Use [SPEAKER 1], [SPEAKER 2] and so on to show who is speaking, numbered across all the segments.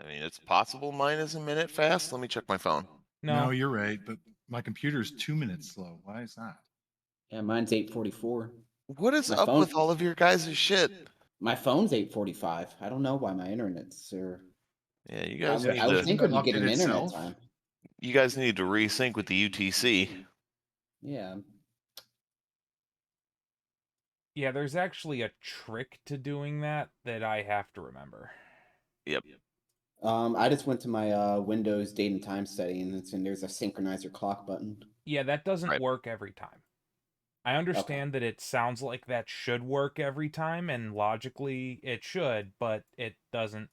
[SPEAKER 1] I mean, it's possible mine is a minute fast. Let me check my phone.
[SPEAKER 2] No, you're right, but my computer's 2 minutes slow. Why is that?
[SPEAKER 3] Yeah, mine's 8:44.
[SPEAKER 1] What is
[SPEAKER 3] My
[SPEAKER 1] up
[SPEAKER 3] phone
[SPEAKER 1] with all of your guys' shit?
[SPEAKER 3] My phone's 8:45. I don't know why my internet's
[SPEAKER 1] Yeah, you
[SPEAKER 3] I
[SPEAKER 1] guys
[SPEAKER 3] would
[SPEAKER 1] need
[SPEAKER 3] I would
[SPEAKER 1] to
[SPEAKER 3] think it would be
[SPEAKER 2] Update
[SPEAKER 3] getting internet
[SPEAKER 2] itself?
[SPEAKER 3] time.
[SPEAKER 1] you guys need to resync with the UTC.
[SPEAKER 3] Yeah.
[SPEAKER 4] Yeah, there's actually a trick to doing that I have to remember.
[SPEAKER 1] Yep.
[SPEAKER 3] I just went to my Windows date and time setting, and there's a synchronizer clock button.
[SPEAKER 4] Yeah, that doesn't
[SPEAKER 1] Right.
[SPEAKER 4] work every time. I understand that it sounds like that should work every time, and logically it should, but it doesn't.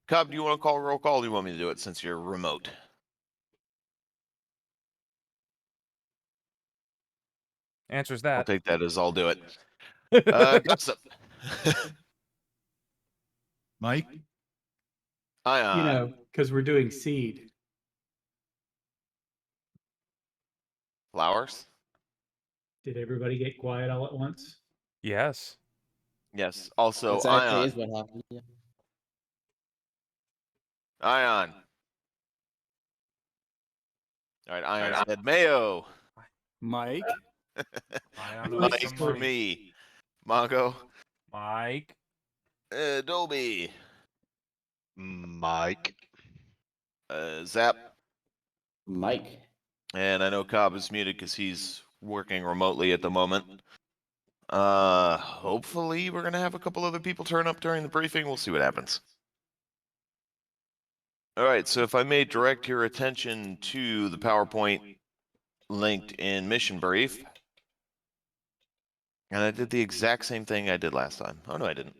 [SPEAKER 1] Cobb, do you want to call roll call? Or do you want me to do it since you're remote?
[SPEAKER 4] Answer's
[SPEAKER 1] I'll
[SPEAKER 4] that.
[SPEAKER 1] take that as I'll do it. Gossip.
[SPEAKER 2] Mike?
[SPEAKER 1] Ion.
[SPEAKER 5] Because we're doing seed.
[SPEAKER 1] Flowers?
[SPEAKER 5] Did everybody get quiet all at once?
[SPEAKER 4] Yes.
[SPEAKER 1] Yes. Also,
[SPEAKER 3] That actually
[SPEAKER 1] Ion.
[SPEAKER 3] is what happened. Yeah.
[SPEAKER 1] Ion. All right, Ion said Mayo.
[SPEAKER 6] Mike?
[SPEAKER 1] Mike for me. Mongo.
[SPEAKER 4] Mike.
[SPEAKER 1] Dolby.
[SPEAKER 7] Mike.
[SPEAKER 1] Zap.
[SPEAKER 3] Mike.
[SPEAKER 1] And I know Cobb is muted because he's working remotely at the moment. Hopefully we're gonna have a couple other people turn up during the briefing. We'll see what happens. All right, so if I may direct your attention to the PowerPoint linked in mission brief. And I did the exact same thing I did last time. Oh no, I didn't.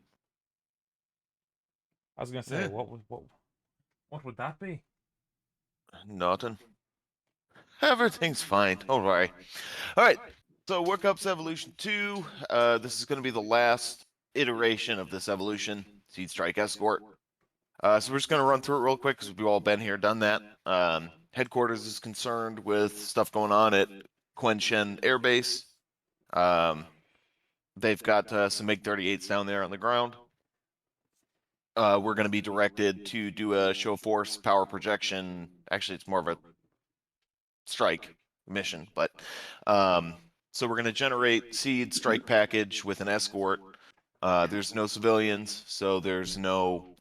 [SPEAKER 4] I was gonna say, what would that be?
[SPEAKER 1] Nothing. Everything's fine. Don't worry. All right. So Workups Evolution 2. This is going to be the last iteration of this evolution. Seed Strike Escort. So we're just going to run through it real quick because we've all been here, done that. Headquarters is concerned with stuff going on at Quenshen Air Base. They've got some MiG-38s down there on the ground. We're going to be directed to do a show force power projection. Actually, it's more of a strike mission, but so we're going to generate seed strike package with an escort. There's no civilians, so there's no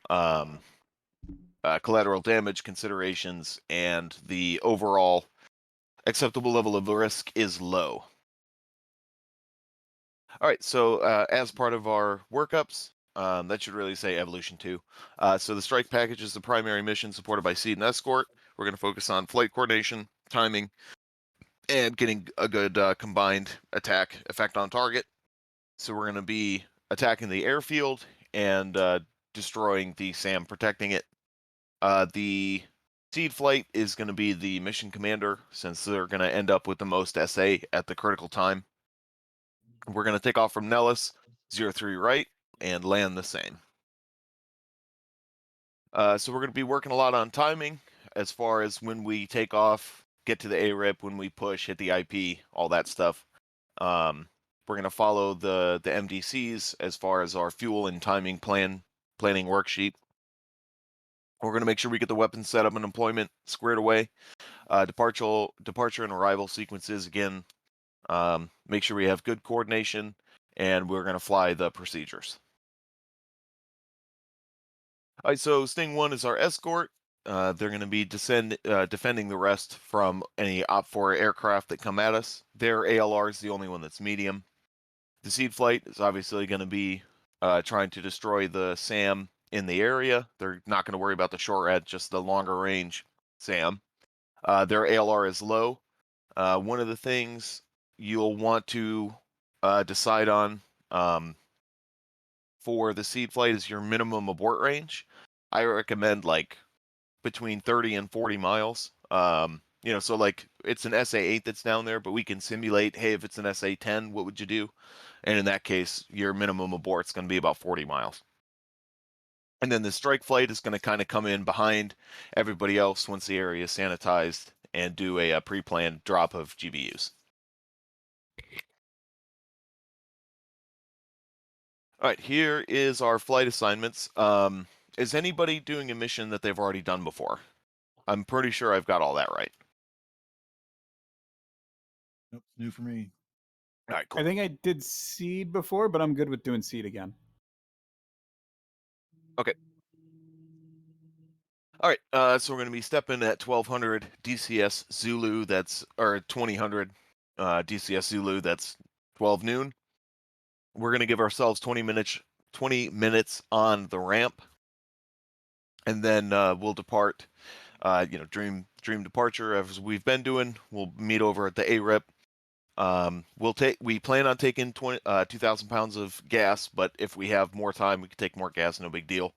[SPEAKER 1] collateral damage considerations, and the overall acceptable level of risk is low. All right, so as part of our workups, that should really say Evolution 2. So the strike package is the primary mission supported by Seed and Escort. We're going to focus on flight coordination, timing, and getting a good combined attack effect on target. So we're going to be attacking the airfield and destroying the SAM, protecting it. The Seed flight is going to be the mission commander, since they're going to end up with the most SA at the critical time. We're going to take off from Nellis, 03 right, and land the same. So we're going to be working a lot on timing as far as when we take off, get to the ARIP, when we push, hit the IP, all that stuff. We're going to follow the MDCs as far as our fuel and timing planning worksheet. We're going to make sure we get the weapons set up and employment squared away. Departure and arrival sequences, again, make sure we have good coordination, and we're going to fly the procedures. All right, so Sting 1 is our escort. They're going to be defending the rest from any OP4 aircraft that come at us. Their ALR is the only one that's medium. The Seed flight is obviously going to be trying to destroy the SAM in the area. They're not going to worry about the short range, just the longer range SAM. Their ALR is low. One of the things you'll want to decide on for the Seed flight is your minimum abort range. I recommend like between 30 and 40 miles. So like it's an SA-8 that's down there, but we can simulate, hey, if it's an SA-10, what would you do? And in that case, your minimum abort's going to be about 40 miles. And then the strike flight is going to kind of come in behind everybody else once the area is sanitized and do a pre-planned drop of GBUs. All right, here is our flight assignments. Is anybody doing a mission that they've already done before? I'm pretty sure I've got all that right.
[SPEAKER 2] Nope, new for me.
[SPEAKER 1] All right, cool.
[SPEAKER 6] I think I did seed before, but I'm good with doing seed again.
[SPEAKER 1] All right, so we're going to be stepping at 1200 DCS Zulu. That's or 2000 DCS Zulu. That's 12 noon. We're going to give ourselves 20 minutes on the ramp, and then we'll depart. Dream departure as we've been doing. We'll meet over at the ARIP. We plan on taking 2,000 pounds of gas, but if we have more time, we can take more gas. No big deal.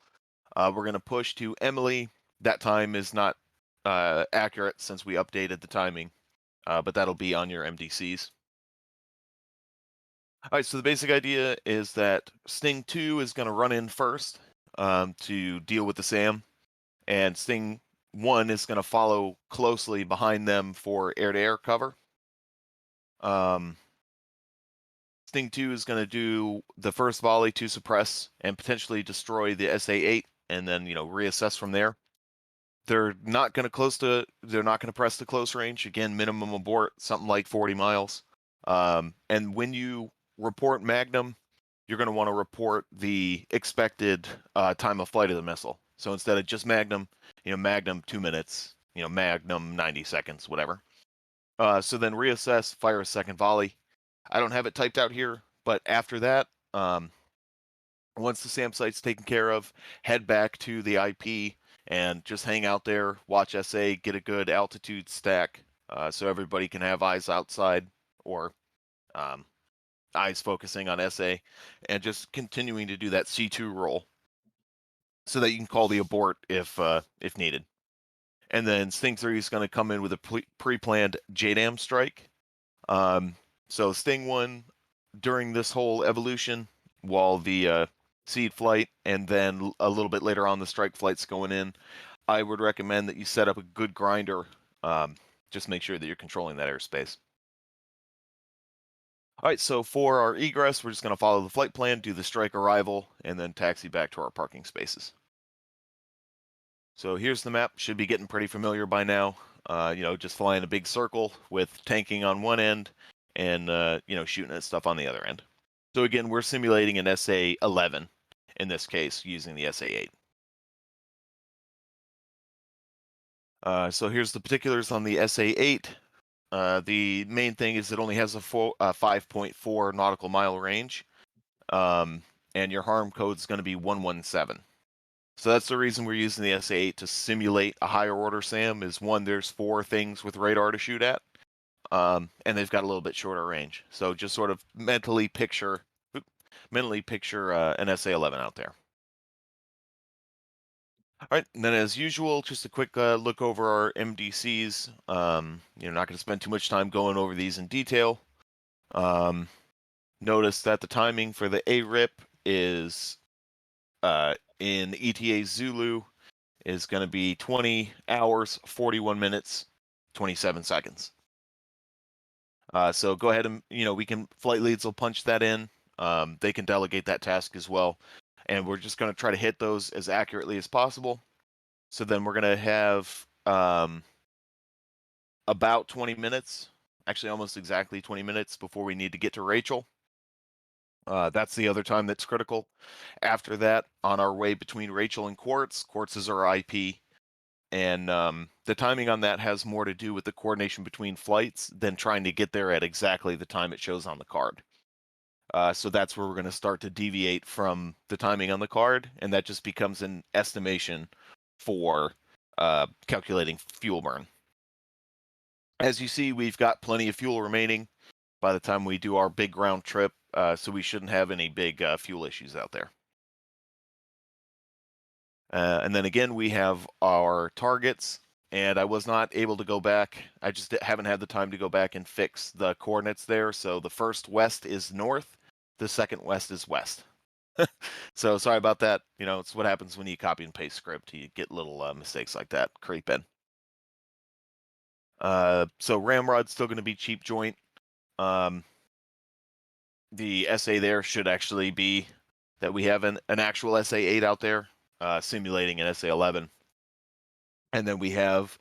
[SPEAKER 1] We're going to push to Emily. That time is not accurate since we updated the timing, but that'll be on your MDCs. All right, so the basic idea is that Sting 2 is going to run in first to deal with the SAM, and Sting 1 is going to follow closely behind them for air-to-air cover. Sting 2 is going to do the first volley to suppress and potentially destroy the SA-8, and then reassess from there. They're not going to press the close range. Again, minimum abort, something like 40 miles. And when you report Magnum, you're going to want to report the expected time of flight of the missile. So instead of just Magnum, Magnum 2 minutes, Magnum 90 seconds, whatever. So then reassess, fire a second volley. I don't have it typed out here, but after that, once the SAM site's taken care of, head back to the IP and just hang out there, watch SA, get a good altitude stack, so everybody can have eyes outside or eyes focusing on SA, and just continuing to do that C2 roll so that you can call the abort if needed. And then Sting 3 is going to come in with a pre-planned JDAM strike. So Sting 1, during this whole evolution, while the seed flight and then a little bit later on the strike flight's going in, I would recommend that you set up a good grinder. Just make sure that you're controlling that airspace. All right, so for our egress, we're just going to follow the flight plan, do the strike arrival, and then taxi back to our parking spaces. So here's the map. Should be getting pretty familiar by now. Just flying a big circle with tanking on one end and, shooting at stuff on the other end. So again, we're simulating an SA-11 in this case using the SA-8. So here's the particulars on the SA-8. The main thing is it only has a 5.4 nautical mile range, and your harm code is going to be 117. So that's the reason we're using the SA-8 to simulate a higher order SAM. Is one, there's 4 things with radar to shoot at, and they've got a little bit shorter range. So just sort of mentally picture an SA-11 out there. All right, and then as usual, just a quick look over our MDCs. Not going to spend too much time going over these in detail. Notice that the timing for the ARIP is in ETA Zulu is going to be 20 hours, 41 minutes, 27 seconds. So go ahead and, flight leads will punch that in. They can delegate that task as well. And we're just going to try to hit those as accurately as possible. So then we're going to have about 20 minutes, actually almost exactly 20 minutes before we need to get to Rachel. That's the other time that's critical. After that, on our way between Rachel and Quartz is our IP. And the timing on that has more to do with the coordination between flights than trying to get there at exactly the time it shows on the card. So that's where we're going to start to deviate from the timing on the card, and that just becomes an estimation for calculating fuel burn. As you see, we've got plenty of fuel remaining by the time we do our big round trip, so we shouldn't have any big fuel issues out there. And then again, we have our targets, and I was not able to go back. I just haven't had the time to go back and fix the coordinates there. So the first west is north, the second west is west. So sorry about that. It's what happens when you copy and paste script. You get little mistakes like that creep in. So Ramrod's still going to be cheap joint. The SA there should actually be that we have an actual SA-8 out there simulating an SA-11. And then we have,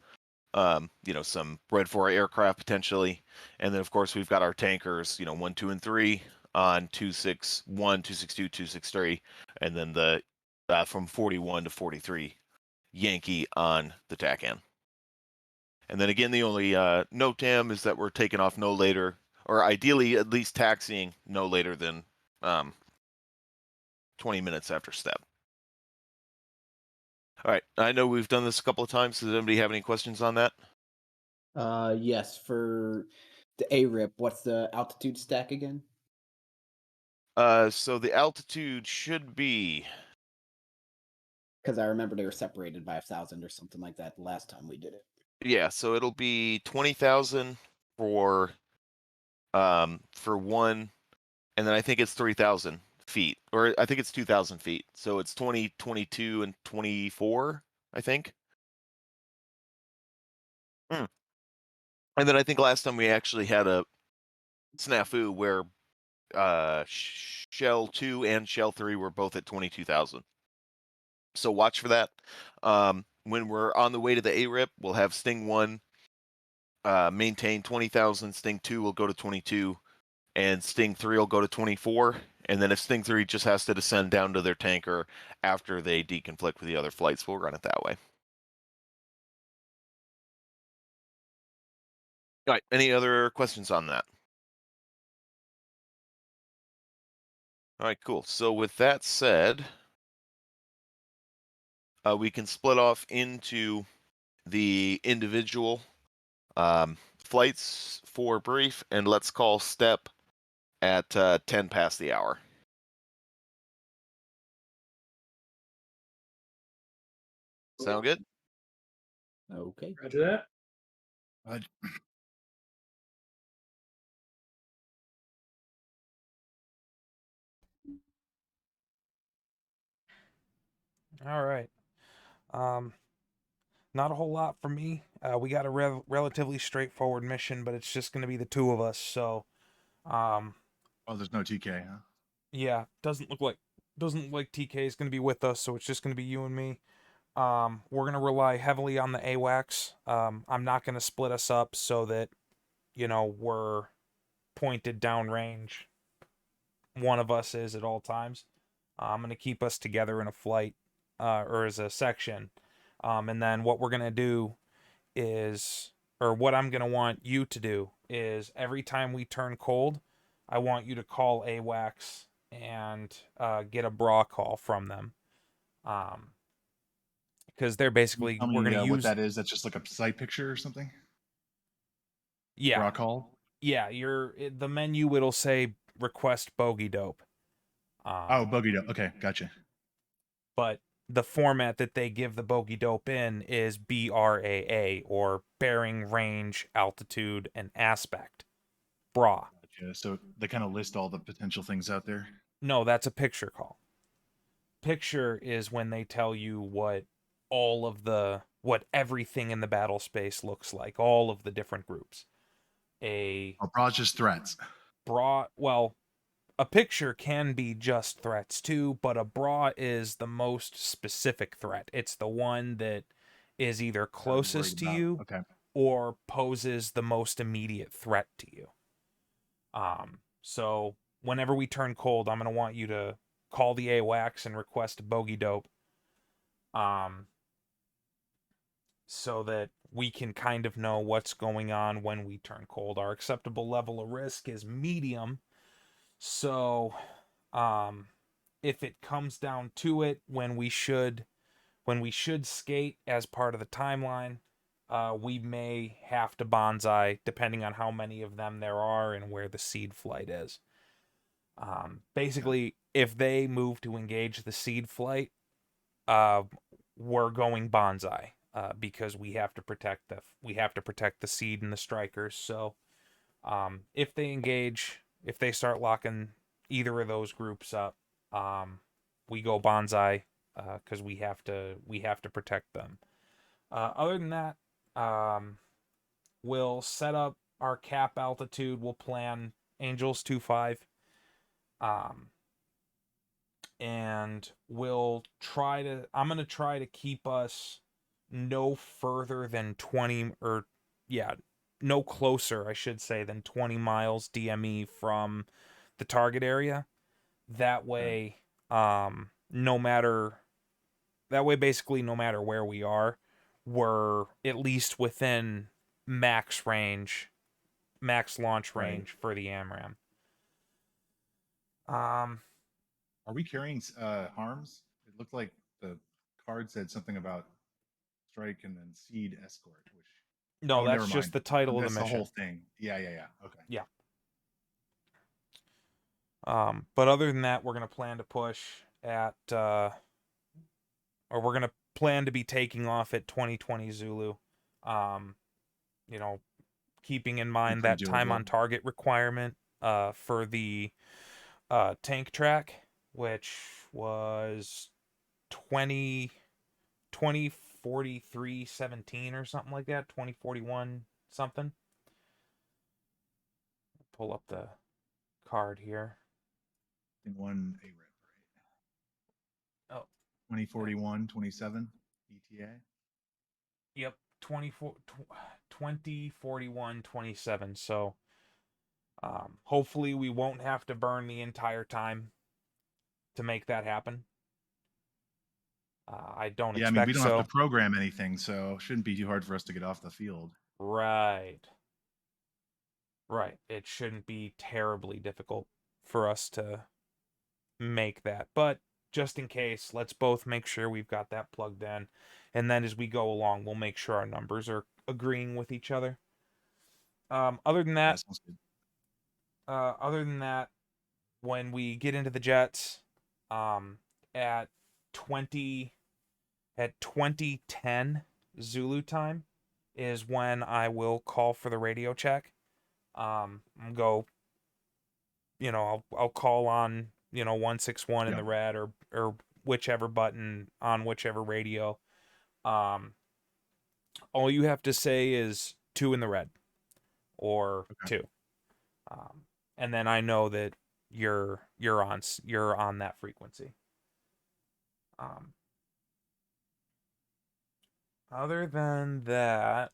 [SPEAKER 1] some Red 4 aircraft potentially. And then, of course, we've got our tankers, 1, 2, and 3 on 261, 262, 263. And then the from 41 to 43 Yankee on the TACAN. And then again, the only note, Tam, is that we're taking off no later, or ideally at least taxiing no later than 20 minutes after step. All right, I know we've done this a couple of times. Does anybody have any questions on that?
[SPEAKER 3] Yes, for the ARIP, what's the altitude stack again?
[SPEAKER 1] So the altitude should be,
[SPEAKER 3] Because I remember they were separated by 1,000 or something like that the last time we did it.
[SPEAKER 1] yeah, so it'll be 20,000 for one, and then I think it's 3,000 feet, or I think it's 2,000 feet. So it's 20, 22, and 24, I think. And then I think last time we actually had a snafu where Shell 2 and Shell 3 were both at 22,000. So watch for that. When we're on the way to the ARIP, we'll have Sting 1 maintain 20,000. Sting 2 will go to 22, and Sting 3 will go to 24. And then if Sting 3 just has to descend down to their tanker after they deconflict with the other flights, we'll run it that way. All right, any other questions on that? All right, cool. So with that said, we can split off into the individual flights for brief, and let's call step at 10 past the hour. Sound good?
[SPEAKER 3] Okay.
[SPEAKER 5] Roger that.
[SPEAKER 2] Uh,
[SPEAKER 4] All right. Not a whole lot for me. We got a relatively straightforward mission, but it's just going to be the two of us. So,
[SPEAKER 2] oh, there's no TK, huh?
[SPEAKER 4] yeah, doesn't look like TK is going to be with us. So it's just going to be you and me. We're going to rely heavily on the AWACS. I'm not going to split us up so that, we're pointed downrange. One of us is at all times. I'm going to keep us together in a flight, or as a section. And then what we're going to do is, or what I'm going to want you to do is every time we turn cold, I want you to call AWACS and get a bra call from them. Because they're basically,
[SPEAKER 2] Tell
[SPEAKER 4] we're
[SPEAKER 2] me
[SPEAKER 4] going to
[SPEAKER 2] what
[SPEAKER 4] use...
[SPEAKER 2] that is. That's just like a site picture or something?
[SPEAKER 4] Yeah.
[SPEAKER 2] Raw call?
[SPEAKER 4] Yeah, the menu, it'll say request bogey dope.
[SPEAKER 2] Oh, bogey dope. Okay, gotcha.
[SPEAKER 4] But the format that they give the bogey dope in is BRAA, or bearing, range, altitude, and aspect. BRA.
[SPEAKER 2] Gotcha. So they kind of list all the potential things out there.
[SPEAKER 4] No, that's a picture call. Picture is when they tell you what everything in the battle space looks like, all of the different groups.
[SPEAKER 2] Bra just threats.
[SPEAKER 4] A picture can be just threats too, but a bra is the most specific threat. It's the one that is either closest to you,
[SPEAKER 2] okay,
[SPEAKER 4] or poses the most immediate threat to you. So whenever we turn cold, I'm going to want you to call the AWACS and request bogey dope. So that we can kind of know what's going on when we turn cold. Our acceptable level of risk is medium. So, if it comes down to it, when we should skate as part of the timeline, we may have to bonsai, depending on how many of them there are and where the seed flight is. Basically, if they move to engage the seed flight, we're going bonsai, because we have to protect the seed and the strikers. So, if they engage, if they start locking either of those groups up, we go bonsai, because we have to protect them. Other than that, we'll set up our cap altitude. We'll plan Angels 2-5. and I'm going to try to keep us no further than 20, or yeah, no closer, I should say, than 20 miles DME from the target area. That way, basically no matter where we are, we're at least within max launch range for the AMRAAM.
[SPEAKER 2] Are we carrying harms? It looked like the card said something about strike and then seed escort, which
[SPEAKER 4] No,
[SPEAKER 2] oh,
[SPEAKER 4] that's
[SPEAKER 2] never
[SPEAKER 4] just
[SPEAKER 2] mind.
[SPEAKER 4] the title of the
[SPEAKER 2] That's
[SPEAKER 4] mission.
[SPEAKER 2] the whole thing. Yeah. Okay.
[SPEAKER 4] Yeah. But other than that, we're gonna plan to push at, or we're gonna plan to be taking off at 2020 Zulu. You know, keeping in mind that
[SPEAKER 2] pretty
[SPEAKER 4] time
[SPEAKER 2] doable.
[SPEAKER 4] on target requirement for the tank track, which was 2043-17 or something like that, 2041 something. Pull up the card here.
[SPEAKER 2] In one ARIP, right?
[SPEAKER 4] Oh.
[SPEAKER 2] 2041, 27 ETA.
[SPEAKER 4] Yep, 2041 27. So hopefully we won't have to burn the entire time to make that happen. I don't
[SPEAKER 2] Yeah, I mean, we
[SPEAKER 4] expect
[SPEAKER 2] don't
[SPEAKER 4] so.
[SPEAKER 2] have to program anything, so it shouldn't be too hard for us to get off the field.
[SPEAKER 4] Right. It shouldn't be terribly difficult for us to make that. But just in case, let's both make sure we've got that plugged in. And then as we go along, we'll make sure our numbers are agreeing with each other. Other than
[SPEAKER 2] Yeah,
[SPEAKER 4] that,
[SPEAKER 2] sounds good.
[SPEAKER 4] when we get into the jets, at 2010 Zulu time is when I will call for the radio check. I'll call on 161 in the red or whichever button on whichever radio. All you have to say is 2 in the red or 2. And then I know that you're on that frequency. Other than that,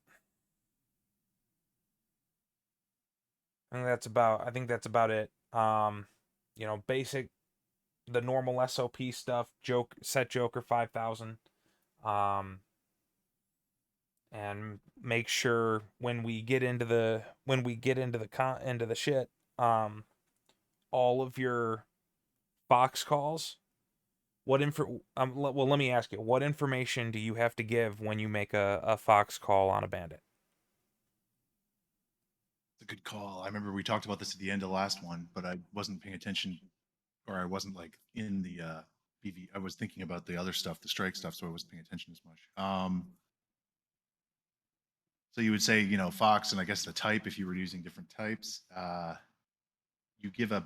[SPEAKER 4] I think that's about it. Basic, the normal SOP stuff, set Joker 5,000. And make sure when we get into the shit, all of your Fox calls, let me ask you, what information do you have to give when you make a Fox call on a bandit?
[SPEAKER 2] It's a good call. I remember we talked about this at the end of the last one, but I wasn't paying attention, or I wasn't like in the BV. I was thinking about the other stuff, the strike stuff, so I wasn't paying attention as much. So you would say, Fox, and I guess the type, if you were using different types, you give a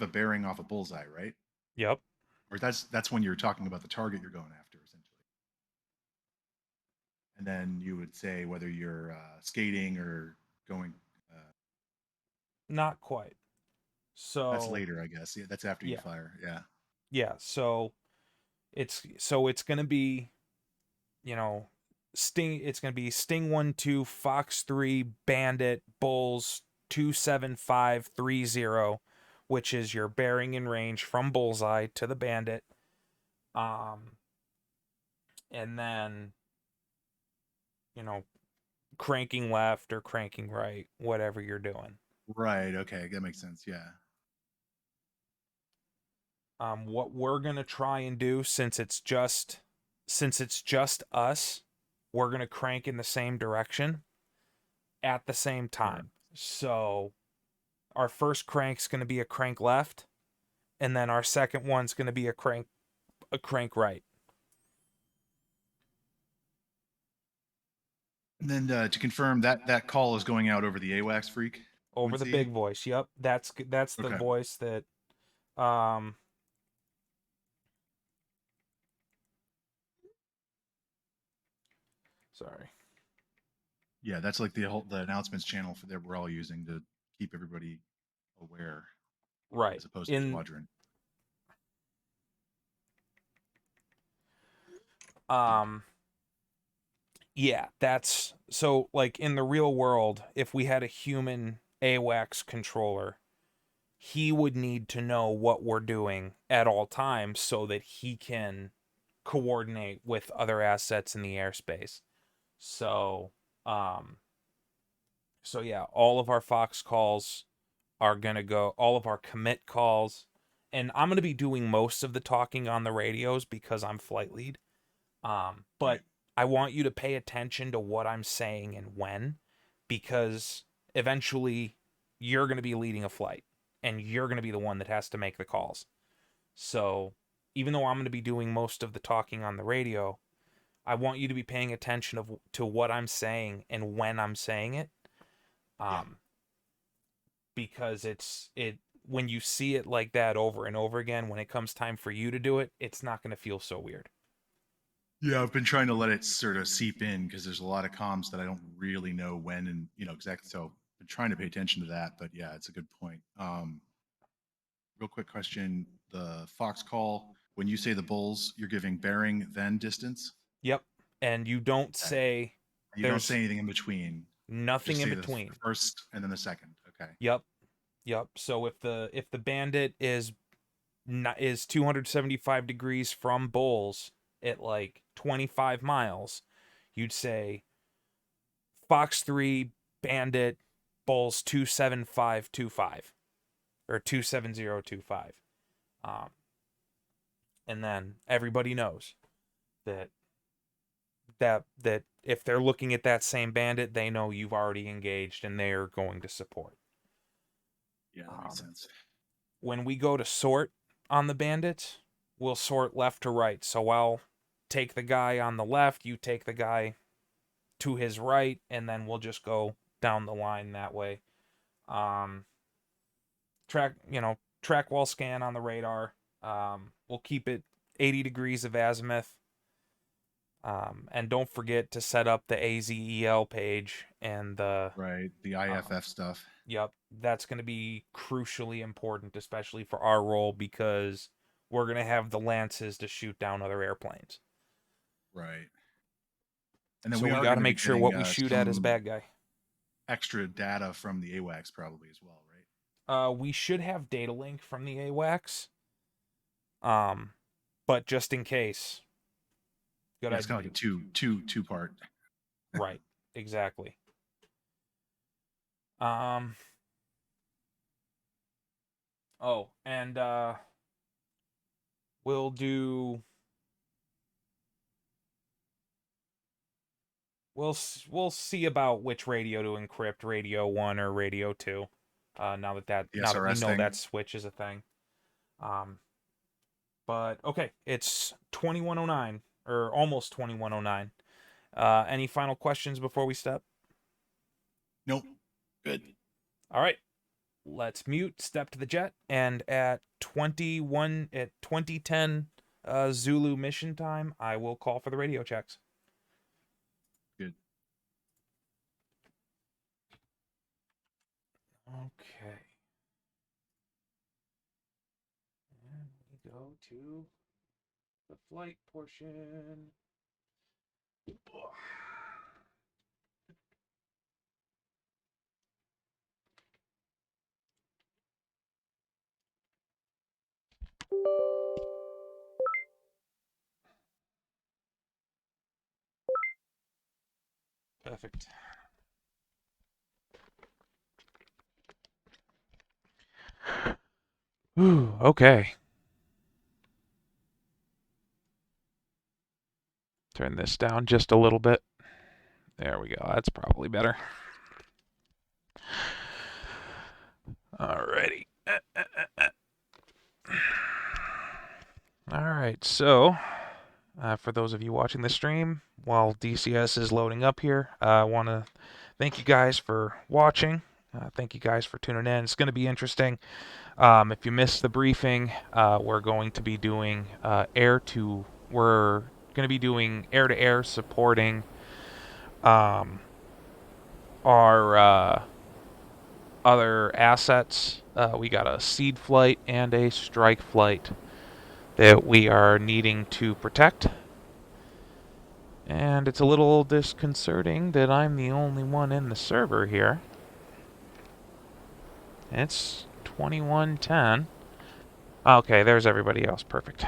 [SPEAKER 2] bearing off a bullseye, right?
[SPEAKER 4] Yep.
[SPEAKER 2] Or that's when you're talking about the target you're going after, essentially. And then you would say whether you're skating or going.
[SPEAKER 4] Not quite. So
[SPEAKER 2] that's later, I guess. Yeah, that's after you fire. Yeah.
[SPEAKER 4] Yeah. So it's gonna be, Sting. It's gonna be Sting 1-2, Fox 3, Bandit, Bulls 27530, which is your bearing in range from bullseye to the bandit. And then, cranking left or cranking right, whatever you're doing.
[SPEAKER 2] Right. Okay. That makes sense. Yeah.
[SPEAKER 4] What we're gonna try and do, since it's just us, we're gonna crank in the same direction at the same time. So our first crank's gonna be a crank left, and then our second one's gonna be a crank right.
[SPEAKER 2] And then to confirm that call is going out over the AWACS freak.
[SPEAKER 4] Over the big voice. Yep, that's the voice that sorry.
[SPEAKER 2] Yeah, that's like the announcements channel that we're all using to keep everybody aware.
[SPEAKER 4] Right.
[SPEAKER 2] As opposed to squadron.
[SPEAKER 4] Yeah, that's so like in the real world, if we had a human AWACS controller, he would need to know what we're doing at all times so that he can coordinate with other assets in the airspace. So, yeah, all of our Fox calls are going to go, all of our commit calls, and I'm going to be doing most of the talking on the radios because I'm flight lead. But I want you to pay attention to what I'm saying and when, because eventually you're going to be leading a flight and you're going to be the one that has to make the calls. So even though I'm going to be doing most of the talking on the radio, I want you to be paying attention to what I'm saying and when I'm saying it. Because it when you see it like that over and over again, when it comes time for you to do it, it's not going to feel so weird.
[SPEAKER 2] Yeah, I've been trying to let it sort of seep in because there's a lot of comms that I don't really know when and exactly. So I've been trying to pay attention to that. But yeah, it's a good point. Real quick question: the Fox call, when you say the bulls, you're giving bearing then distance.
[SPEAKER 4] Yep, and you don't say.
[SPEAKER 2] You don't say anything in between.
[SPEAKER 4] Nothing
[SPEAKER 2] Just
[SPEAKER 4] in
[SPEAKER 2] say
[SPEAKER 4] between.
[SPEAKER 2] The first and then the second. Okay.
[SPEAKER 4] Yep. So if the bandit is 275 degrees from bulls at like 25 miles, you'd say Fox 3 bandit bulls 27525 or 27025. And then everybody knows that if they're looking at that same bandit, they know you've already engaged and they're going to support.
[SPEAKER 2] Yeah, that makes sense.
[SPEAKER 4] When we go to sort on the bandits, we'll sort left to right. So I'll take the guy on the left, you take the guy to his right, and then we'll just go down the line that way. Track wall scan on the radar. We'll keep it 80 degrees of azimuth. And don't forget to set up the AZEL page and the
[SPEAKER 2] IFF stuff.
[SPEAKER 4] Yep, that's going to be crucially important, especially for our role, because we're going to have the lances to shoot down other airplanes.
[SPEAKER 2] Right. And then
[SPEAKER 4] so we got to make sure what we shoot at is bad guy.
[SPEAKER 2] Extra data from the AWACS probably as well, right?
[SPEAKER 4] We should have data link from the AWACS. But just in case.
[SPEAKER 2] Good idea. It's kind of like a two part.
[SPEAKER 4] Right. Exactly. Oh, and we'll see about which radio to encrypt, radio 1 or radio 2. Now that we know that switch is a thing. But okay, it's 2109 or almost 2109. Any final questions before we step?
[SPEAKER 2] Nope. Good.
[SPEAKER 4] All right. Let's mute, step to the jet, and at 2010 Zulu mission time, I will call for the radio checks.
[SPEAKER 2] Good.
[SPEAKER 4] Okay. And we go to the flight portion. Perfect. Ooh, okay. Turn this down just a little bit. There we go. That's probably better. Alrighty. Alright, so for those of you watching the stream, while DCS is loading up here, I want to thank you guys for watching. Thank you guys for tuning in. It's going to be interesting. If you missed the briefing, we're going to be doing air-to-air supporting our other assets. We got a seed flight and a strike flight that we are needing to protect. And it's a little disconcerting that I'm the only one in the server here. It's 21:10. Okay, there's everybody else. Perfect.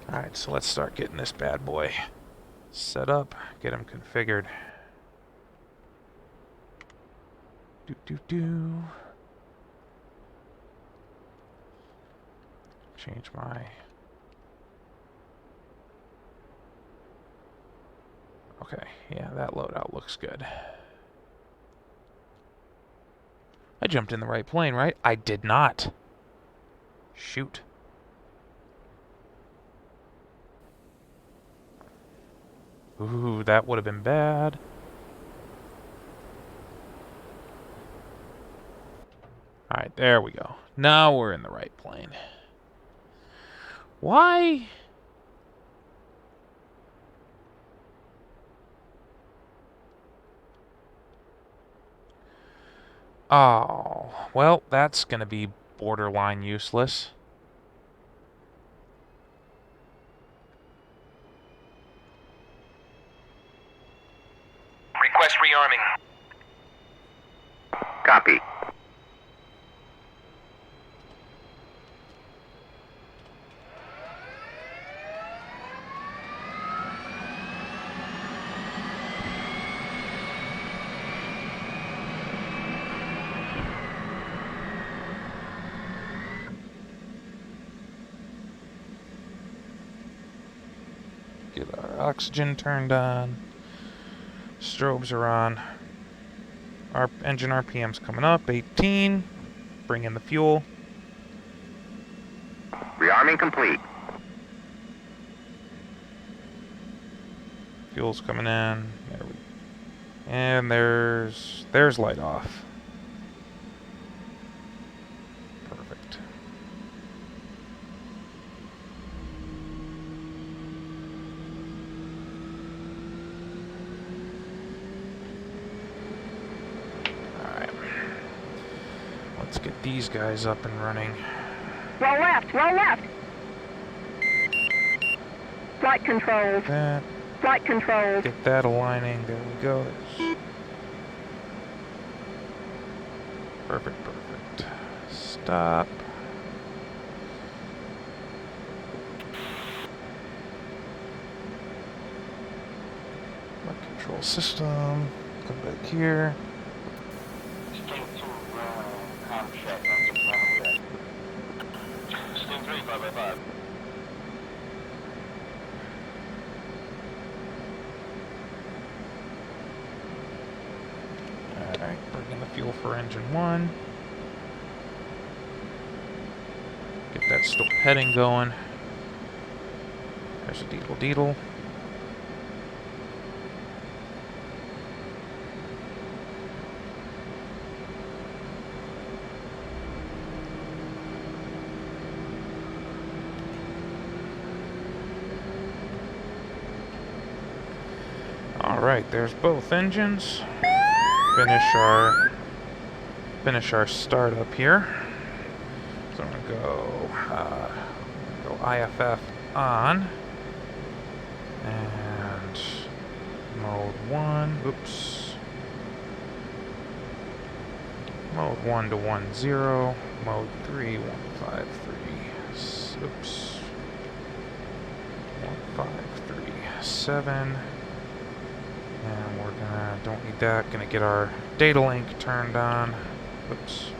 [SPEAKER 4] Alright, so let's start getting this bad boy set up, get him configured. Change my... Okay, yeah, that loadout looks good. I jumped in the right plane, right? I did not. Shoot. Ooh, that would have been bad. Alright, there we go. Now we're in the right plane. Why? Oh, well, that's gonna be borderline useless.
[SPEAKER 7] Request rearming.
[SPEAKER 8] Copy.
[SPEAKER 4] Get our oxygen turned on. Strobes are on. Our engine RPM's coming up, 18. Bring in the fuel.
[SPEAKER 8] Rearming complete.
[SPEAKER 4] Fuel's coming in. There we... And there's light off. Perfect. Alright. Let's get these guys up and running.
[SPEAKER 9] Roll left, roll left. Flight controls.
[SPEAKER 4] That.
[SPEAKER 9] Flight controls.
[SPEAKER 4] Get that aligning. There we go. Perfect, perfect. Stop. My control system. Come back here.
[SPEAKER 7] Stingrays 5x5.
[SPEAKER 4] Alright, bring in the fuel for engine 1. Get that stored heading going. There's a deedle. Alright, there's both engines. Finish our startup here. So I'm gonna go IFF on and mode 1. Oops. Mode 1 to 10. Mode 3 153. Oops. 1537. And we're don't need that, gonna get our data link turned on. Oops.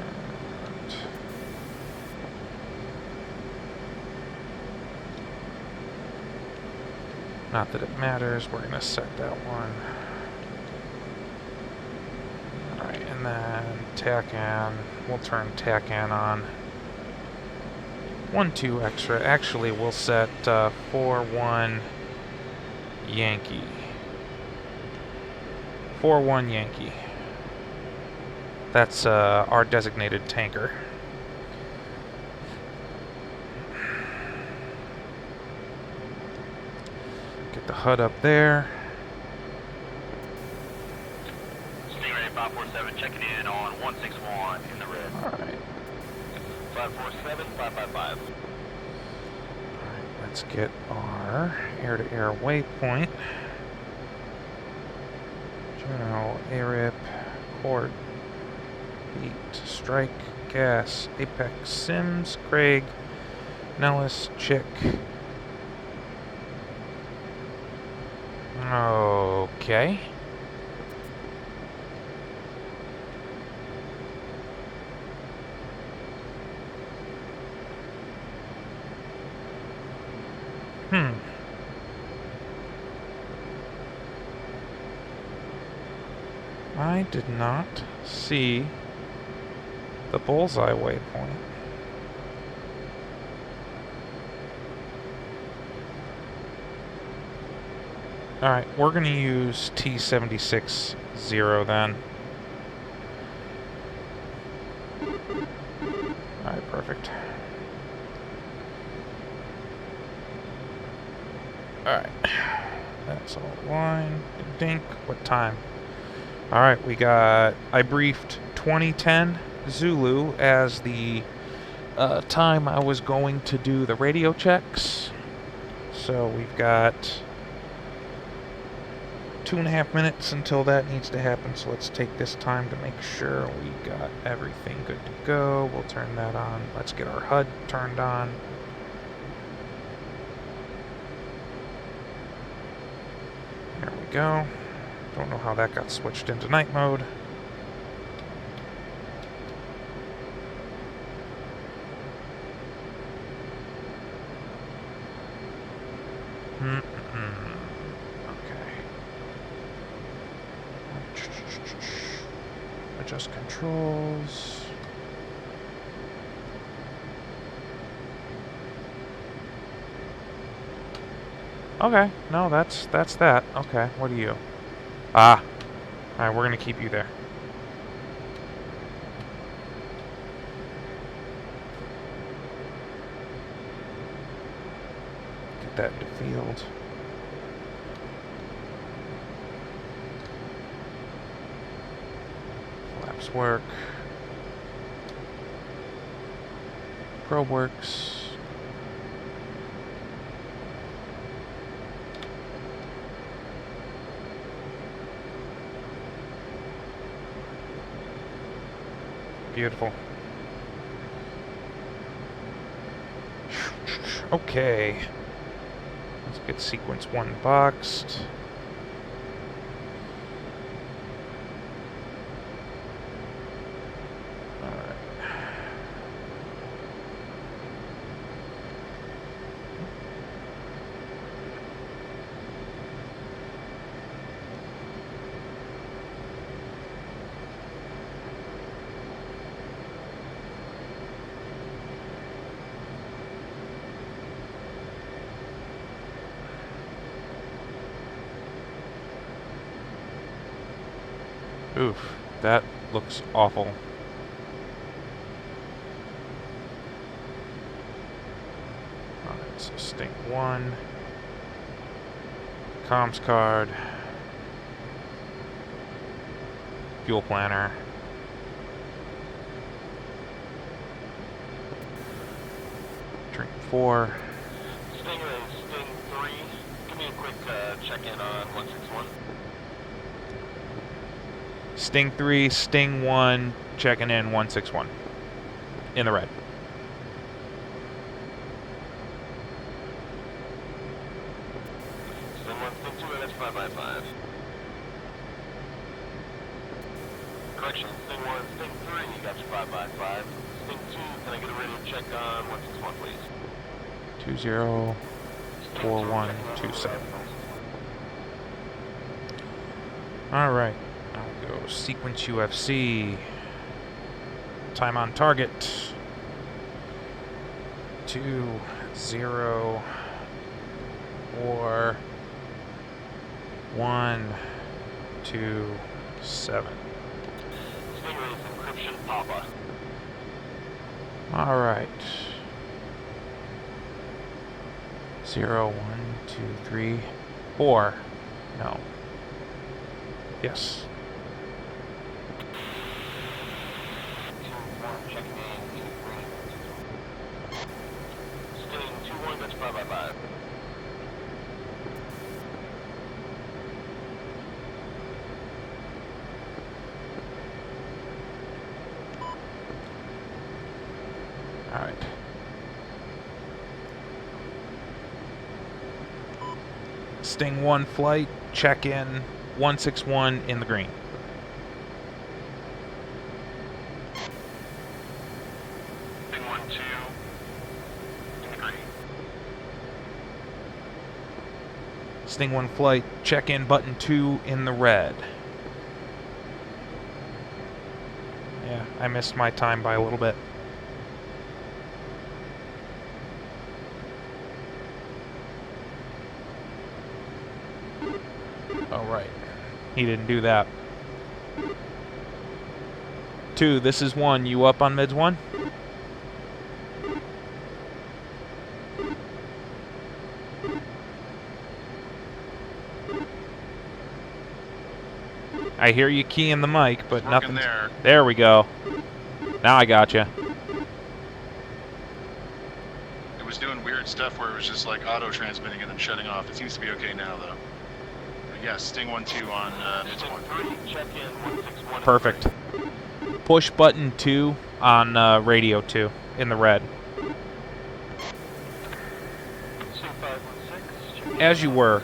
[SPEAKER 4] And not that it matters, we're gonna set that one. Alright, and then TACAN, we'll turn TACAN on. 1-2 extra. Actually, we'll set 4-1 Yankee. 4-1 Yankee. That's our designated tanker. Get the HUD up there.
[SPEAKER 7] Stingray 547 checking in on 161 in the red.
[SPEAKER 4] Alright.
[SPEAKER 1] 547, 555.
[SPEAKER 4] Alright, let's get our air-to-air waypoint. Juno, ARIP, Court, Beat, Strike, Gas, Apex, Sims, Craig, Nellis, Chick. Okay. I did not see the bullseye waypoint. Alright, we're going to use T-76-0 then. Alright, perfect. Alright. That's all line. Dink. What time? Alright, we got... I briefed 2010 Zulu as the time I was going to do the radio checks. So we've got 2.5 minutes until that needs to happen, so let's take this time to make sure we got everything good to go. We'll turn that on. Let's get our HUD turned on. There we go. Don't know how that got switched into night mode. Adjust controls. Okay, no, that's that. Okay, what are you? Ah. Alright, we're gonna keep you there. Get that into field. Flaps work. Probe works. Beautiful. Okay. Let's get sequence 1 boxed. Alright. Oof, that looks awful. Alright, so Sting 1. Comms card. Fuel planner. Drink 4.
[SPEAKER 1] Stingrays, Sting 3. Give me a quick check-in on 161.
[SPEAKER 4] Sting 3, Sting 1, checking in 161. In the red.
[SPEAKER 1] Sting 1, Sting 2, that's 555. Correction, Sting 1, Sting 3, you got your 555. Sting 2, can I get a radio check on 161, please?
[SPEAKER 4] 204127. Alright. Go sequence UFC. Time on target. 2, 0, 4, 1, 2, 7.
[SPEAKER 1] Stingrays encryption Papa.
[SPEAKER 4] Alright. 0, 1, 2, 3, 4. No. Yes.
[SPEAKER 1] Checking in, 2, 3,
[SPEAKER 4] Sting 1 flight, check in 161 in the green.
[SPEAKER 7] Sting 1-2 in the green.
[SPEAKER 4] Sting 1 flight, check in button 2 in the red. Yeah, I missed my time by a little bit. Oh, right. He didn't do that. 2, this is 1. You up on mids 1? I hear you keying the mic, but nothing.
[SPEAKER 2] there.
[SPEAKER 4] There we go. Now I gotcha.
[SPEAKER 2] It was doing weird stuff where it was just like auto transmitting and then shutting off. It seems to be okay now though. But yeah, Sting 1-2 on mids 1.
[SPEAKER 7] Check in 161.
[SPEAKER 4] Perfect. Push button 2 on radio 2 in the red.
[SPEAKER 7] Sting 516.
[SPEAKER 4] As you were.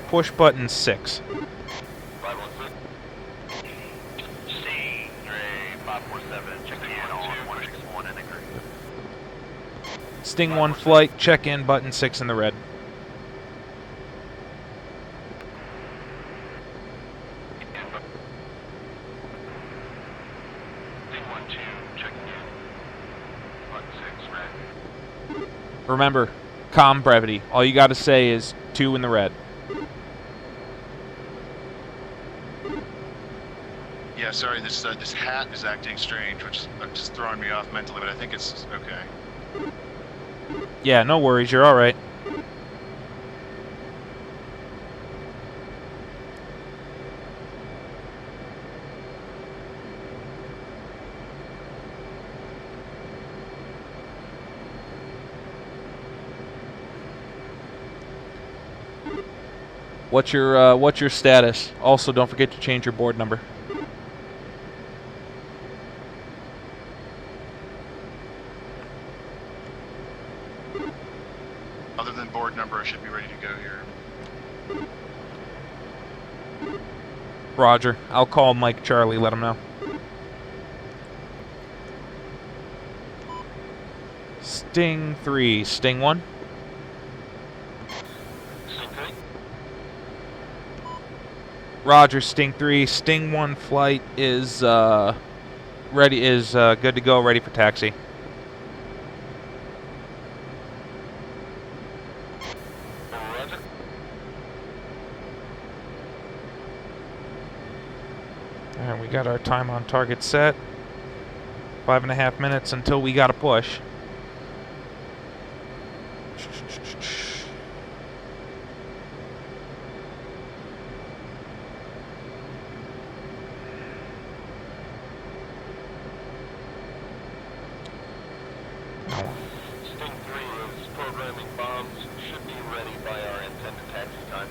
[SPEAKER 4] Push button 6.
[SPEAKER 7] 516. Stingray 547. Check in on 161 in the green.
[SPEAKER 4] Sting 1 flight, check in button 6 in the red.
[SPEAKER 7] Sting 1-2. Checking in. 1-6 red.
[SPEAKER 4] Remember, calm brevity. All you gotta say is 2 in the red.
[SPEAKER 2] Yeah, sorry, this hat is acting strange, which is just throwing me off mentally, but I think it's okay.
[SPEAKER 4] Yeah, no worries, you're alright. What's your status? Also, don't forget to change your board number.
[SPEAKER 2] Other than board number, I should be ready to go here.
[SPEAKER 4] Roger. I'll call Mike Charlie, let him know. Sting 3, Sting 1.
[SPEAKER 7] Sting 3.
[SPEAKER 4] Roger, Sting 3. Sting 1 flight is good to go, ready for taxi.
[SPEAKER 7] Roger.
[SPEAKER 4] Alright, we got our time on target set. 5.5 minutes until we gotta push.
[SPEAKER 7] Sting 3 is programming bombs. Should be ready by our intended taxi time.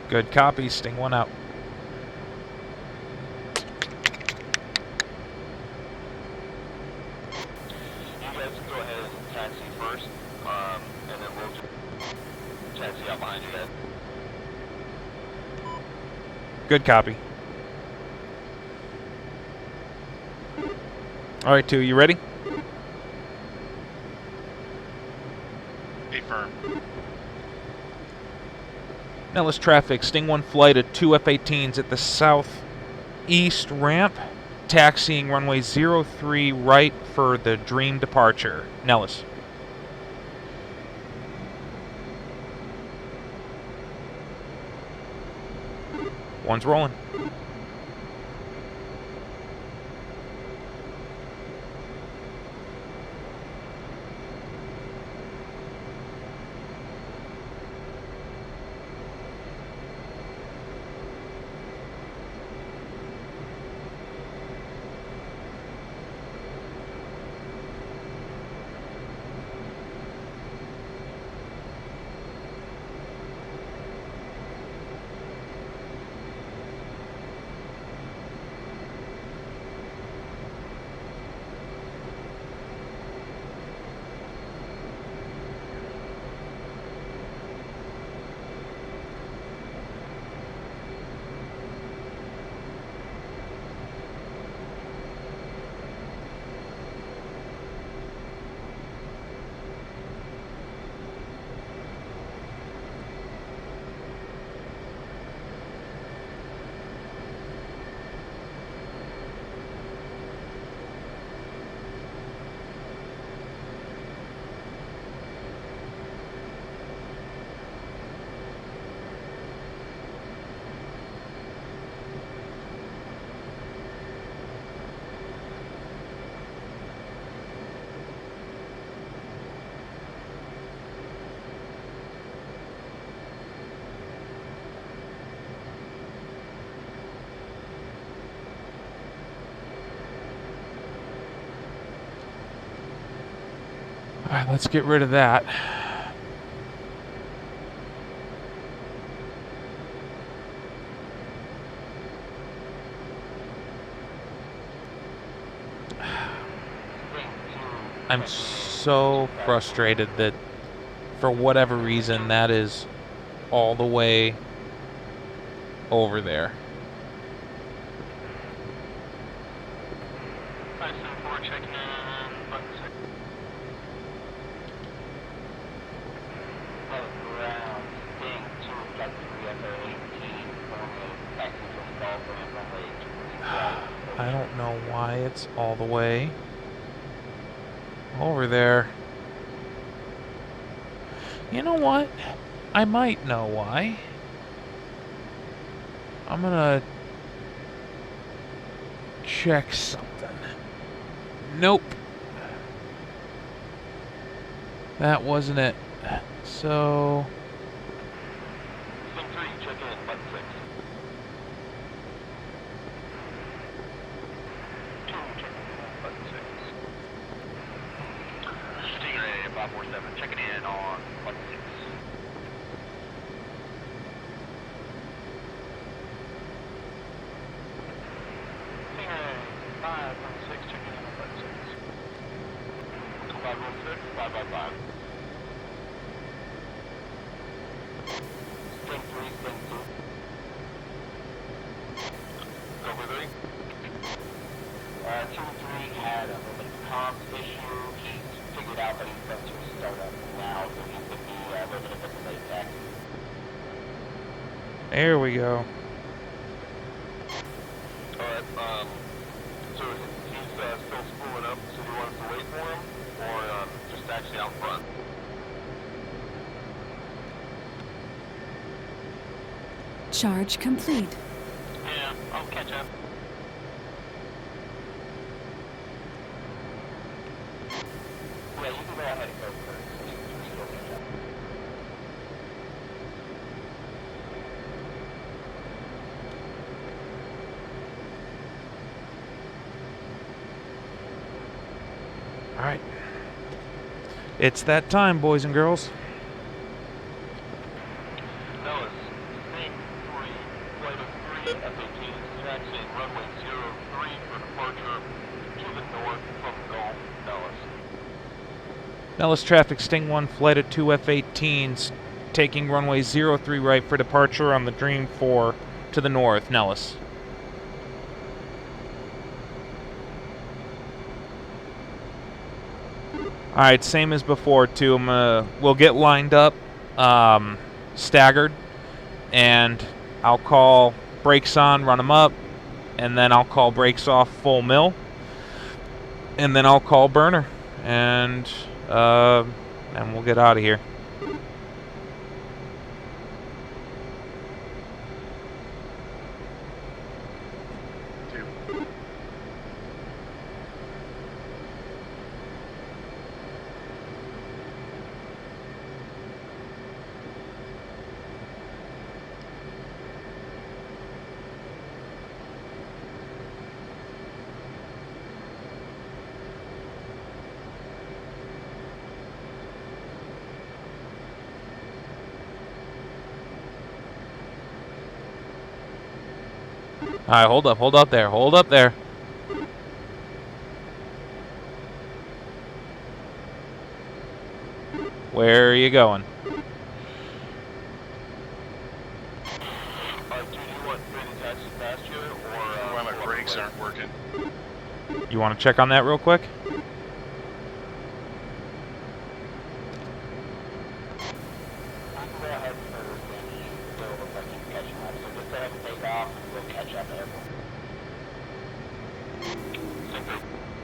[SPEAKER 4] Good copy, Sting 1 out.
[SPEAKER 7] You guys can go ahead and taxi first, and then we'll taxi out behind you guys.
[SPEAKER 4] Good copy. Alright, 2, you ready?
[SPEAKER 2] Be firm.
[SPEAKER 4] Nellis traffic, Sting 1 flight at 2 F-18s at the southeast ramp, taxiing runway 03 right for the Dream departure. Nellis. One's rolling. Alright, let's get rid of that. I'm so frustrated that for whatever reason that is all the way over there.
[SPEAKER 7] Checking in, button 6. Ground, Sting 2, flight 3FA18, taxi to install for runway 23.
[SPEAKER 4] I don't know why it's all the way over there. You know what? I might know why. I'm gonna check something. Nope. That wasn't it. So...
[SPEAKER 7] Sting 3, check in, button 6. 2, check in, button 6. Stingray 547, checking in on button 6. Stingray 516, checking in on button 6. 516, 555. Sting 3, Sting 2. Over 3. 2-3 had a little bit of comms issue. He figured out that he's going to start up now, so he's going to be a little bit of a delayed taxi.
[SPEAKER 4] there we go.
[SPEAKER 7] Alright, so he's still spooling up, so do you want us to wait for him, or just actually out front?
[SPEAKER 8] Charge complete.
[SPEAKER 7] Yeah, I'll catch up. Yeah, you can go ahead and go first. You'll catch up.
[SPEAKER 4] Alright. It's that time, boys and girls.
[SPEAKER 7] Nellis, Sting 3, flight of 3, F-18, taxiing runway 03 for departure to the north from Gulf, Nellis.
[SPEAKER 4] Nellis traffic, Sting 1, flight of 2 F-18s, taking runway 03 right for departure on the Dream 4 to the north, Nellis. Alright, same as before, too. We'll get lined up, staggered, and I'll call brakes on, run them up, and then I'll call brakes off full mill, and then I'll call burner, and we'll get out of here. Alright, hold up there. Where are you going?
[SPEAKER 7] Do you want me to taxi past you, or
[SPEAKER 2] Why my brakes aren't working.
[SPEAKER 4] You want to check on that real quick?
[SPEAKER 7] you can go ahead first, and you still look like you can catch him up, so just go ahead and take off, and we'll catch up at airport.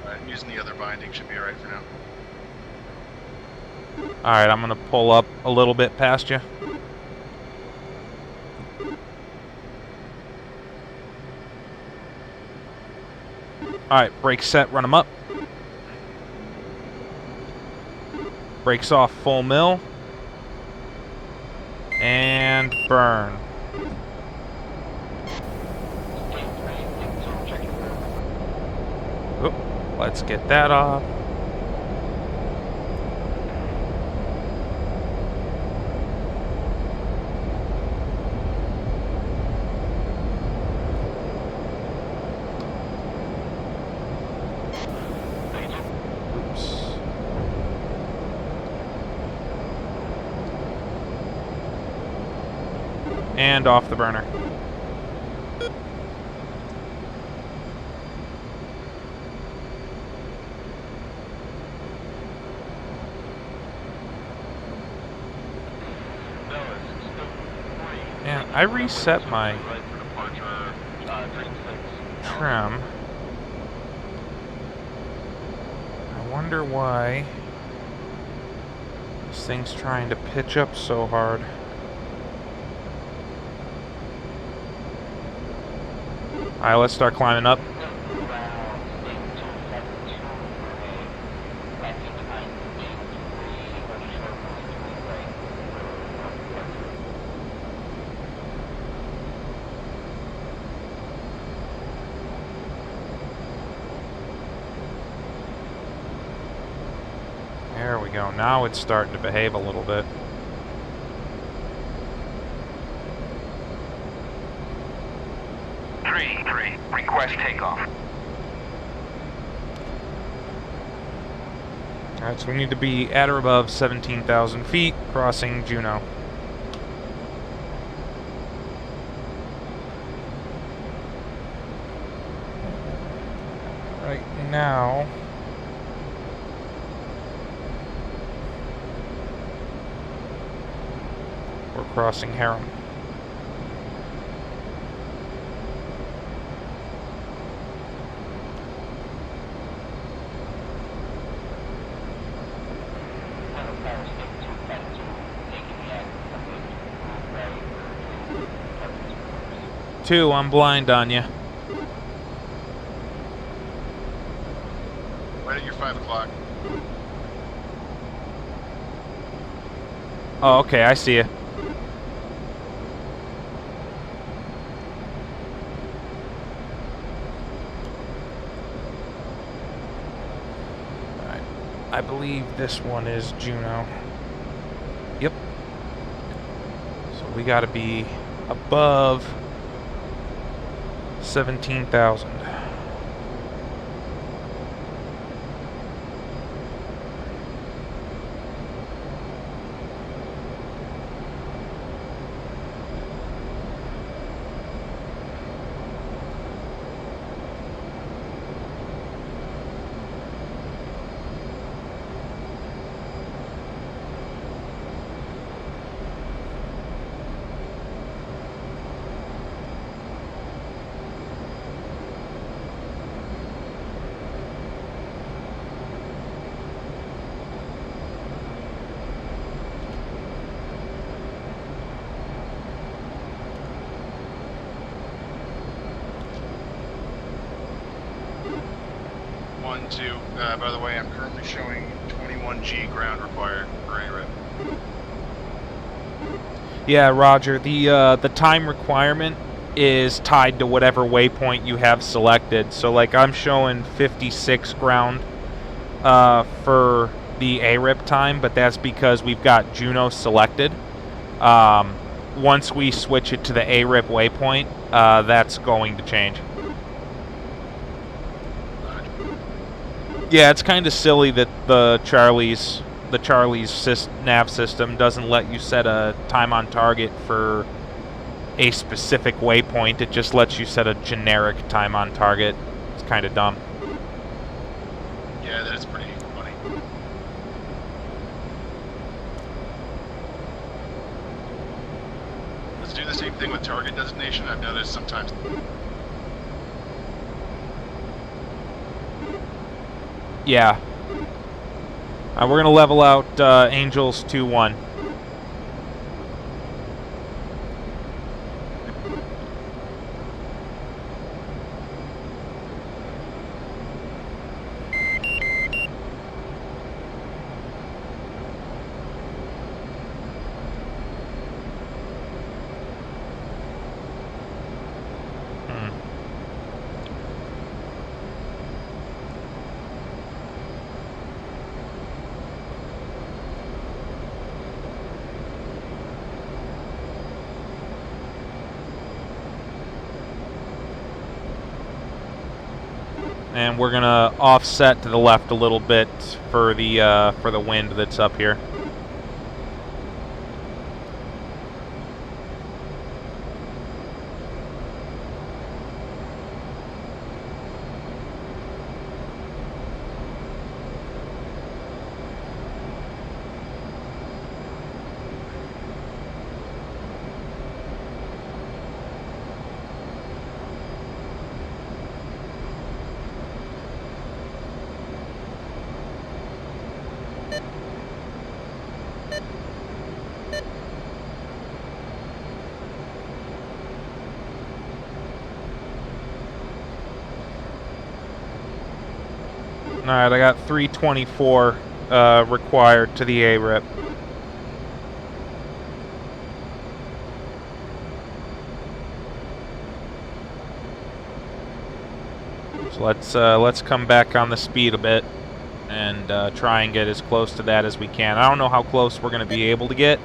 [SPEAKER 2] Alright, using the other binding should be alright for now.
[SPEAKER 4] Alright, I'm gonna pull up a little bit past you. Alright, brakes set, run them up. Brakes off full mill. And burn. Oop, let's get that off. And off the burner. And I reset my trim. I wonder why this thing's trying to pitch up so hard. Alright, let's start climbing up. There we go. Now it's starting to behave a little bit.
[SPEAKER 7] Request takeoff.
[SPEAKER 4] Alright, so we need to be at or above 17,000 feet, crossing Juneau. Right now... we're crossing Heron. Two, I'm blind on you.
[SPEAKER 2] Right at your 5 o'clock.
[SPEAKER 4] Oh, okay, I see you. Alright, I believe this one is Juneau. Yep. So we gotta be above 17,000.
[SPEAKER 2] By the way, I'm currently showing 21G ground required for ARIP.
[SPEAKER 4] Yeah, Roger. The time requirement is tied to whatever waypoint you have selected. So, like, I'm showing 56 ground for the ARIP time, but that's because we've got Juneau selected. Once we switch it to the ARIP waypoint, that's going to change. Yeah, it's kind of silly that the Charlie's nav system doesn't let you set a time on target for a specific waypoint. It just lets you set a generic time on target. It's kind of dumb.
[SPEAKER 2] Yeah, that is pretty funny. Let's do the same thing with target designation. I've noticed sometimes.
[SPEAKER 4] Yeah. We're going to level out Angels 2-1. And we're gonna offset to the left a little bit for the wind that's up here. Alright, I got 324 required to the A-rip. So let's come back on the speed a bit and try and get as close to that as we can. I don't know how close we're going to be able to get,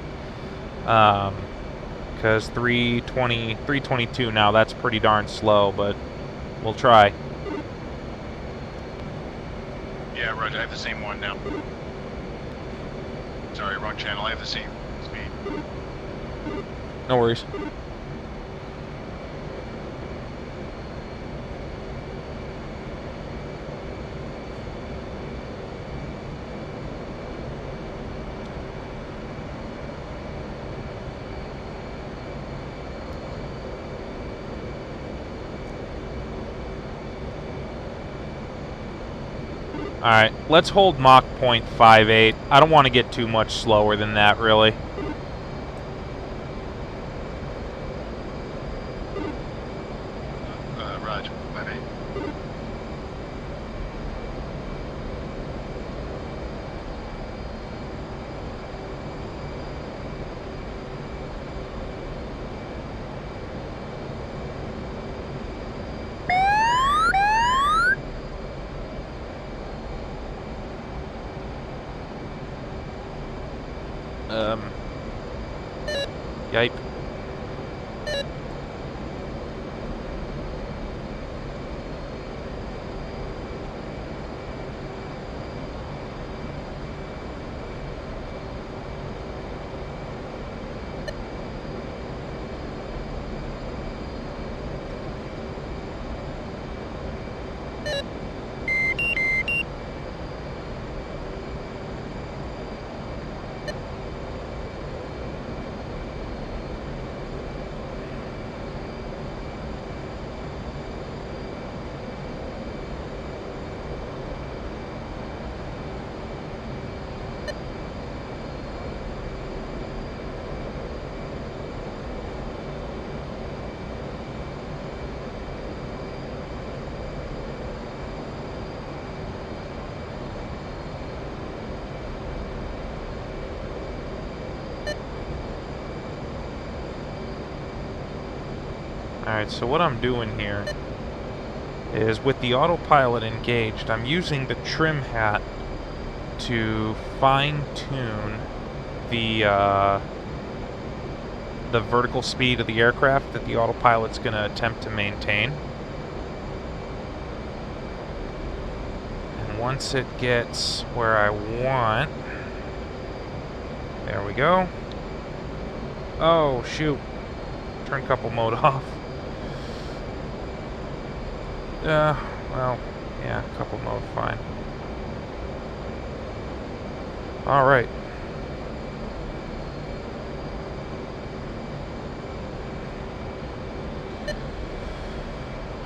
[SPEAKER 4] because 322 now, that's pretty darn slow, but we'll try.
[SPEAKER 2] Yeah, Roger, I have the same one now. Sorry, wrong channel. I have the same speed.
[SPEAKER 4] No worries. Alright, let's hold Mach 0.58. I don't want to get too much slower than that, really.
[SPEAKER 2] Roger, 58.
[SPEAKER 4] Yipe. Alright, so what I'm doing here is with the autopilot engaged, I'm using the trim hat to fine-tune the vertical speed of the aircraft that the autopilot's going to attempt to maintain. And once it gets where I want, there we go. Oh, shoot. Turn couple mode off. Well, yeah, couple mode, fine. Alright.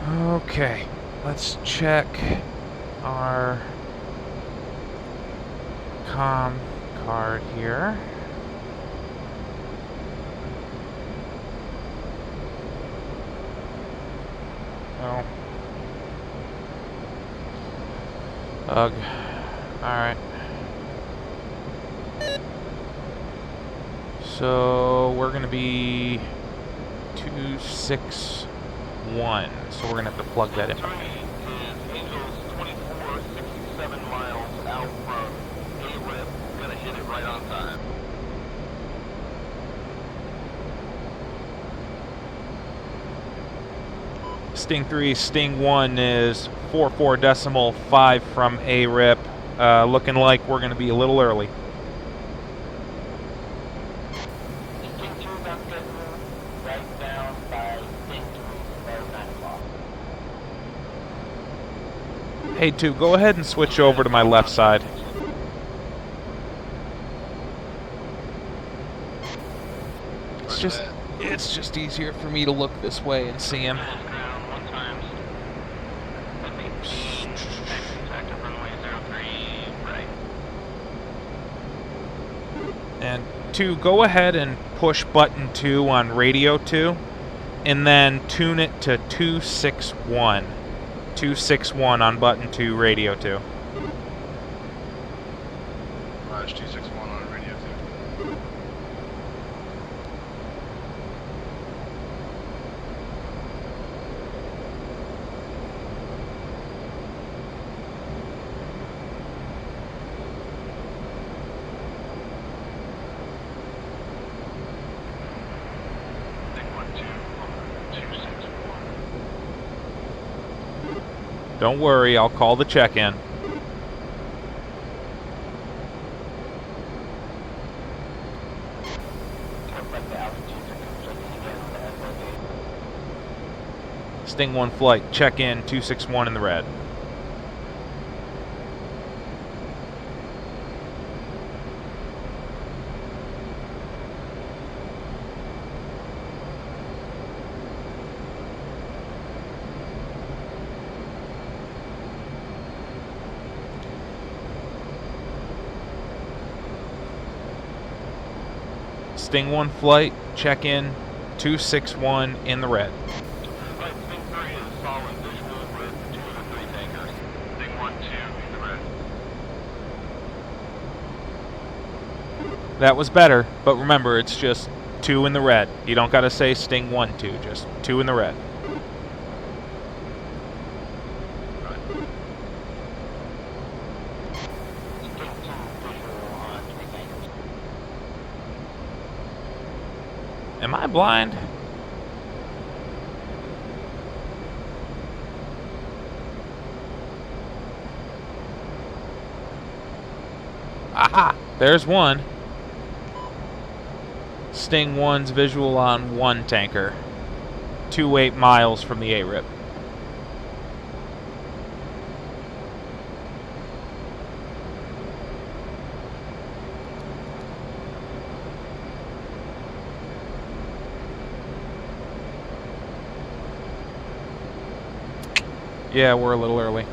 [SPEAKER 4] Okay, let's check our comm card here. Oh. Ugh. Alright. So we're gonna be 261. So we're gonna have to plug that in.
[SPEAKER 7] Is Angels 2467 miles out from A-Rip. Gonna hit it right on time.
[SPEAKER 4] Sting 3, Sting 1 is 44.5 from A-Rip. Looking like we're gonna be a little early.
[SPEAKER 7] Sting 2 got scheduled right down by Sting 3 about 9 o'clock.
[SPEAKER 4] Hey, 2, go ahead and switch over to my left side. It's just easier for me to look this way and see him. And 2, go ahead and push button 2 on radio 2, and then tune it to 261. 261 on button 2, radio 2.
[SPEAKER 10] Raj 261 on radio 2.
[SPEAKER 4] Don't worry, I'll call the check-in. Sting 1 flight, check-in 261 in the red. Sting 1 flight, check-in 261 in the red.
[SPEAKER 7] Right, Sting 3 is solid visual with 2 of the 3 tankers. Sting 1, 2 in the red.
[SPEAKER 4] That was better, but remember, it's just 2 in the red. You don't gotta say Sting 1, 2, just 2 in the red. Am I blind? Aha! There's one. Sting 1's visual on 1 tanker. 28 miles from the A-rip. Yeah, we're a little early.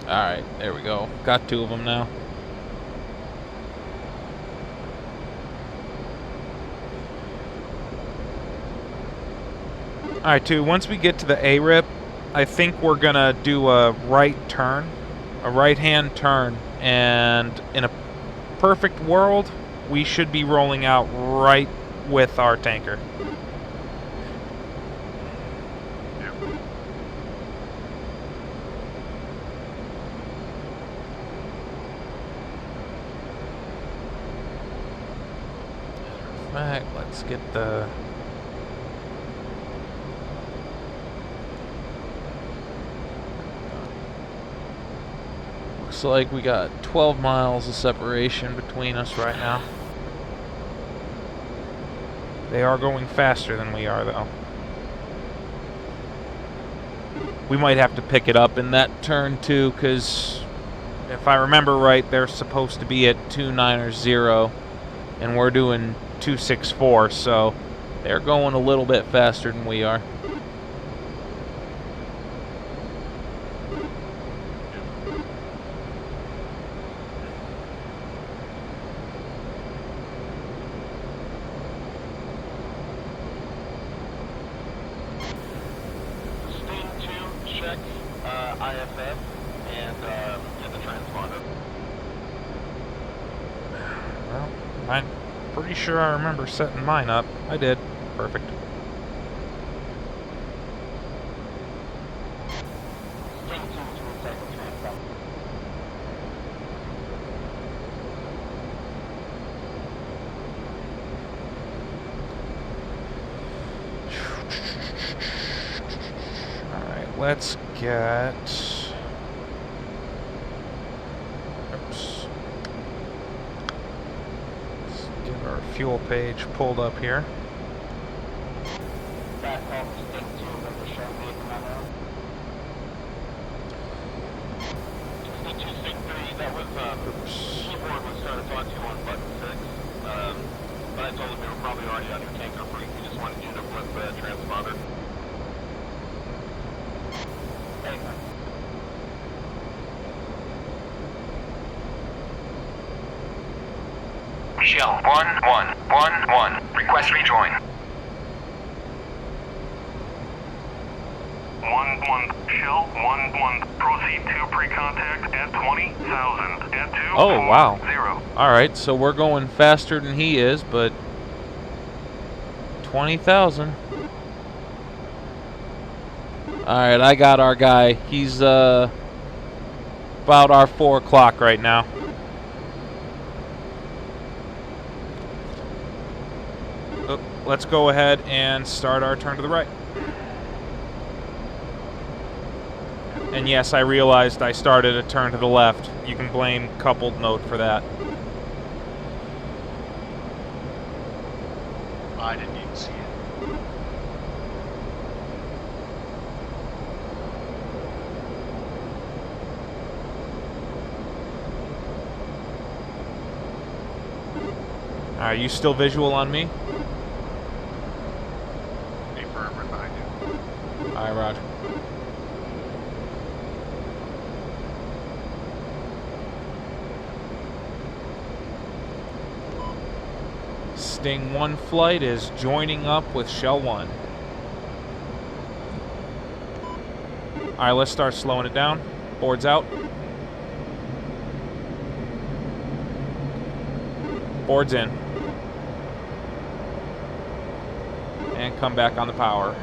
[SPEAKER 4] Alright, there we go. Got 2 of them now. Alright, 2, once we get to the A-rip, I think we're gonna do a right turn. A right-hand turn. And in a perfect world, we should be rolling out right with our tanker. Alright, let's get the... Looks like we got 12 miles of separation between us right now. They are going faster than we are, though. We might have to pick it up in that turn, too, because if I remember right, they're supposed to be at 290, and we're doing 264, so they're going a little bit faster than we are.
[SPEAKER 7] Sting 2, check IFF and the transponder.
[SPEAKER 4] Well, I'm pretty sure I remember setting mine up. I did. Perfect.
[SPEAKER 7] Sting 2 to a second transponder.
[SPEAKER 4] Alright, let's get... Oops. Let's get our fuel page pulled up here.
[SPEAKER 7] Back off Sting 2, remember showing me the memo. Sting 2, Sting 3, that was, keyboard was trying to talk to you on button 6. But I told him they were probably already on your tanker freak. We just wanted you to flip the transponder. Hey,
[SPEAKER 11] Shell 1111. Request rejoin.
[SPEAKER 12] 11 Shell 11. Proceed to pre-contact at 20,000 at 2.
[SPEAKER 4] Oh, wow.
[SPEAKER 12] 0.
[SPEAKER 4] Alright, so we're going faster than he is, but 20,000. Alright, I got our guy. He's about our 4 o'clock right now. Oh, let's go ahead and start our turn to the right. And yes, I realized I started a turn to the left. You can blame coupled note for that.
[SPEAKER 10] I didn't even see it.
[SPEAKER 4] Are you still visual on me?
[SPEAKER 10] Affirm right behind you.
[SPEAKER 4] Alright, roger. Sting 1 flight is joining up with Shell 1. Alright, let's start slowing it down. Boards out. Boards in. And come back on the power.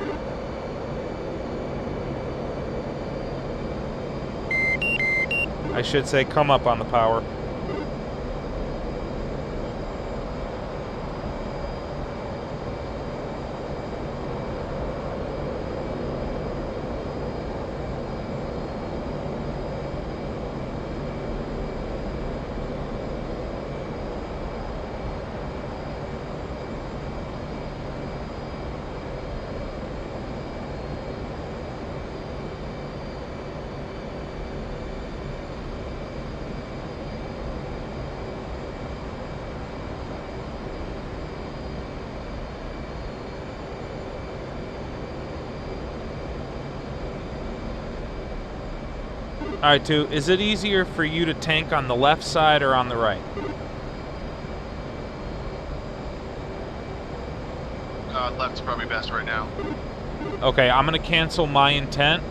[SPEAKER 4] I should say come up on the power. Alright, 2, is it easier for you to tank on the left side or on the right?
[SPEAKER 10] Left's probably best right now.
[SPEAKER 4] Okay, I'm going to cancel my intent,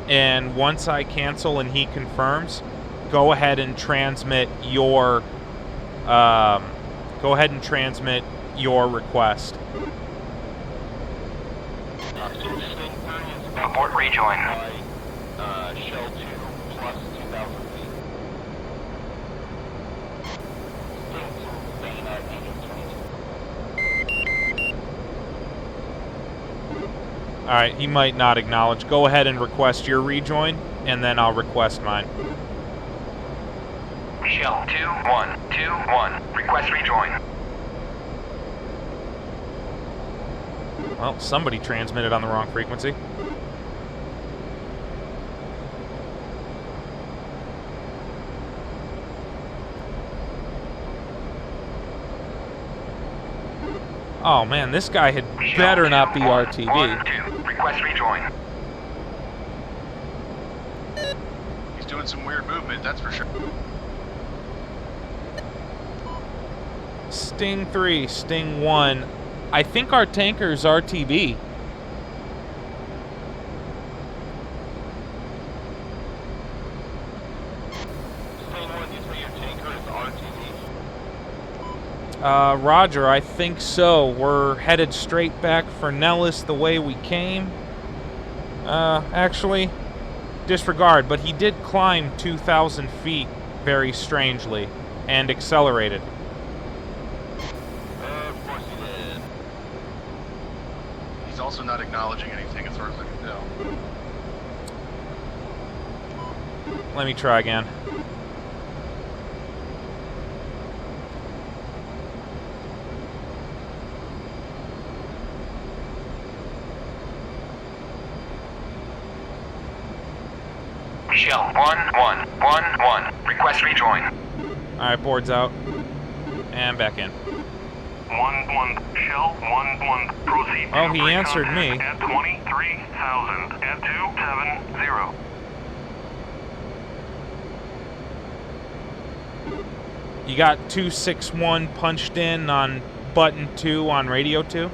[SPEAKER 4] and once I cancel and he confirms, go ahead and transmit your request.
[SPEAKER 11] Abort rejoin.
[SPEAKER 7] Shell 2 plus 2,000 feet. Sting 2 staying at 822.
[SPEAKER 4] Alright, he might not acknowledge. Go ahead and request your rejoin, and then I'll request mine.
[SPEAKER 11] Shell 2121. Request rejoin.
[SPEAKER 4] Well, somebody transmitted on the wrong frequency. Oh man, this guy had better not be RTV.
[SPEAKER 11] Request rejoin.
[SPEAKER 10] He's doing some weird movement, that's for sure.
[SPEAKER 4] Sting 3, Sting 1. I think our tanker's RTV.
[SPEAKER 7] Sting 1, you say your tanker is RTV?
[SPEAKER 4] Roger, I think so. We're headed straight back for Nellis the way we came. Actually, disregard, but he did climb 2,000 feet very strangely and accelerated.
[SPEAKER 7] Of course he did.
[SPEAKER 10] He's also not acknowledging anything as far as I can tell.
[SPEAKER 4] Let me try again.
[SPEAKER 11] Shell 1111. Request rejoin.
[SPEAKER 4] Alright, boards out. And back in.
[SPEAKER 12] 11 Shell 11. Proceed
[SPEAKER 4] Oh,
[SPEAKER 12] to
[SPEAKER 4] he answered me.
[SPEAKER 12] pre-contact at 23,000 at 270.
[SPEAKER 4] You got 261 punched in on button 2 on radio 2?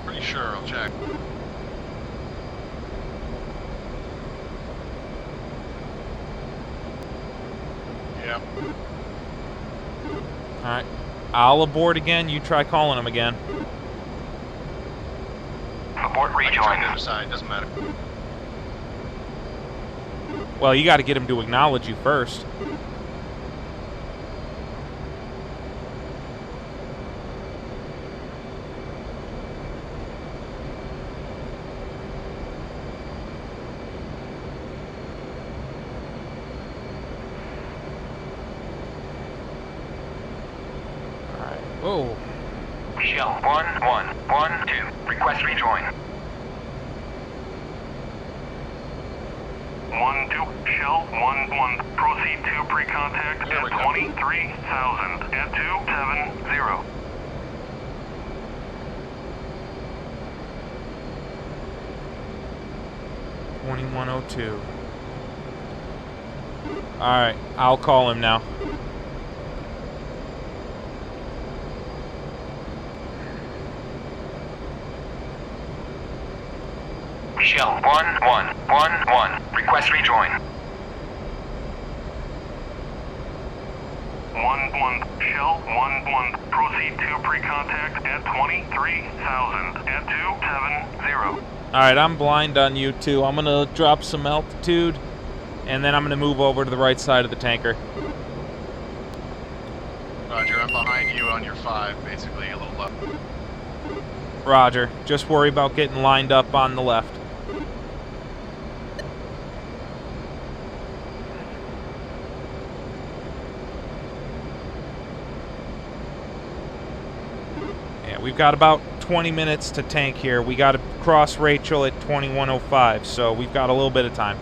[SPEAKER 10] Pretty sure, I'll check. Yep.
[SPEAKER 4] Alright. I'll abort again. You try calling him again.
[SPEAKER 11] Abort
[SPEAKER 10] I can try
[SPEAKER 11] rejoin.
[SPEAKER 10] the other side, doesn't matter.
[SPEAKER 4] Well, you got to get him to acknowledge you first. Alright. Oh.
[SPEAKER 11] Shell 1112. Request rejoin.
[SPEAKER 12] 1-2, Shell 1-1. Proceed to pre-contact
[SPEAKER 10] Here we
[SPEAKER 12] at
[SPEAKER 10] go.
[SPEAKER 12] 23,000 at 270.
[SPEAKER 4] $21.02. Alright, I'll call him now.
[SPEAKER 11] Shell 1111. Request rejoin.
[SPEAKER 12] 1-1, Shell 1-1. Proceed to pre-contact at 23,000 at 270.
[SPEAKER 4] Alright, I'm blind on you too. I'm gonna drop some altitude, and then I'm gonna move over to the right side of the tanker.
[SPEAKER 10] Roger, I'm behind you on your 5, basically, a little left.
[SPEAKER 4] Roger. Just worry about getting lined up on the left. Yeah, we've got about 20 minutes to tank here. We got to cross Rachel at 21:05, so we've got a little bit of time.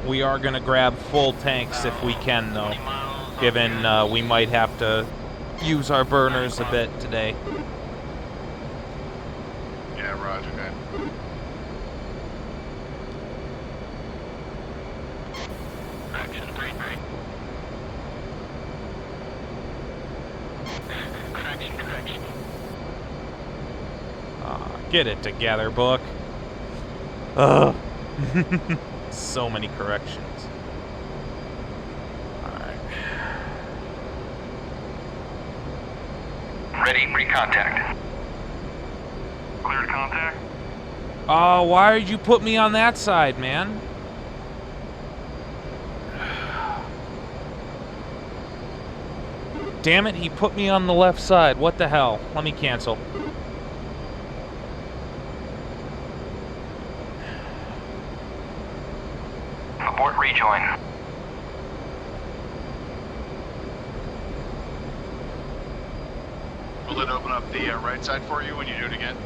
[SPEAKER 4] We are going to grab full tanks if we can, though, given we might have to use our burners a bit today.
[SPEAKER 10] Yeah, Roger, man.
[SPEAKER 7] Correction 3-3. Correction.
[SPEAKER 4] Get it together, book. Ugh. So many corrections. Alright.
[SPEAKER 11] Ready, pre-contact.
[SPEAKER 12] Cleared contact.
[SPEAKER 4] Oh, why did you put me on that side, man? Damn it, he put me on the left side. What the hell? Let me cancel.
[SPEAKER 11] Abort rejoin.
[SPEAKER 10] Will it open up the right side for you when you do it again?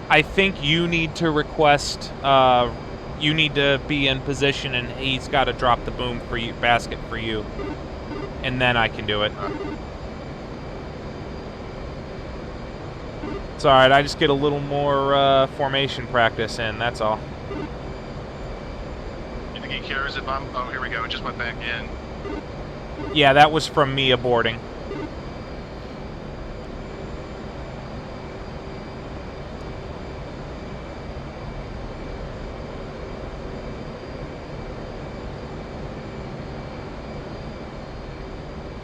[SPEAKER 4] I think you need to request, you need to be in position and he's got to drop the boom for you, basket for you. And then I can do it. It's alright, I just get a little more formation practice in, that's all.
[SPEAKER 10] You think he cares if I'm... Oh, here we go, it just went back in.
[SPEAKER 4] Yeah, that was from me aborting.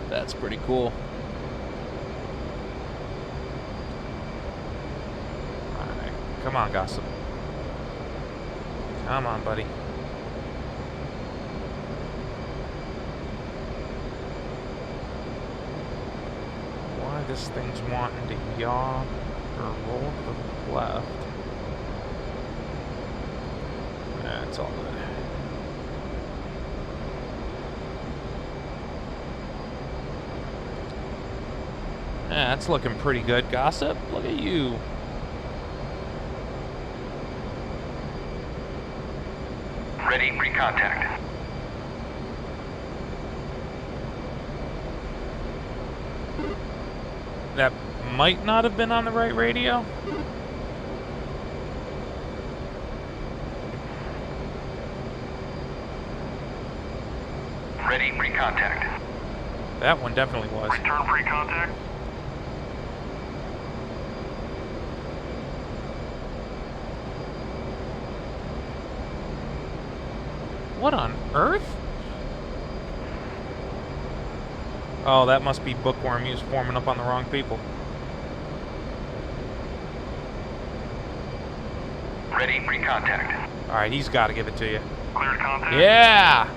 [SPEAKER 4] That's pretty cool. Alright, come on, Gossip. Come on, buddy. Why this thing's wanting to yaw or roll to the left? That's all good. Yeah, that's looking pretty good, Gossip. Look at you.
[SPEAKER 11] Ready, pre-contact.
[SPEAKER 4] That might not have been on the right radio.
[SPEAKER 11] Ready, pre-contact.
[SPEAKER 4] That one definitely was.
[SPEAKER 12] Return pre-contact.
[SPEAKER 4] What on earth? Oh, that must be Bookworm. He was forming up on the wrong people.
[SPEAKER 11] Ready, pre-contact.
[SPEAKER 4] Alright, he's got to give it to you.
[SPEAKER 12] Cleared contact.
[SPEAKER 4] Yeah!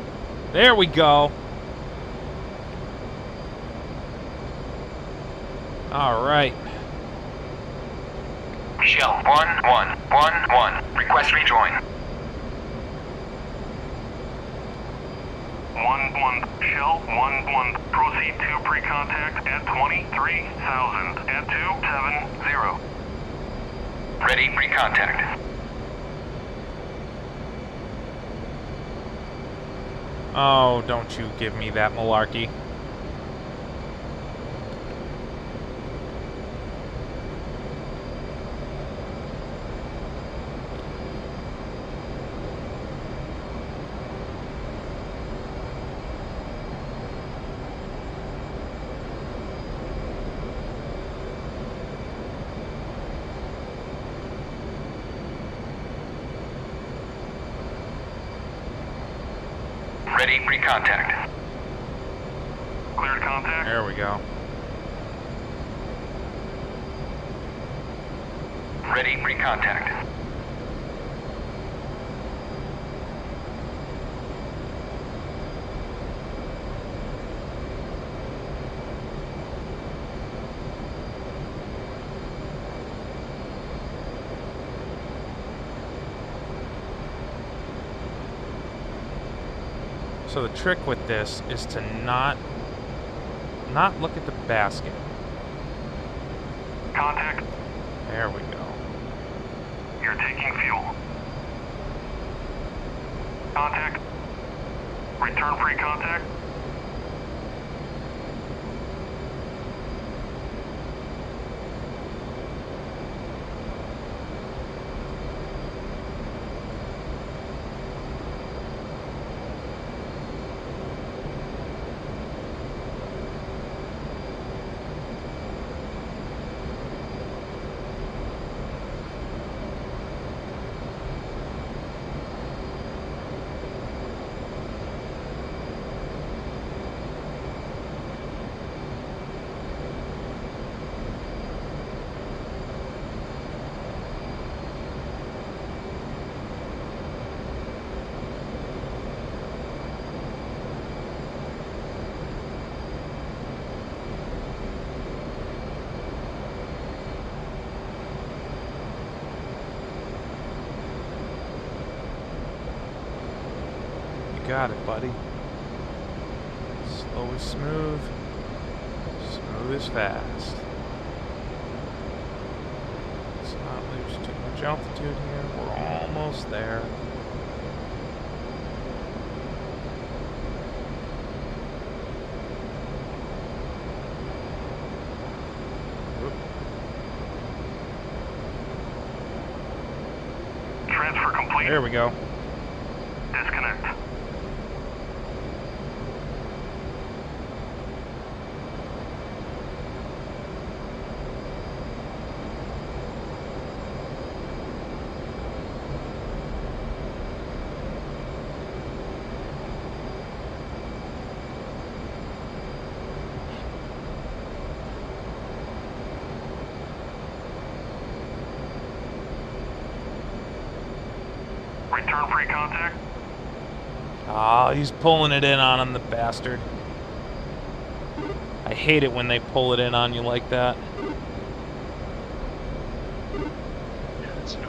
[SPEAKER 4] There we go. Alright.
[SPEAKER 11] Shell 1111. Request rejoin.
[SPEAKER 12] 1-1. Shell 1-1. Proceed to pre-contact at 23,000 at 270.
[SPEAKER 11] Ready, pre-contact.
[SPEAKER 4] Oh, don't you give me that malarkey.
[SPEAKER 11] Ready, pre-contact.
[SPEAKER 12] Cleared contact.
[SPEAKER 4] There we go.
[SPEAKER 11] Ready, pre-contact.
[SPEAKER 4] So the trick with this is to not look at the basket.
[SPEAKER 12] Contact.
[SPEAKER 4] There we go.
[SPEAKER 12] You're taking fuel. Contact. Return pre-contact.
[SPEAKER 4] Got it, buddy. Slow is smooth. Smooth is fast. Let's not lose too much altitude here. We're almost there.
[SPEAKER 12] Transfer complete.
[SPEAKER 4] There we go.
[SPEAKER 12] Disconnect. Return pre-contact.
[SPEAKER 4] Ah, he's pulling it in on him, the bastard. I hate it when they pull it in on you like that.
[SPEAKER 10] Yeah, it's no.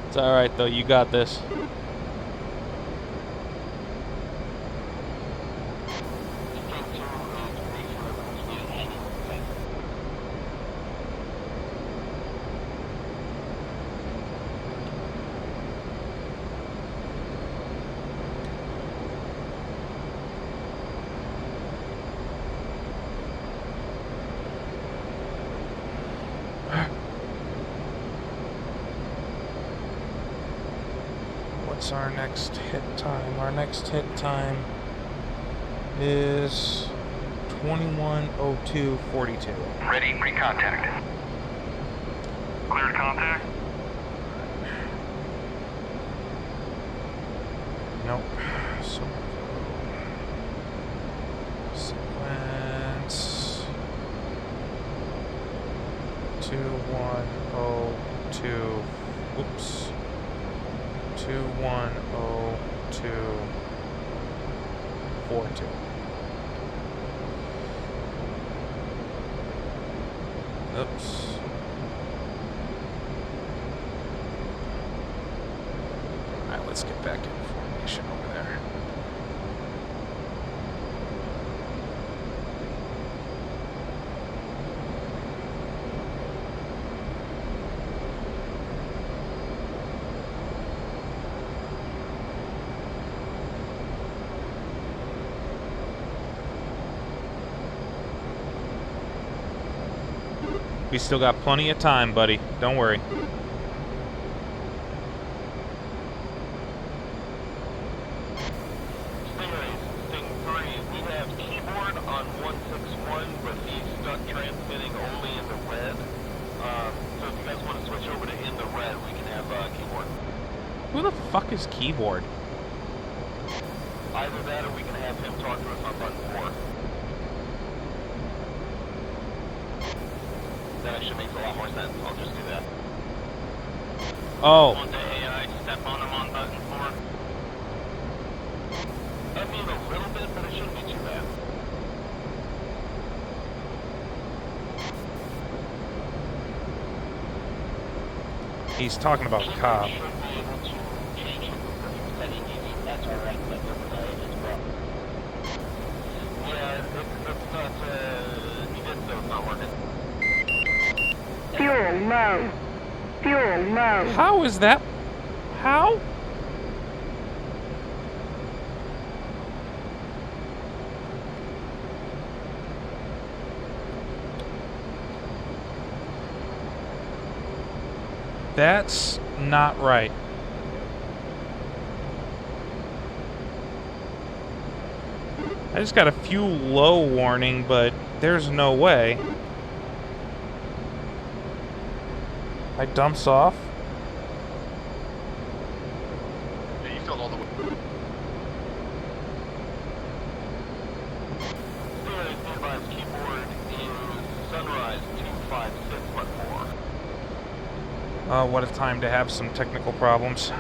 [SPEAKER 4] It's alright though, you got this. is our next hit time? Our next hit time is 21:02:42.
[SPEAKER 11] Ready, recontact.
[SPEAKER 12] Cleared contact.
[SPEAKER 4] Nope. So sequence 21:02. Oops. 21:02:42. Oops. Alright, let's get back in formation over there. We still got plenty of time, buddy. Don't worry.
[SPEAKER 7] Stingrays, Sting 3, we have keyboard on 161, but he's stuck transmitting only in the red. So if you guys want to switch over to in the red, we can have keyboard.
[SPEAKER 4] Who the fuck is keyboard?
[SPEAKER 7] Either that or we can have him talk to us on button 4. That actually makes a lot more sense. I'll just do that.
[SPEAKER 4] Oh.
[SPEAKER 7] Want the AI to step on him on button 4? I mean a little bit, but it shouldn't be too bad.
[SPEAKER 4] He's talking about Cobb.
[SPEAKER 7] Should be able to change him for setting easy. That's alright, but as well. Yeah, it's not, he did, so it's not working.
[SPEAKER 9] Fuel low. Fuel low.
[SPEAKER 4] How is that? How? That's not right. I just got a fuel low warning, but there's no way. I dumps off.
[SPEAKER 10] Yeah, you filled all the way.
[SPEAKER 7] Stingray's nearby's keyboard is Sunrise 256 but 4.
[SPEAKER 4] What a time to have some technical problems.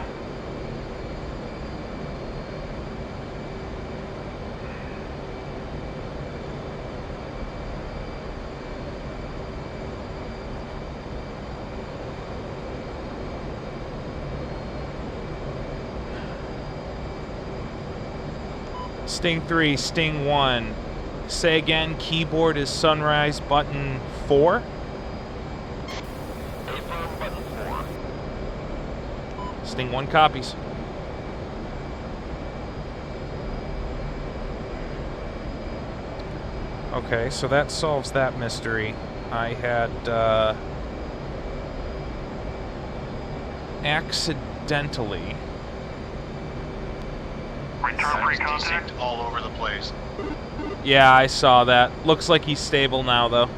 [SPEAKER 4] Sting 3, Sting 1. Say again, keyboard is Sunrise button 4?
[SPEAKER 7] Affirm button 4.
[SPEAKER 4] Sting 1 copies. Okay, so that solves that mystery. I had, accidentally...
[SPEAKER 12] Return pre-contact.
[SPEAKER 10] Desynced all over the place.
[SPEAKER 4] Yeah, I saw that. Looks like he's stable now, though.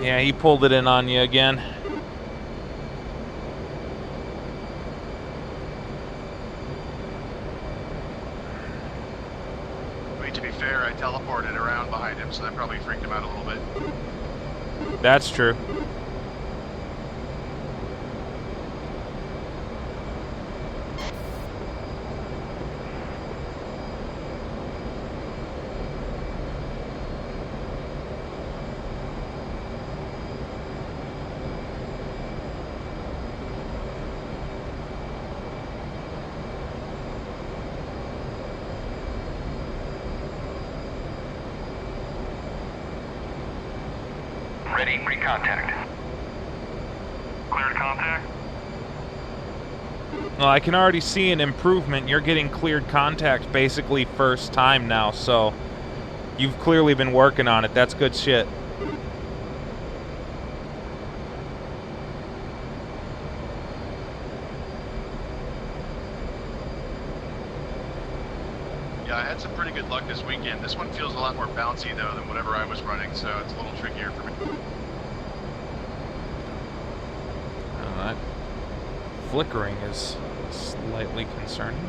[SPEAKER 4] Yeah, he pulled it in on you again.
[SPEAKER 10] To be fair, I teleported around behind him, so that probably freaked him out a little bit.
[SPEAKER 4] That's true.
[SPEAKER 11] Ready, pre-contact.
[SPEAKER 12] Cleared contact.
[SPEAKER 4] Well, I can already see an improvement. You're getting cleared contact basically first time now, so you've clearly been working on it. That's good shit.
[SPEAKER 10] Yeah, I had some pretty good luck this weekend. This one feels a lot more bouncy, though, than whatever I was running, so it's a little trickier for me.
[SPEAKER 4] That flickering is slightly concerning.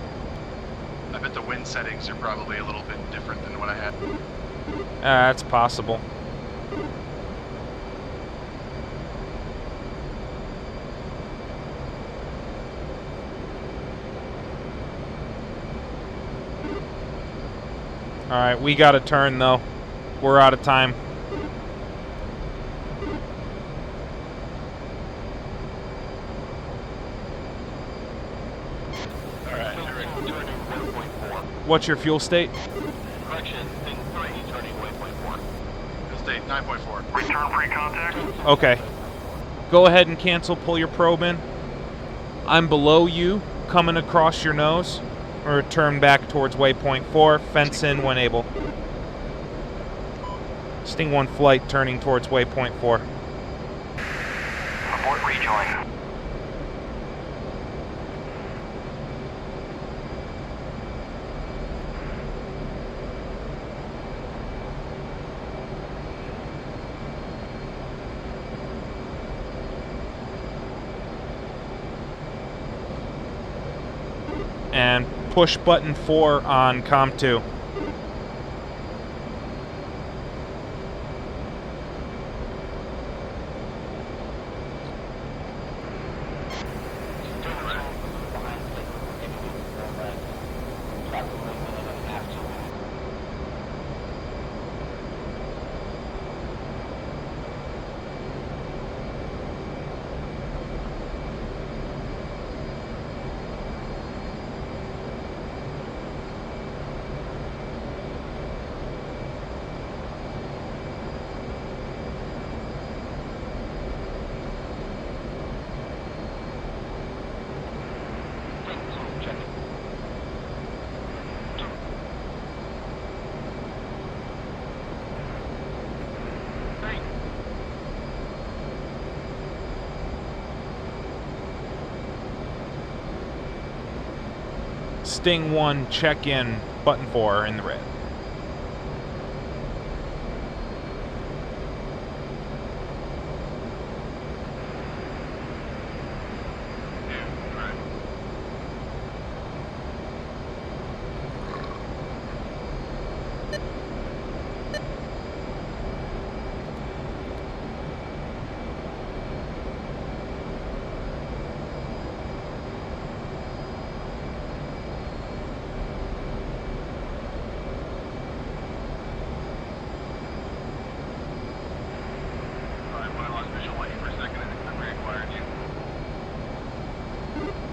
[SPEAKER 10] I bet the wind settings are probably a little bit different than what I had.
[SPEAKER 4] That's possible. Alright, we got a turn though. We're out of time.
[SPEAKER 7] Alright, turning 1.4.
[SPEAKER 4] What's your fuel state?
[SPEAKER 7] Correction, thing 3, turning 1.4.
[SPEAKER 10] Fuel state 9.4.
[SPEAKER 12] Return pre-contact.
[SPEAKER 4] Okay. Go ahead and cancel, pull your probe in. I'm below you, coming across your nose. Return back towards waypoint 4, fence in when able. Sting 1 flight turning towards waypoint 4.
[SPEAKER 11] Report rejoin.
[SPEAKER 4] And push button 4 on comm 2. Sting 1 check in, button 4 in the red.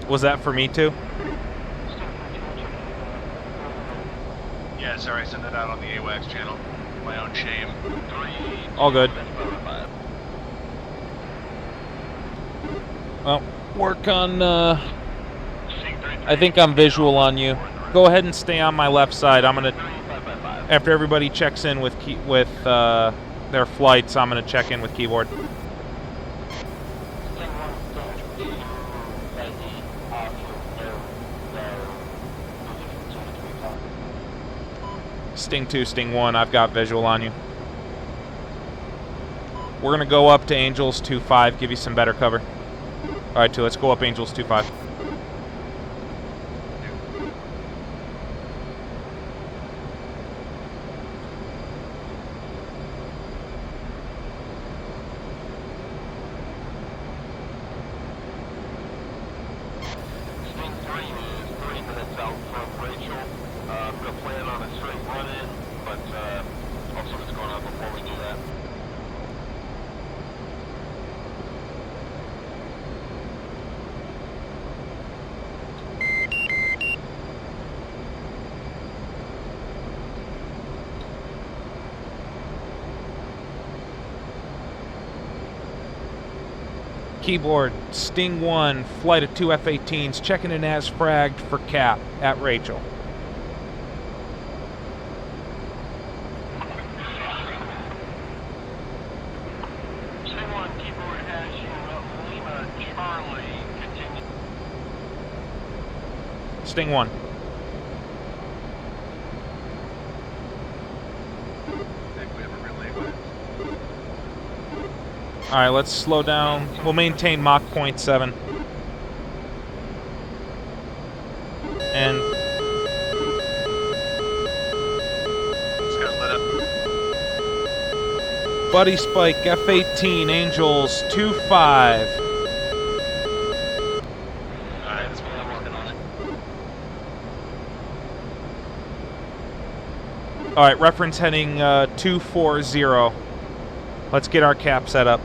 [SPEAKER 4] Was that for me too?
[SPEAKER 10] Yeah, sorry, I sent that out on the AWACS channel. My own shame.
[SPEAKER 4] All good. Well, work on, I think I'm visual on you. Go ahead and stay on my left side. I'm gonna, after everybody checks in with their flights, I'm gonna check in with keyboard. Sting 2, Sting 1, I've got visual on you. We're gonna go up to Angels 2-5, give you some better cover. Alright, 2, let's go up Angels 2-5.
[SPEAKER 7] Sting 3 is 3 minutes out from Rachel. I'm going to plan on a straight run-in, but I'll see what's going on before we do that.
[SPEAKER 4] Keyboard, Sting 1, flight of 2 F-18s, checking in as fragged for cap at Rachel.
[SPEAKER 7] Sting 1, keyboard has you, Lima, Charlie, continue.
[SPEAKER 4] Sting 1. Alright, let's slow down. We'll maintain Mach 0.7. And... Buddy Spike, F-18, Angels, 2-5.
[SPEAKER 7] Alright, that's what I'm working on it.
[SPEAKER 4] Alright, reference heading 240. Let's get our cap set up.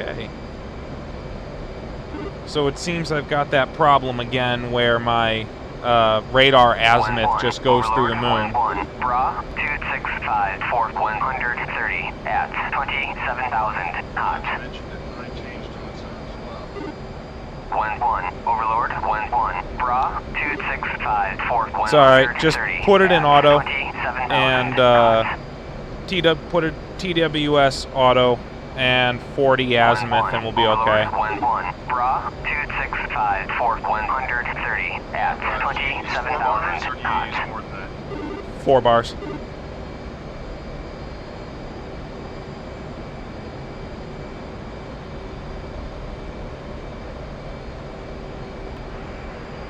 [SPEAKER 4] Okay. So it seems I've got that problem again where my radar azimuth just goes through the moon.
[SPEAKER 11] Bra, 265 for 130 at 27,000 knots. 1-1, Overlord, 1-1, Bra, 265 for 130.
[SPEAKER 4] It's alright, just put it in auto, and put it TWS auto, and 40 azimuth, and we'll be okay.
[SPEAKER 11] 1-1, Bra, 265 for 130 at 27,000 knots.
[SPEAKER 4] 4 bars.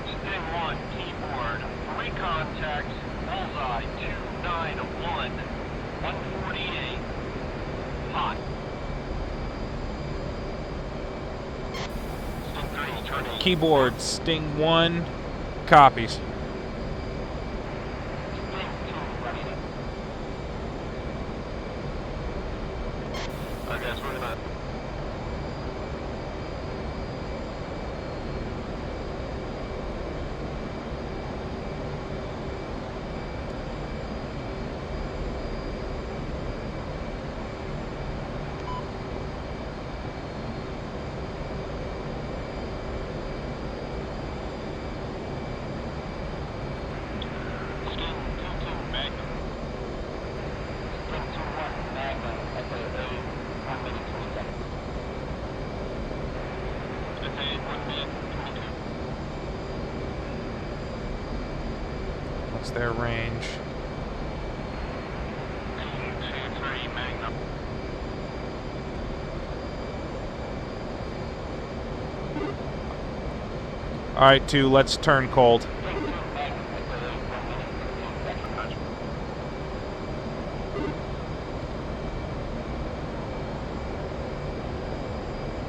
[SPEAKER 7] Sting 1, keyboard, 3 contacts, bullseye, 291, 148, hot. Sting 3, turning.
[SPEAKER 4] Keyboard, Sting 1, copies.
[SPEAKER 7] Sting 2, ready. Alright guys, we're gonna...
[SPEAKER 4] What's their range?
[SPEAKER 7] 2-3 Magnum.
[SPEAKER 4] Alright, 2, let's turn cold.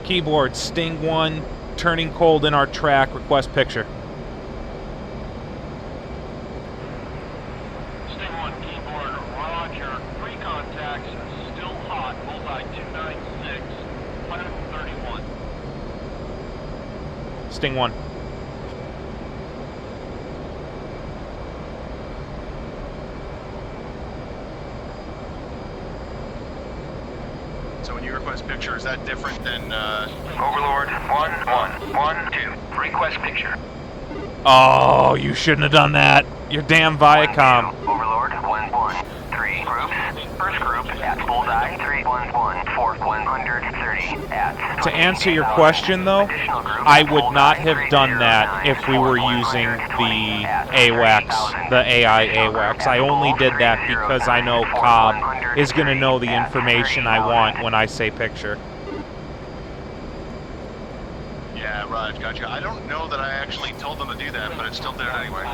[SPEAKER 4] Keyboard, Sting 1, turning cold in our track, request picture.
[SPEAKER 7] Sting 1, keyboard, roger, 3 contacts, still hot, bullseye 296, 131.
[SPEAKER 4] Sting 1.
[SPEAKER 10] So when you request picture, is that different than
[SPEAKER 11] Overlord, 1-1-1-2, request picture.
[SPEAKER 4] Oh, you shouldn't have done that. Your damn Viacom.
[SPEAKER 11] Overlord, 1-1, 3 groups. First group at bullseye, 3-1-1 for 130 at...
[SPEAKER 4] To answer your question, though, I would not have done that if we were using the AWACS, the AI AWACS. I only did that because I know Cobb is going to know the information I want when I say picture.
[SPEAKER 10] Yeah, Raj, gotcha. I don't know that I actually told them to do that, but it still did it anyway.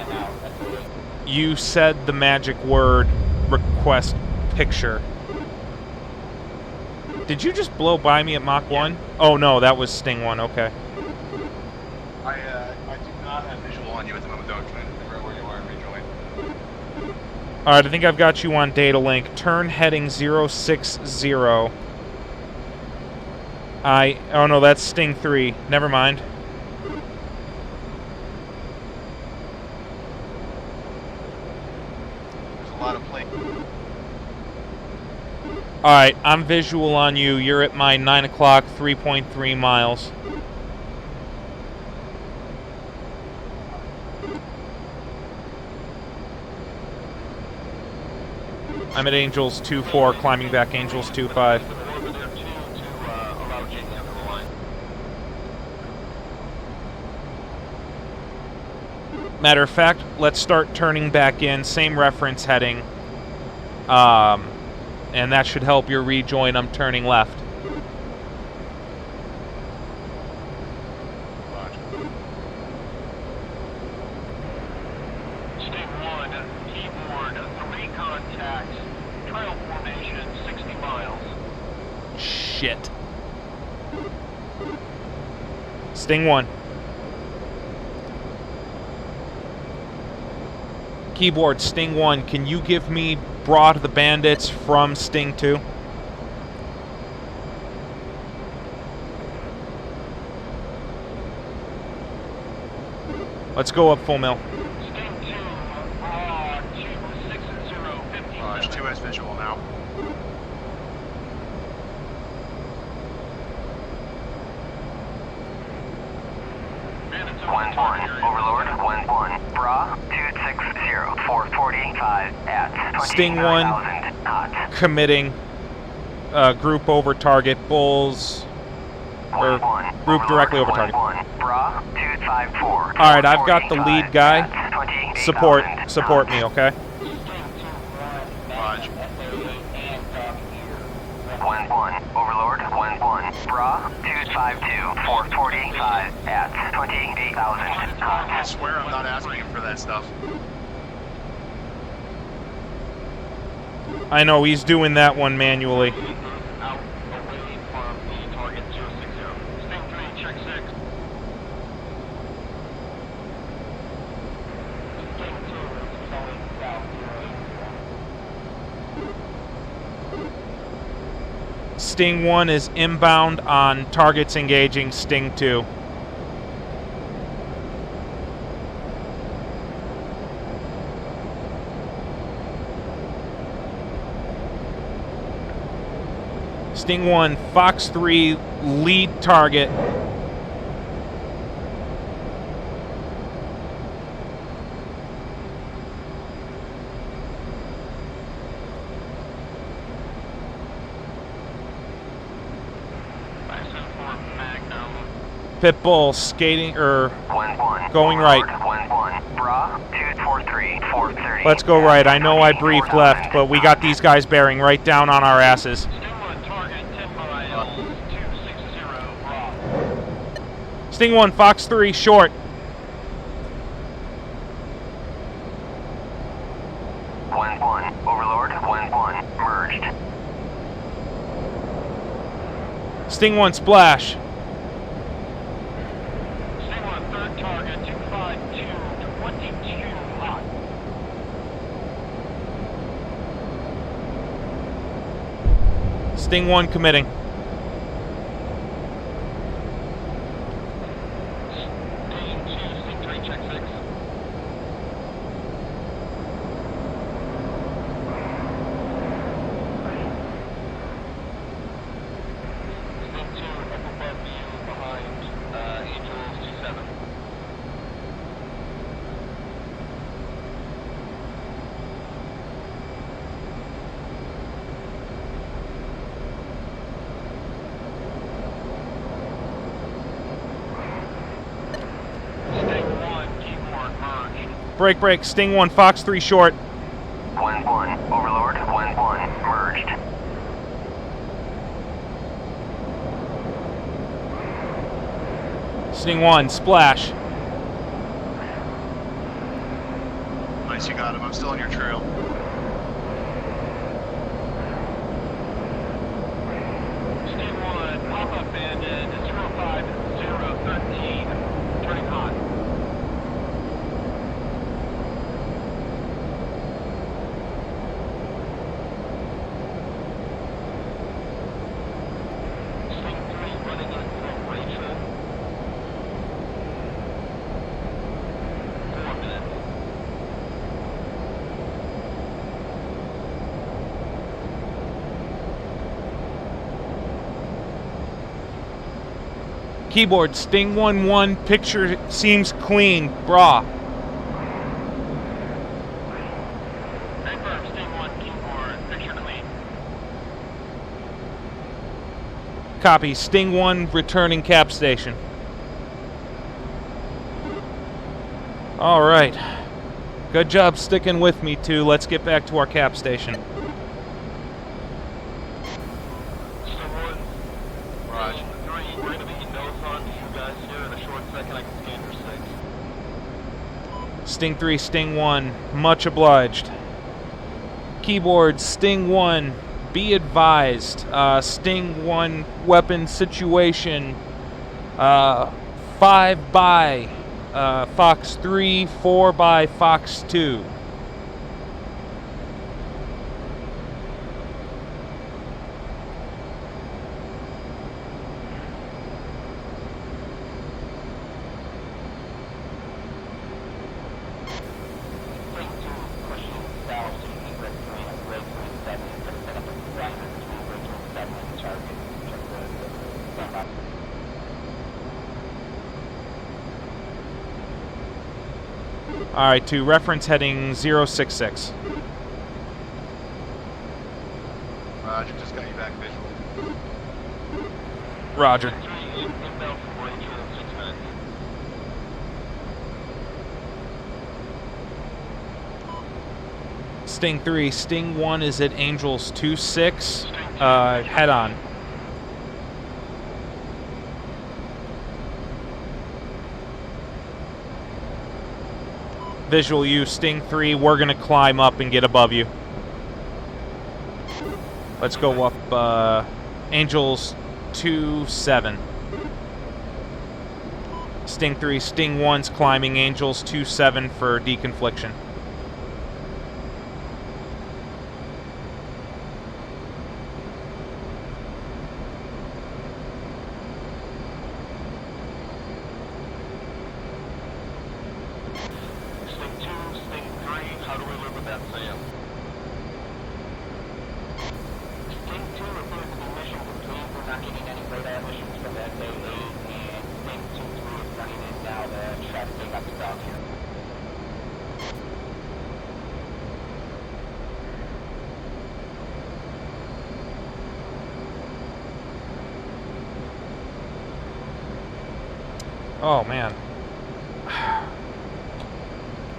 [SPEAKER 4] You said the magic word, request picture. Did you just blow by me at Mach 1? Oh no, that was Sting 1, okay.
[SPEAKER 10] I do not have visual on you at the moment, though. Trying to figure out where you are and rejoin.
[SPEAKER 4] Alright, I think I've got you on data link. Turn heading 060. Oh no, that's Sting 3. Never mind.
[SPEAKER 10] There's a lot of plane.
[SPEAKER 4] Alright, I'm visual on you. You're at my 9 o'clock, 3.3 miles. I'm at Angels 2-4, climbing back Angels 2-5. Matter of fact, let's start turning back in, same reference heading. And that should help your rejoin. I'm turning left.
[SPEAKER 7] Sting 1, keyboard, 3 contacts, trail formation, 60 miles.
[SPEAKER 4] Shit. Sting 1. Keyboard, Sting 1, can you give me Bra to the Bandits from Sting 2? Let's go up full mill.
[SPEAKER 7] Sting 2, Bra 260,
[SPEAKER 10] Raj, 2 has visual now.
[SPEAKER 11] One Overlord, 1-1. Bra, 260, 445 at 29,000
[SPEAKER 4] Sting 1,
[SPEAKER 11] hot.
[SPEAKER 4] committing. Group over target. Bulls. Or group directly over target.
[SPEAKER 11] Bra, 254.
[SPEAKER 4] Alright, I've got the lead guy. Support me, okay?
[SPEAKER 10] Raj.
[SPEAKER 11] 1-1. Overlord, 1-1. Bra, 252. 445 at 28,000 hot.
[SPEAKER 10] I swear I'm not asking him for that stuff.
[SPEAKER 4] I know, he's doing that one manually.
[SPEAKER 7] out away from the target 060. Sting 3, check 6. Sting 2 is going south 080.
[SPEAKER 4] Sting 1 is inbound on targets engaging Sting 2. Sting 1, Fox 3, lead target. Pitbull skating, or going right. Let's go right. I know I briefed left, but we got these guys bearing right down on our asses. Sting 1, Fox 3, short.
[SPEAKER 11] Overlord, 1-1, merged.
[SPEAKER 4] Sting 1, splash.
[SPEAKER 7] Sting 1, third target, 252, 22 hot.
[SPEAKER 4] Sting 1 committing.
[SPEAKER 7] Sting 2, Sting 3, check 6. Sting 2, up above you, behind Angels 27. Sting 1, keyboard merged.
[SPEAKER 4] Break, break. Sting 1, Fox 3, short.
[SPEAKER 11] 1-1, Overlord, 1-1, merged.
[SPEAKER 4] Sting 1, splash.
[SPEAKER 10] Nice, you got him. I'm still on your trail.
[SPEAKER 7] Sting 1, pop-up bandit, 05013, turning hot. Sting 3 running in from Rachel. 4 minutes.
[SPEAKER 4] Keyboard, Sting 1-1, picture seems clean, brah.
[SPEAKER 7] Confirm, Sting 1, keyboard, picture clean.
[SPEAKER 4] Copy, Sting 1 returning cap station. Alright. Good job sticking with me, 2. Let's get back to our cap station.
[SPEAKER 7] Sting 1,
[SPEAKER 10] Roger.
[SPEAKER 7] 3, we're going to be nose on to you guys here in a short second. I can scan your 6.
[SPEAKER 4] Sting 3, Sting 1, much obliged. Keyboard, Sting 1, be advised. Sting 1 weapon situation. 5 by Fox 3, 4 by Fox 2.
[SPEAKER 7] Sting 2, pushing south to Egress 3 and Red 37. Gonna set up a driver between Red 37 and the target. Check the sunbox.
[SPEAKER 4] Alright, to reference heading 066.
[SPEAKER 10] Roger, just got you back visual.
[SPEAKER 4] Roger.
[SPEAKER 7] 3, inbound from Rachel in 6 minutes.
[SPEAKER 4] Sting 3, Sting 1 is at Angels 26. Head on. Visual you, Sting 3, we're gonna climb up and get above you. Let's go up Angels 27. Sting 3, Sting 1's climbing Angels 27 for deconfliction.
[SPEAKER 7] Sting 2, Sting 3, how do we live with that, Sam? Sting 2 appears to be mission complete. We're not getting any radar emissions from SA8, and Sting 2-3 is running in now. The traffic they got stopped here.
[SPEAKER 4] Oh man.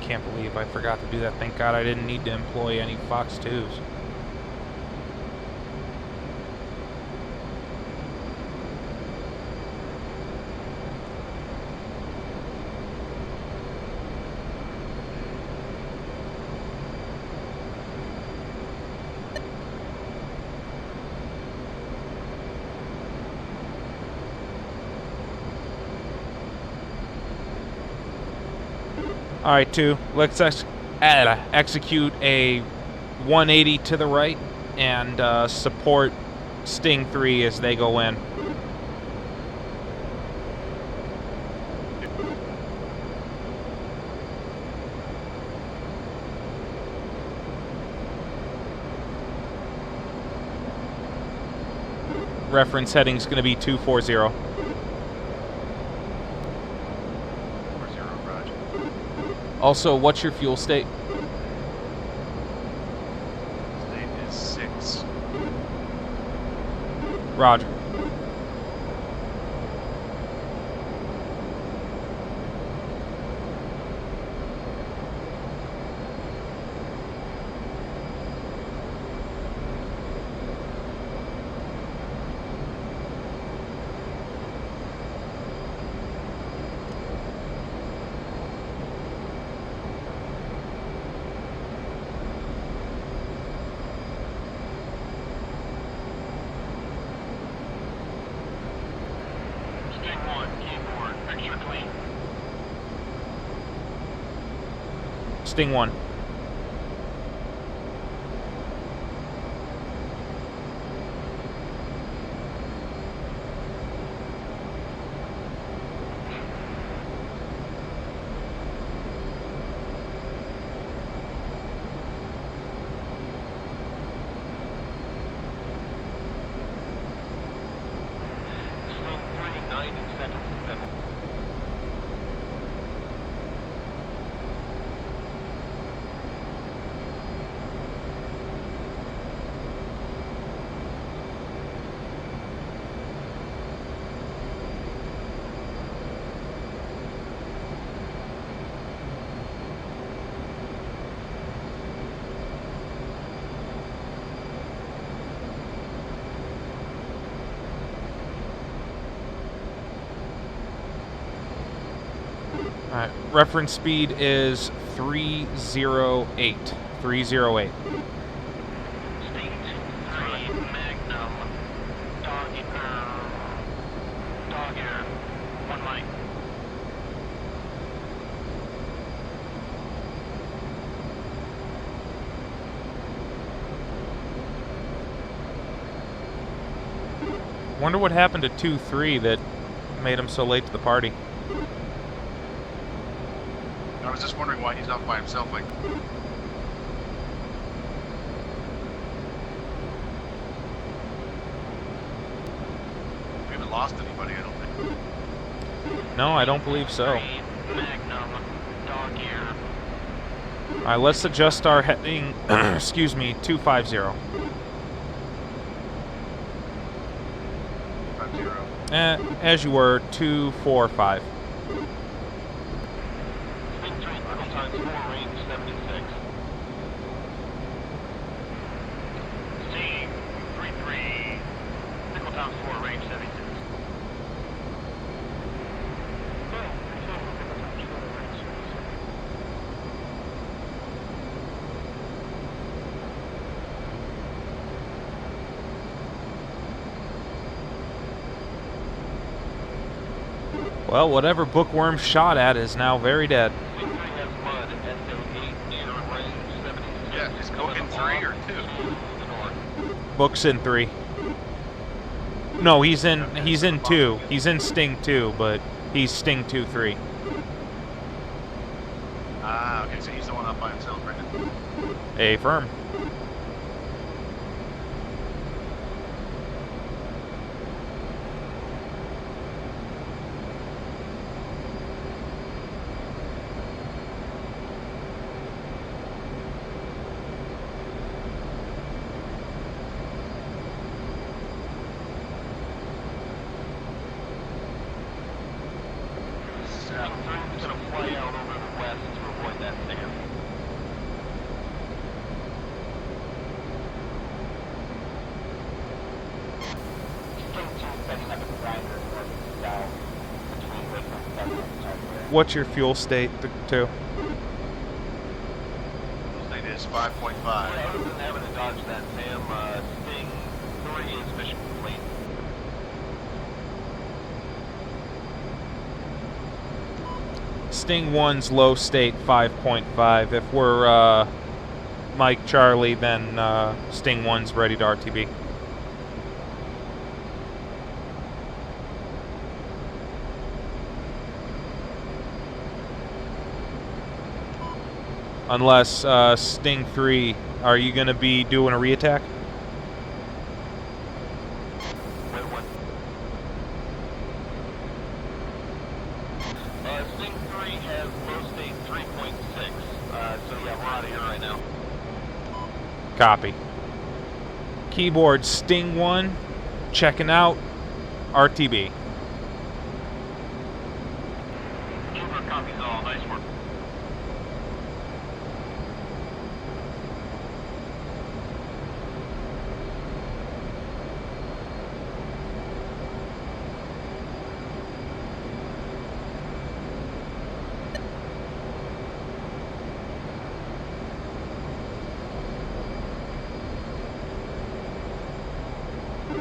[SPEAKER 4] Can't believe I forgot to do that. Thank God I didn't need to employ any Fox 2s. Alright, 2. Let's execute a 180 to the right and support Sting 3 as they go in. Reference heading's going to be 240. Also, what's your fuel state?
[SPEAKER 10] State is 6.
[SPEAKER 4] Roger. Sting 1. Alright, reference speed is 308. 308.
[SPEAKER 7] State 3 Magnum. Dog air. 1 mic.
[SPEAKER 4] Wonder what happened to 2-3 that made him so late to the party.
[SPEAKER 10] I was just wondering why he's off by himself like. We haven't lost anybody, I don't think.
[SPEAKER 4] No, I don't believe so.
[SPEAKER 7] Magnum. Dog ear.
[SPEAKER 4] Alright, let's adjust our heading, excuse me, 250.
[SPEAKER 10] 50.
[SPEAKER 4] As you were, 245.
[SPEAKER 7] Sting 3 triple times 4 range 76. Sting 3 triple times 4 range 76.
[SPEAKER 4] Well, whatever Bookworm shot at is now very dead.
[SPEAKER 7] Sting 3 has mud at SO8 near range 76.
[SPEAKER 10] Yeah, is Coke in 3 or 2?
[SPEAKER 4] Book's in 3. No, he's in 2. He's in Sting 2, but he's Sting 2-3.
[SPEAKER 10] Ah, okay, so he's the one up by himself right now.
[SPEAKER 4] A firm.
[SPEAKER 7] Sting 3 is going to fly out over the west to avoid that sand.
[SPEAKER 4] What's your fuel state, 2?
[SPEAKER 10] State is 5.5.
[SPEAKER 7] Yeah, other than having to dodge that, Sam, Sting 3 is mission complete.
[SPEAKER 4] Sting 1's low state 5.5. If we're Mike Charlie, then Sting 1's ready to RTB. Unless Sting 3, are you going to be doing a reattack?
[SPEAKER 7] Sting 3 has low state 3.6, so yeah, we're out of here right now.
[SPEAKER 4] Copy. Keyboard Sting 1, checking out, RTB.
[SPEAKER 7] Trooper copies all, nice work.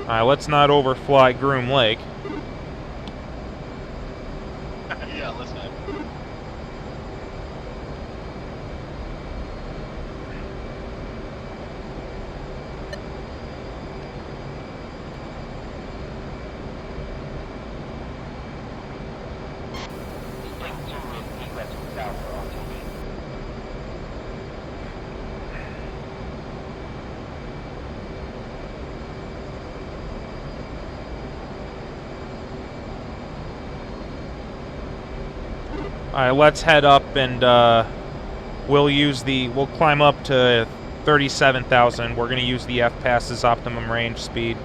[SPEAKER 4] Alright, let's not overfly Groom Lake.
[SPEAKER 10] Yeah, let's not.
[SPEAKER 4] Alright, let's head up and we'll climb up to 37,000. We're going to use the F-Pass's optimum range speed.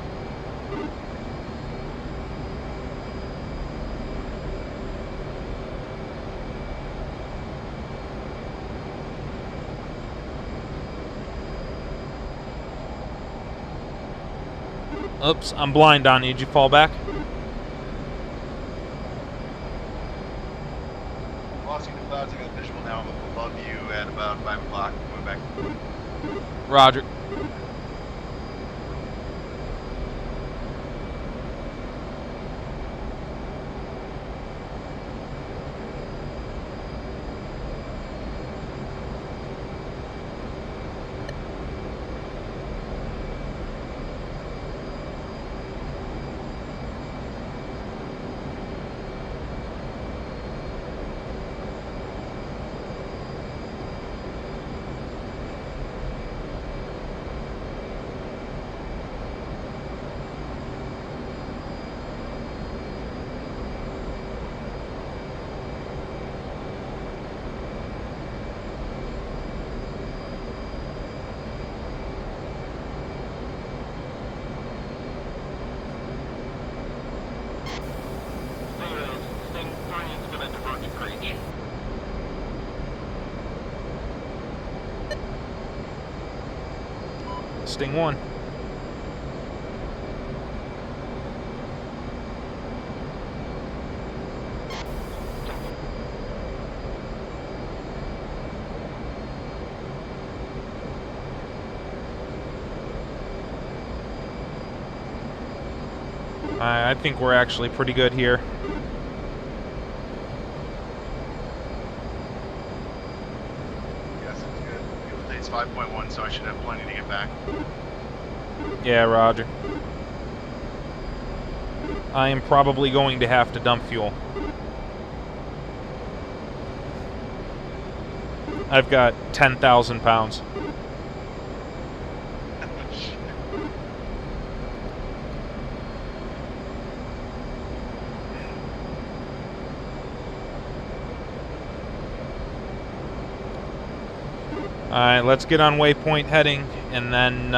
[SPEAKER 4] Oops, I'm blind on you. Did you fall back?
[SPEAKER 10] Crossing the clouds, I got a visual now. I'm above you at about 5 o'clock. Going back.
[SPEAKER 4] Roger. Sting 1. I think we're actually pretty good here.
[SPEAKER 10] Yes, it's good. Fuel state's 5.1, so I should have plenty to get back.
[SPEAKER 4] Yeah, roger. I am probably going to have to dump fuel. I've got 10,000 pounds. Alright, let's get on waypoint heading, and then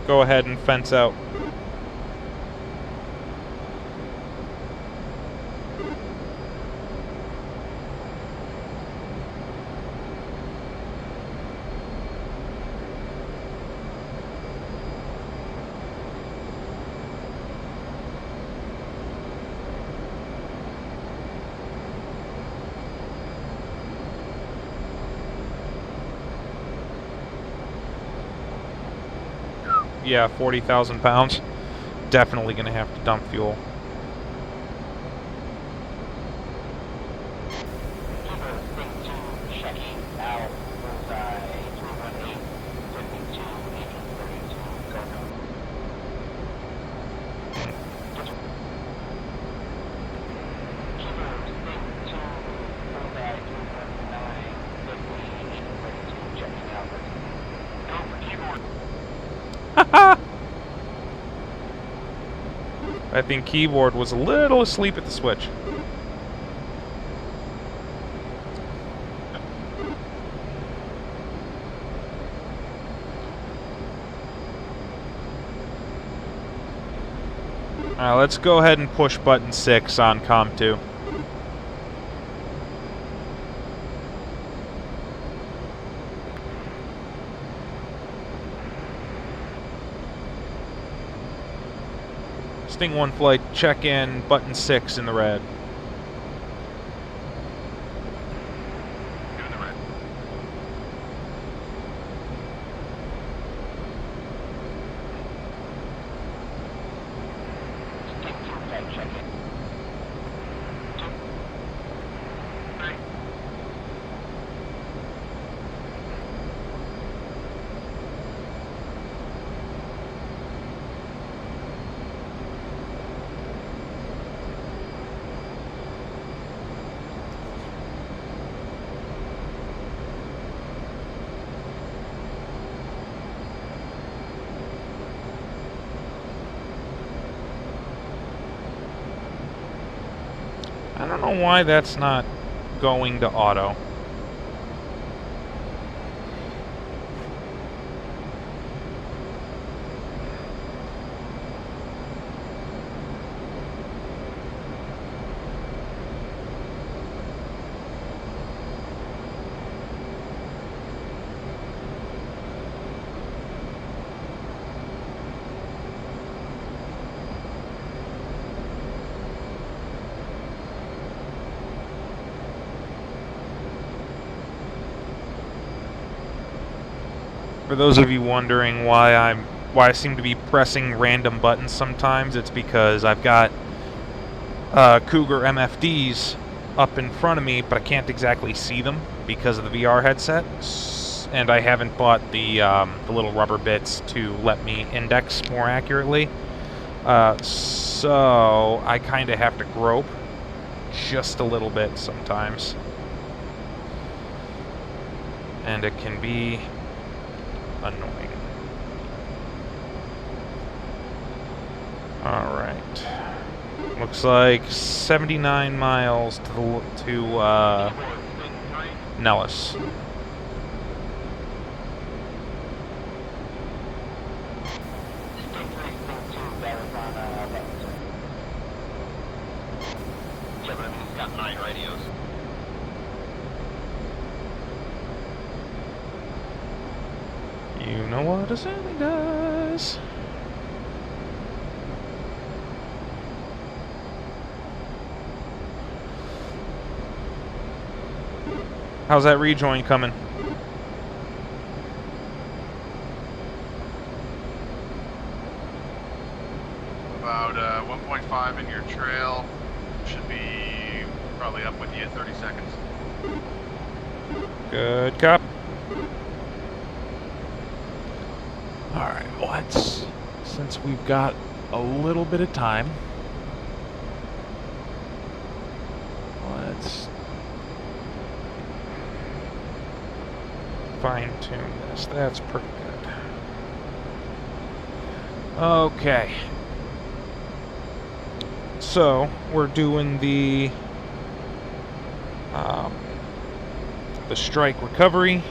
[SPEAKER 4] go ahead and fence out. Yeah, 40,000 pounds. Definitely gonna have to dump fuel. I think keyboard was a little asleep at the switch. Alright, let's go ahead and push button 6 on COM 2. Sting 1 flight, check in, button 6 in the red. I don't know why that's not going to auto. For those of you wondering why I seem to be pressing random buttons sometimes, it's because I've got Cougar MFDs up in front of me, but I can't exactly see them because of the VR headset, and I haven't bought the little rubber bits to let me index more accurately. So I kind of have to grope just a little bit sometimes, and it can be annoying. Alright. Looks like 79 miles to Nellis.
[SPEAKER 7] Yeah, but I mean, he's got 9 radios.
[SPEAKER 4] You know what a Sally does. How's that rejoin coming?
[SPEAKER 10] About 1.5 in your trail. Should be probably up with you 30 seconds.
[SPEAKER 4] Good cop.
[SPEAKER 13] Alright, let's, since we've got a little bit of time, let's
[SPEAKER 4] fine-tune this. That's pretty good. Okay. So, we're doing the strike recovery.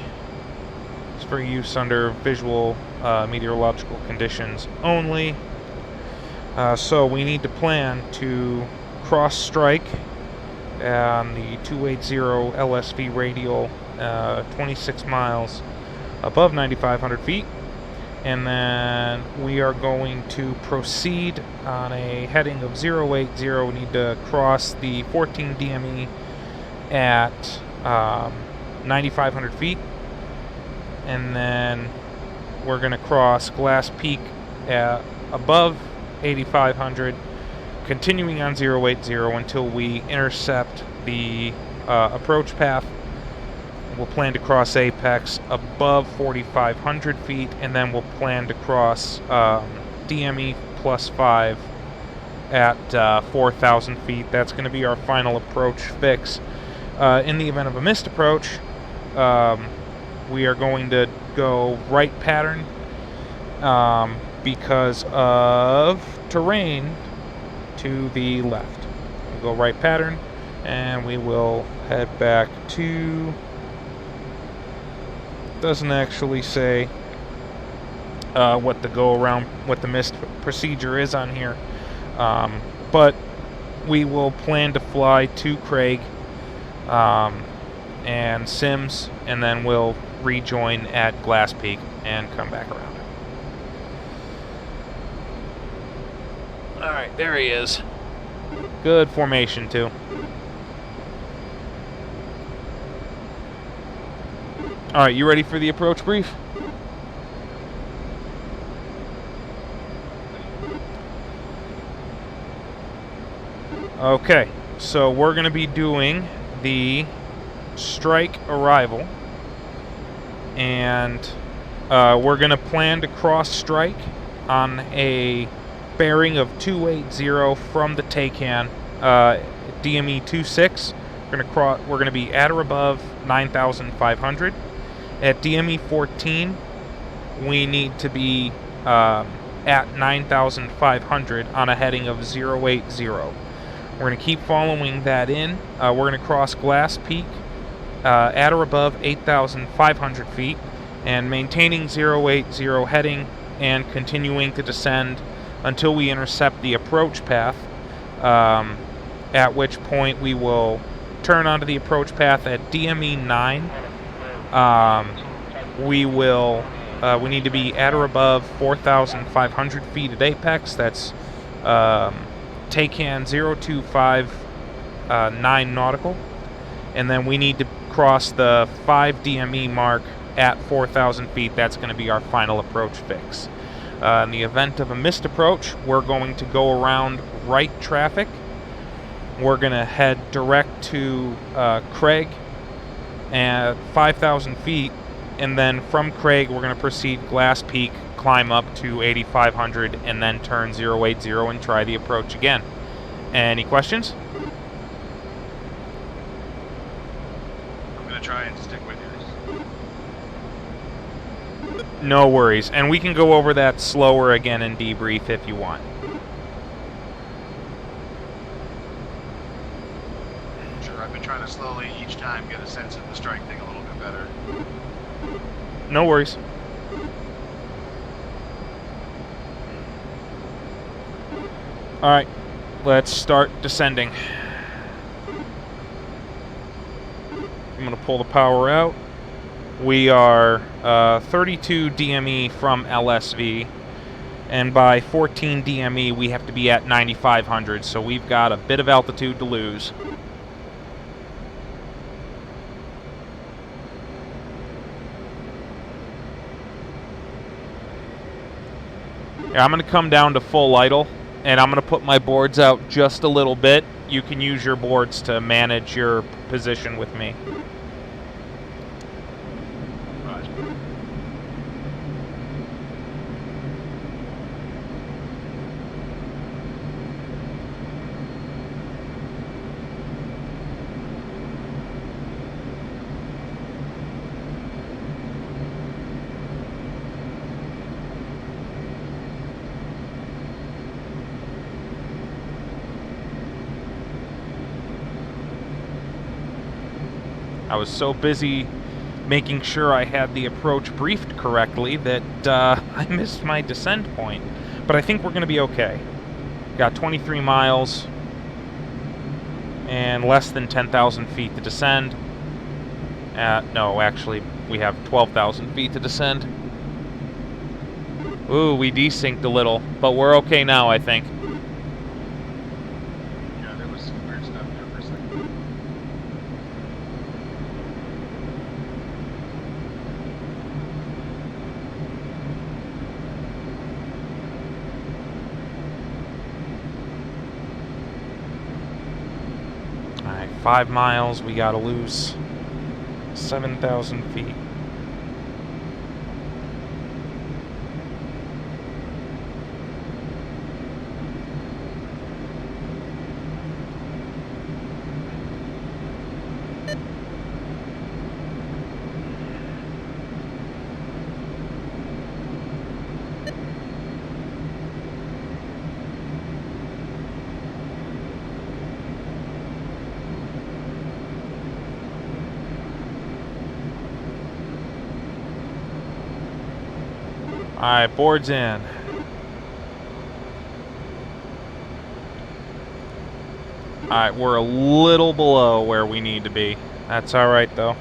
[SPEAKER 4] It's for use under visual meteorological conditions only. So we need to plan to cross strike on the 280 LSV radial 26 miles above 9,500 feet. And then we are going to proceed on a heading of 080. We need to cross the 14 DME at 9,500 feet. And then we're going to cross Glass Peak at above 8,500, continuing on 080 until we intercept the approach path. We'll plan to cross Apex above 4,500 feet, and then we'll plan to cross DME +5 at 4,000 feet. That's going to be our final approach fix. In the event of a missed approach, we are going to go right pattern because of terrain to the left. We'll go right pattern, and we will head back to... Doesn't actually say what the go-around, what the missed procedure is on here, but we will plan to fly to Craig and Sims, and then we'll rejoin at Glass Peak and come back around. Alright, there he is. Good formation, too. Alright, you ready for the approach brief? Okay, so we're going to be doing the strike arrival, and we're going to plan to cross strike on a bearing of 280 from the Taycan, DME 26. We're going to be at or above 9,500. At DME 14, we need to be at 9,500 on a heading of 080. We're going to keep following that in. We're going to cross Glass Peak at or above 8,500 feet and maintaining 080 heading and continuing to descend until we intercept the approach path, at which point we will turn onto the approach path at DME 9. We need to be at or above 4,500 feet at apex. That's TACAN 0259 nautical. And then we need to cross the 5 DME mark at 4,000 feet. That's going to be our final approach fix. In the event of a missed approach, we're going to go around right traffic. We're going to head direct to Craig at 5,000 feet, and then from Craig we're going to proceed Glass Peak, climb up to 8,500, and then turn 080 and try the approach again. Any questions?
[SPEAKER 10] I'm going to try and stick with yours.
[SPEAKER 4] No worries, and we can go over that slower again in debrief if you want.
[SPEAKER 10] Sure, I've been trying to slowly each time get a sense of the strike thing a little bit better.
[SPEAKER 4] No worries. Alright, let's start descending. I'm going to pull the power out. We are 32 DME from LSV, and by 14 DME we have to be at 9,500, so we've got a bit of altitude to lose. Yeah, I'm going to come down to full idle, and I'm going to put my boards out just a little bit. You can use your boards to manage your position with me. I was so busy making sure I had the approach briefed correctly that I missed my descent point. But I think we're going to be okay. Got 23 miles and less than 10,000 feet to descend. No, actually, we have 12,000 feet to descend. Ooh, we desynced a little, but we're okay now, I think.
[SPEAKER 10] Yeah, there was some weird stuff there for a second.
[SPEAKER 4] Alright, 5 miles, we gotta lose 7,000 feet. Alright, boards in. Alright, we're a little below where we need to be. That's alright, though.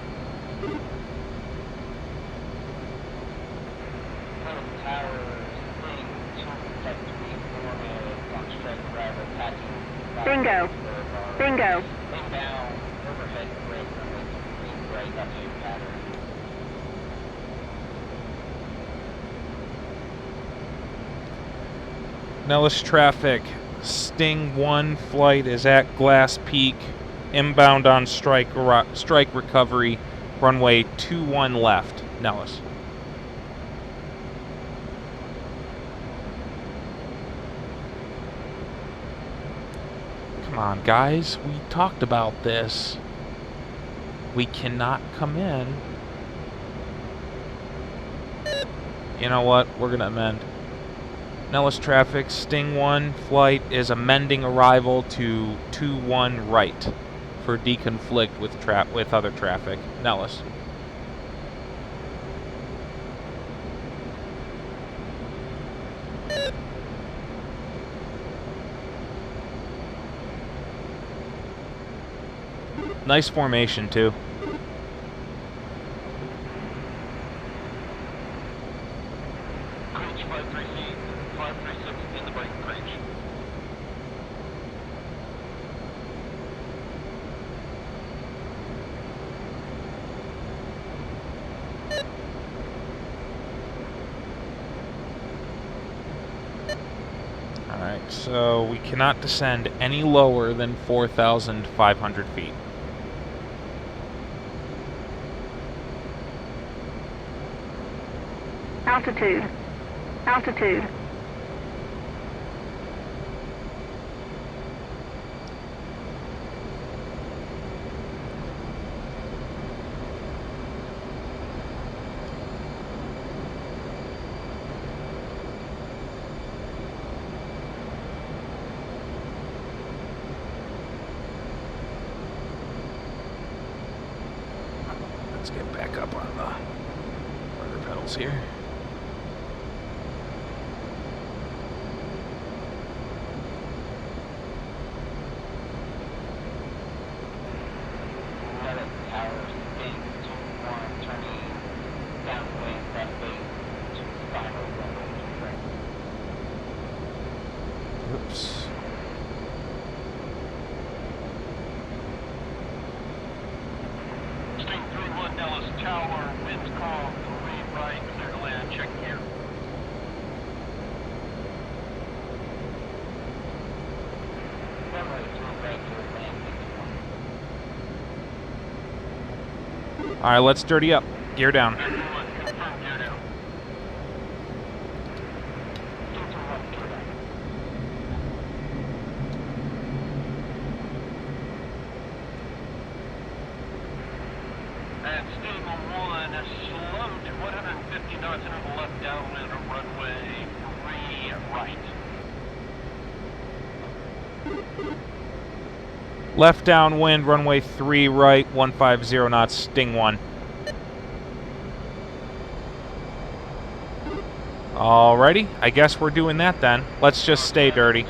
[SPEAKER 9] Bingo. Bingo.
[SPEAKER 4] Nellis traffic. Sting 1 flight is at Glass Peak. Inbound on strike recovery. Runway 21 left. Nellis. Come on, guys. We talked about this. We cannot come in. You know what? We're going to amend. Nellis traffic, Sting 1 flight is amending arrival to 21 right for deconflict with other traffic. Nellis. Nice formation too.
[SPEAKER 7] Creech 536 in the break, Creech.
[SPEAKER 4] Alright, so we cannot descend any lower than 4,500 feet.
[SPEAKER 9] Altitude. Altitude.
[SPEAKER 4] Let's get back up on the rudder pedals here. Oops.
[SPEAKER 7] Sting 3-1 Nellis Tower, wind calm, 3 right, clear to land, check gear.
[SPEAKER 4] Alright, let's dirty up. Gear down.
[SPEAKER 7] Confirm gear down. And Sting 1, slow to 150 knots into the left downwind of runway 3 right.
[SPEAKER 4] Left downwind, runway 3 right, 150 knots, Sting 1. Alrighty, I guess we're doing that then. Let's just stay dirty.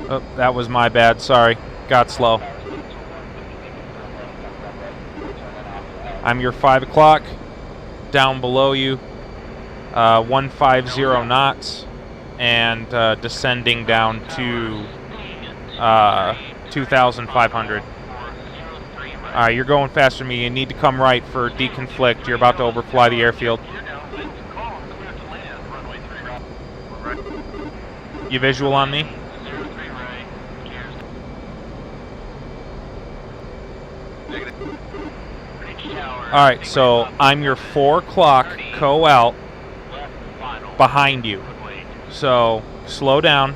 [SPEAKER 4] Oh, that was my bad, sorry. Got slow. I'm your 5 o'clock. Down below you. 150 knots. And descending down to 2,500. Alright, you're going faster than me. You need to come right for deconflict. You're about to overfly the airfield. You visual on me? Alright, so I'm your 4 o'clock co-out behind you. So slow down,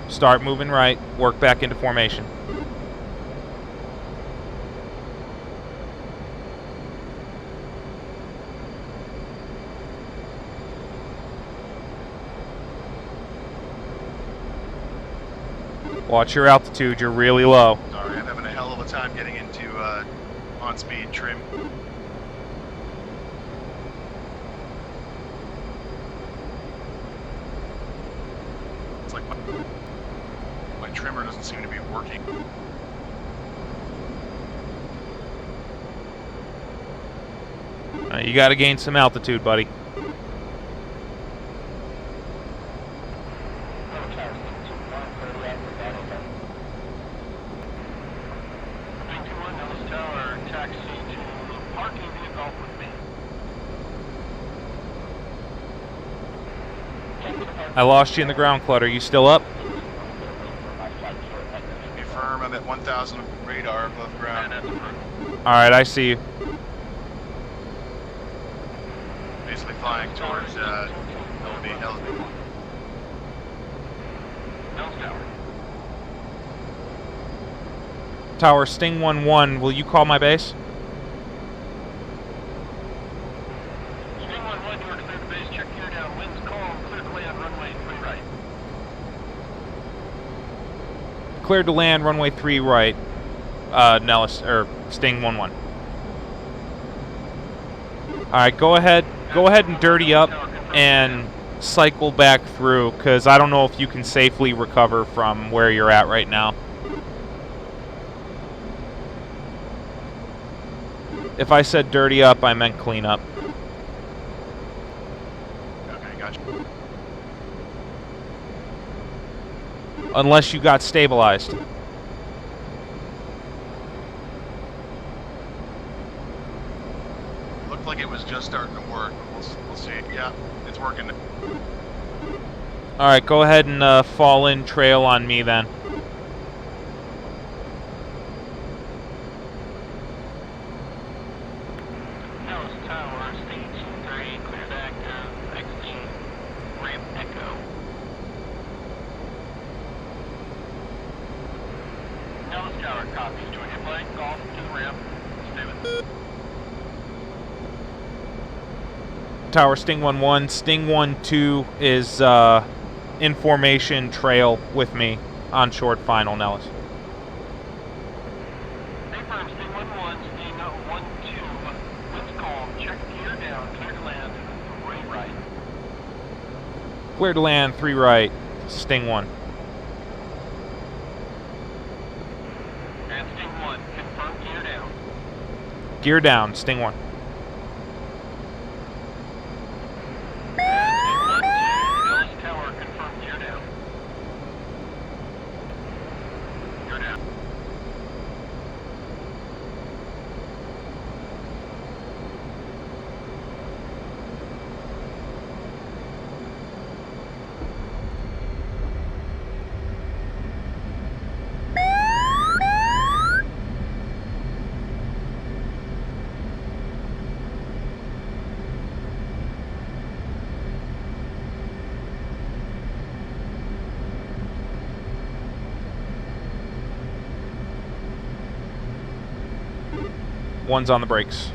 [SPEAKER 4] start moving right, work back into formation. Watch your altitude, you're really low.
[SPEAKER 10] Sorry, I'm having a hell of a time getting into on-speed trim. It's like my trimmer doesn't seem to be working.
[SPEAKER 4] You gotta gain some altitude, buddy. I lost you in the ground clutter. You still up?
[SPEAKER 10] Confirm, I'm at 1,000 radar above ground.
[SPEAKER 13] Alright, I see you.
[SPEAKER 10] Basically flying towards LB.
[SPEAKER 13] Tower, Sting 1-1, will you call my base?
[SPEAKER 7] Sting 1-1, you are cleared to base. Check gear down. Winds calm. Cleared to land. Runway 3 right.
[SPEAKER 13] Cleared to land, runway 3 right. Nellis, or Sting 1-1. Alright, go ahead and dirty up and cycle back through, because I don't know if you can safely recover from where you're at right now. If I said dirty up, I meant clean up.
[SPEAKER 10] Okay, gotcha.
[SPEAKER 13] Unless you got stabilized.
[SPEAKER 10] Looked like it was just starting to work, but we'll see. Yeah, it's working.
[SPEAKER 13] Alright, go ahead and fall in trail on me then.
[SPEAKER 7] Tower, stage 3, cleared active, exiting ramp Echo. Dallas Tower, copies. Join your flight, golf to the ramp. Stay with me.
[SPEAKER 13] Tower, Sting 1-1. Sting 1-2 is in formation trail with me on short final, Nellis.
[SPEAKER 7] Confirm, Sting 1-1, Sting 1-2. Winds calm. Check gear down. Clear to land 3 right.
[SPEAKER 13] Clear to land, 3 right, Sting 1.
[SPEAKER 7] And Sting 1, confirm gear down.
[SPEAKER 13] Gear down, Sting 1.
[SPEAKER 7] Dallas Tower, confirm gear down. Gear down.
[SPEAKER 13] One's on the brakes.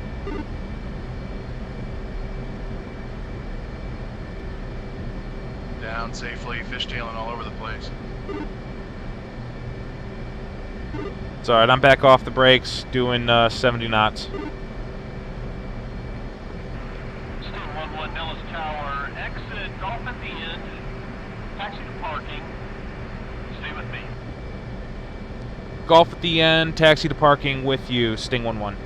[SPEAKER 10] Down safely, fishtailing all over the place.
[SPEAKER 13] It's alright, I'm back off the brakes, doing 70 knots.
[SPEAKER 7] Sting 1-1, Dallas Tower, exit, golf at the end, taxi to parking, stay with me.
[SPEAKER 13] Golf at the end, taxi to parking with you, Sting 1-1.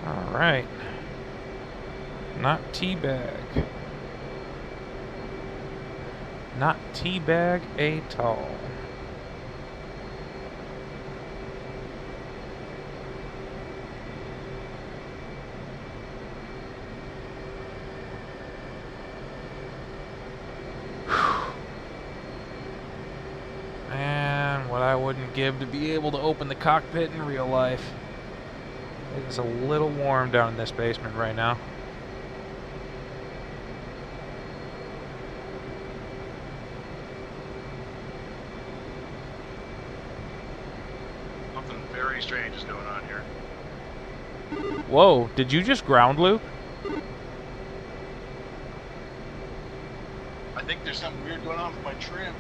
[SPEAKER 13] Alright. Not teabag. Not teabag at all. Man, what I wouldn't give to be able to open the cockpit in real life. It's a little warm down in this basement right now.
[SPEAKER 10] Something very strange is going on here.
[SPEAKER 13] Whoa, did you just ground loop?
[SPEAKER 10] I think there's something weird going on with my trim.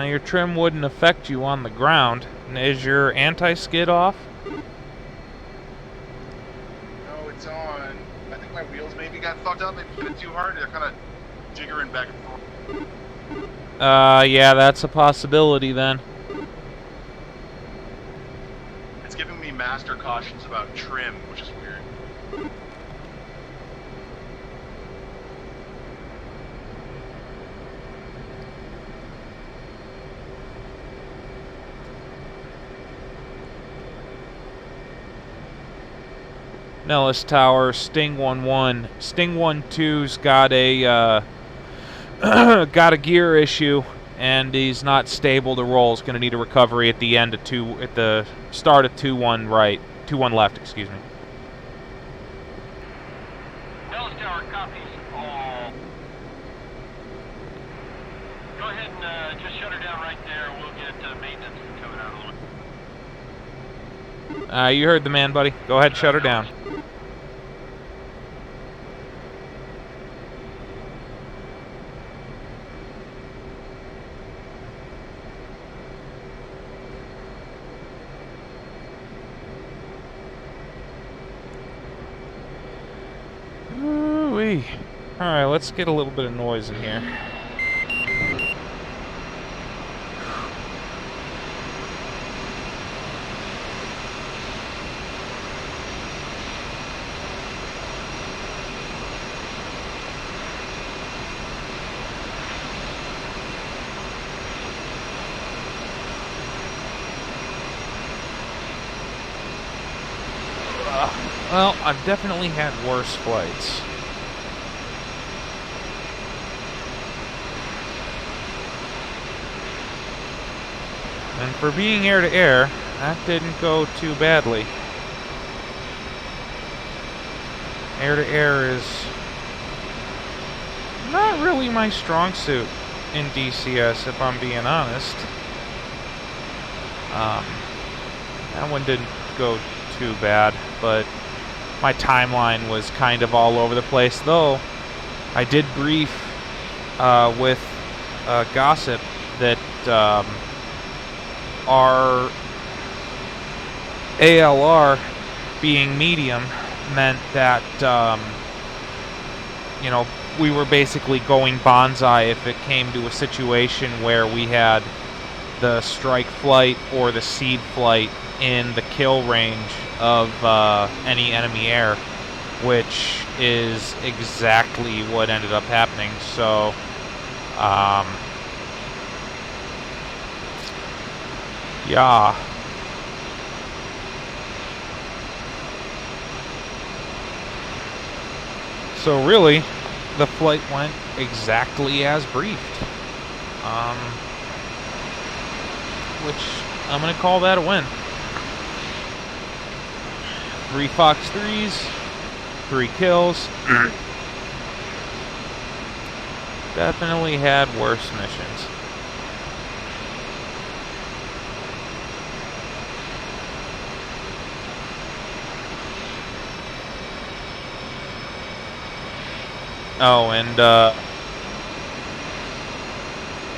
[SPEAKER 13] Your trim wouldn't affect you on the ground. Is your anti-skid off?
[SPEAKER 10] it's on. I think my wheels maybe got fucked up. Maybe hit it too hard. They're kind of jiggering back and forth.
[SPEAKER 13] Yeah, that's a possibility then.
[SPEAKER 10] It's giving me master cautions about trim, which is weird.
[SPEAKER 13] Nellis Tower, Sting 1-1. Sting 1-2's got a got a gear issue, and he's not stable to roll. He's going to need a recovery at the end of at the start of 2-1 right, 2-1 left. Excuse me.
[SPEAKER 7] Nellis Tower copies all. Go ahead and just shut her down right there. We'll get maintenance coming out a little bit.
[SPEAKER 13] You heard the man, buddy. Go ahead, shut her down. Ooh-wee. Alright, let's get a little bit of noise in here. Well, I've definitely had worse flights. And for being air-to-air, that didn't go too badly. Air-to-air is not really my strong suit in DCS, if I'm being honest. That one didn't go too bad, but my timeline was kind of all over the place, though I did brief with Gossip that our ALR being medium meant that, you know, we were basically going bonsai if it came to a situation where we had the strike flight or the seed flight in the kill range of any enemy air, which is exactly what ended up happening. So yeah. So really, the flight went exactly as briefed. Which I'm going to call that a win. 3 Fox 3s, 3 kills. Definitely had worse missions. Oh, and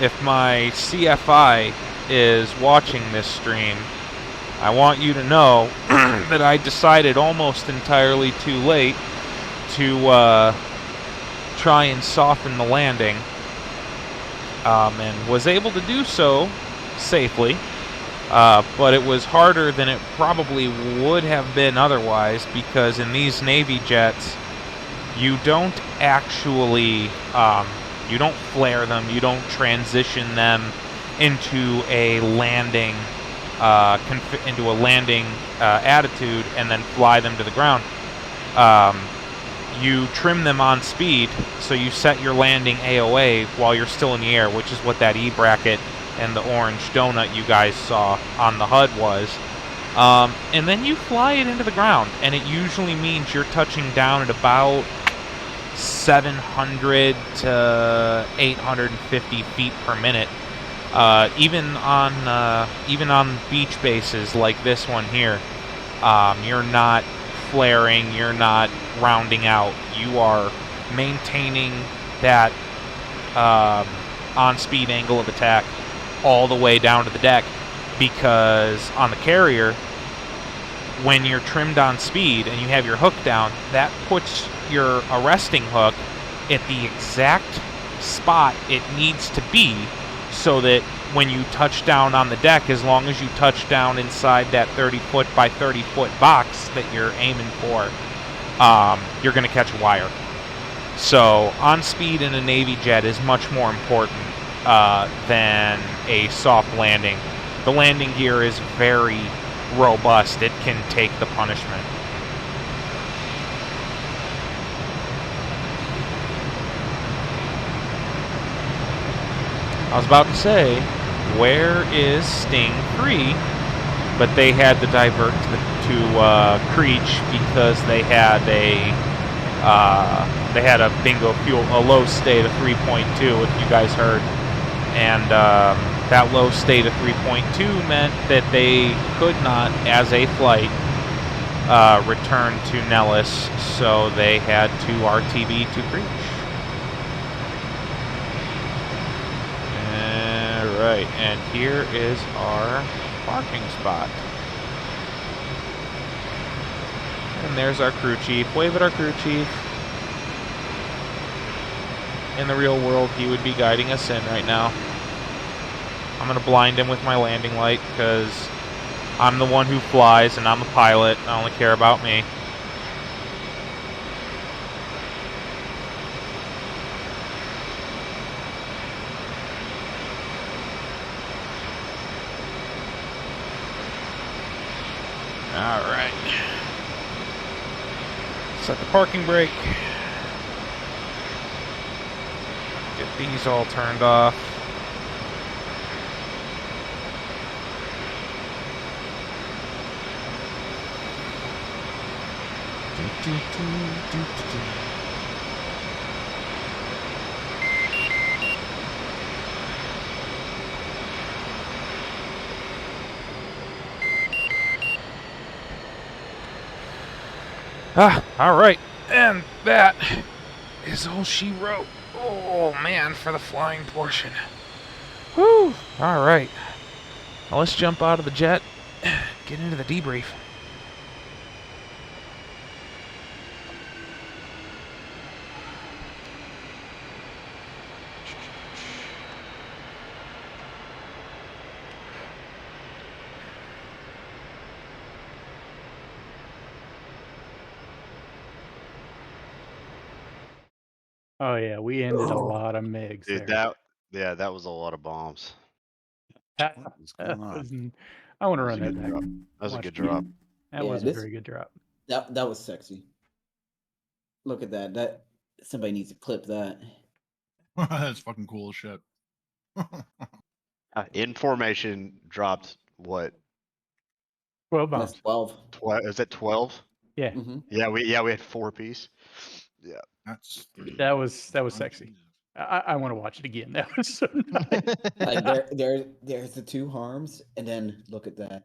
[SPEAKER 13] if my CFI is watching this stream, I want you to know that I decided almost entirely too late to try and soften the landing, and was able to do so safely, but it was harder than it probably would have been otherwise, because in these Navy jets, you don't actually, you don't flare them, you don't transition them into a landing attitude and then fly them to the ground. You trim them on speed, so you set your landing AOA while you're still in the air, which is what that E bracket and the orange donut you guys saw on the HUD was. And then you fly it into the ground, and it usually means you're touching down at about 700 to 850 feet per minute. Even on beach bases like this one here, you're not flaring, you're not rounding out. You are maintaining that on-speed angle of attack all the way down to the deck, because on the carrier, when you're trimmed on speed and you have your hook down, that puts your arresting hook at the exact spot it needs to be, so that when you touch down on the deck, as long as you touch down inside that 30-foot by 30-foot box that you're aiming for, you're going to catch a wire. So on speed in a Navy jet is much more important than a soft landing. The landing gear is very robust. It can take the punishment. I was about to say, where is Sting 3? But they had to divert to Creech because they had a bingo fuel, a low state of 3.2, if you guys heard. And that low state of 3.2 meant that they could not, as a flight, return to Nellis, so they had to RTB to Creech. Alright, and here is our parking spot. And there's our crew chief. Wave at our crew chief. In the real world, he would be guiding us in right now. I'm going to blind him with my landing light because I'm the one who flies and I'm the pilot. I only care about me. Alright. Set the parking brake. Get these all turned off. Alright, and that is all she wrote. Oh man, for the flying portion. Whew, alright. Now let's jump out of the jet, get into the debrief.
[SPEAKER 5] Oh yeah, we ended a lot of MiGs
[SPEAKER 14] Dude,
[SPEAKER 5] there.
[SPEAKER 14] that was a lot of bombs.
[SPEAKER 5] That
[SPEAKER 2] going on?
[SPEAKER 5] was, I want to run
[SPEAKER 14] That was a
[SPEAKER 5] that
[SPEAKER 14] good
[SPEAKER 5] back.
[SPEAKER 14] drop. That was a
[SPEAKER 5] Watch
[SPEAKER 14] good
[SPEAKER 5] me.
[SPEAKER 14] drop.
[SPEAKER 5] That
[SPEAKER 3] Yeah,
[SPEAKER 5] was a
[SPEAKER 3] this-
[SPEAKER 5] very good drop.
[SPEAKER 3] That was sexy. Look at that. That somebody needs to clip that.
[SPEAKER 2] That's fucking cool as shit.
[SPEAKER 14] In formation, dropped what?
[SPEAKER 5] 12
[SPEAKER 3] That's
[SPEAKER 5] bombs.
[SPEAKER 3] 12.
[SPEAKER 14] Is that 12?
[SPEAKER 5] Yeah,
[SPEAKER 3] Mm-hmm.
[SPEAKER 14] Yeah, we had 4 piece. Yeah.
[SPEAKER 2] That's
[SPEAKER 5] that was sexy. I want to watch it again. That was so nice.
[SPEAKER 3] Like there's the two harms, and then look at that.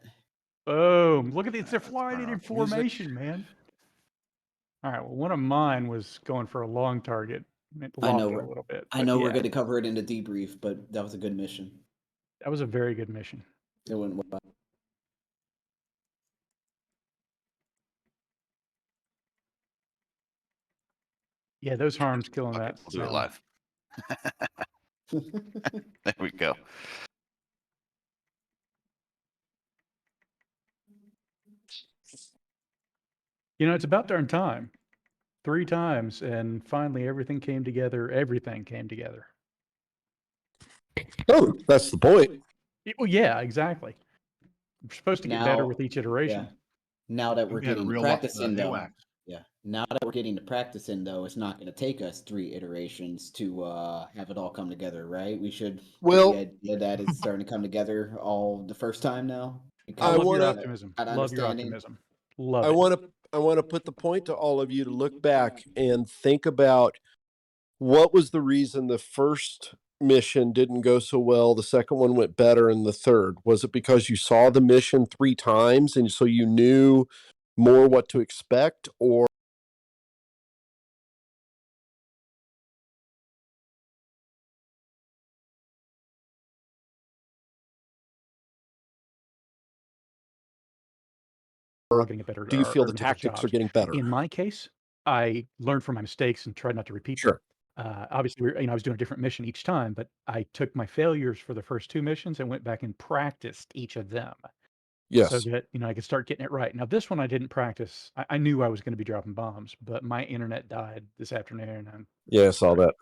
[SPEAKER 5] Boom! Look at this. They're flying it in
[SPEAKER 2] Music.
[SPEAKER 5] formation, man. All right. Well, one of mine was going for a long target. It
[SPEAKER 3] I
[SPEAKER 5] lost
[SPEAKER 3] know
[SPEAKER 5] it a
[SPEAKER 3] we're-
[SPEAKER 5] little bit.
[SPEAKER 3] I
[SPEAKER 5] but
[SPEAKER 3] know we're
[SPEAKER 5] yeah,
[SPEAKER 3] going to cover it in a debrief, but that was a good mission.
[SPEAKER 5] That was a very good mission.
[SPEAKER 3] It went well.
[SPEAKER 5] Yeah, those harms killing
[SPEAKER 1] Okay,
[SPEAKER 5] that.
[SPEAKER 1] we'll do it
[SPEAKER 5] so-
[SPEAKER 1] live. There we go.
[SPEAKER 5] You know, it's about darn time. 3 times, and finally everything came together. Everything came together.
[SPEAKER 15] Oh, that's the point.
[SPEAKER 5] Well, yeah, exactly. We're supposed to get better with each iteration.
[SPEAKER 3] Yeah. Now that we're
[SPEAKER 2] We had a
[SPEAKER 3] getting
[SPEAKER 2] real
[SPEAKER 3] practice in, though.
[SPEAKER 2] AWACS.
[SPEAKER 3] Yeah. Now that we're getting the practice in, though, it's not going to take us 3 iterations to have it all come together, right? We should.
[SPEAKER 15] Well-
[SPEAKER 3] the idea that it's starting to come together all the first time now.
[SPEAKER 5] I love your
[SPEAKER 15] wanna-
[SPEAKER 5] optimism. Love your optimism. Love
[SPEAKER 15] I
[SPEAKER 5] it.
[SPEAKER 15] want to put the point to all of you to look back and think about what was the reason the first mission didn't go so well, the second one went better, and the third. Was it because you saw the mission 3 times and so you knew more what to expect, or
[SPEAKER 5] all getting better.
[SPEAKER 15] do you feel the
[SPEAKER 5] individual
[SPEAKER 15] tactics are
[SPEAKER 5] jobs.
[SPEAKER 15] getting better?
[SPEAKER 5] In my case, I learned from my mistakes and tried not to repeat
[SPEAKER 15] Sure.
[SPEAKER 5] them. Obviously, I was doing a different mission each time, but I took my failures for the first 2 missions and went back and practiced each of them. So
[SPEAKER 15] Yes.
[SPEAKER 5] that, I could start getting it right. Now, this one I didn't practice. I knew I was going to be dropping bombs, but my internet died this afternoon.
[SPEAKER 15] Yeah, I saw that.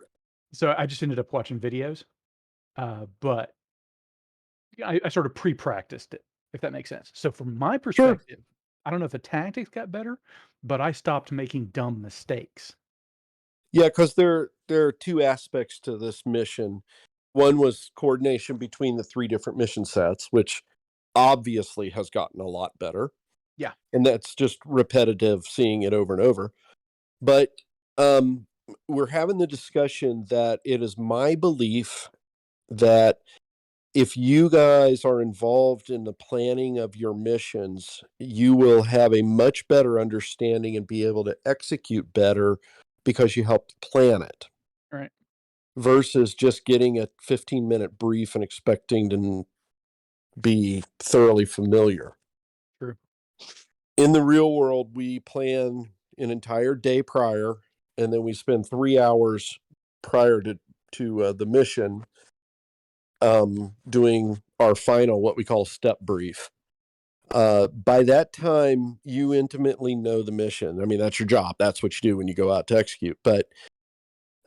[SPEAKER 5] So I just ended up watching videos. But I sort of pre-practiced it, if that makes sense. So from my perspective, I don't know if the tactics got better, but I stopped making dumb mistakes.
[SPEAKER 15] Yeah, because there are 2 aspects to this mission. One was coordination between the 3 different mission sets, which obviously has gotten a lot better.
[SPEAKER 5] Yeah.
[SPEAKER 15] And that's just repetitive, seeing it over and over. But we're having the discussion that it is my belief that if you guys are involved in the planning of your missions, you will have a much better understanding and be able to execute better because you helped plan it.
[SPEAKER 5] Right.
[SPEAKER 15] Versus just getting a 15-minute brief and expecting to be thoroughly familiar.
[SPEAKER 5] True.
[SPEAKER 15] In the real world, we plan an entire day prior, and then we spend 3 hours prior to the mission doing our final, what we call step brief. By that time, you intimately know the mission. I mean, that's your job. That's what you do when you go out to execute. But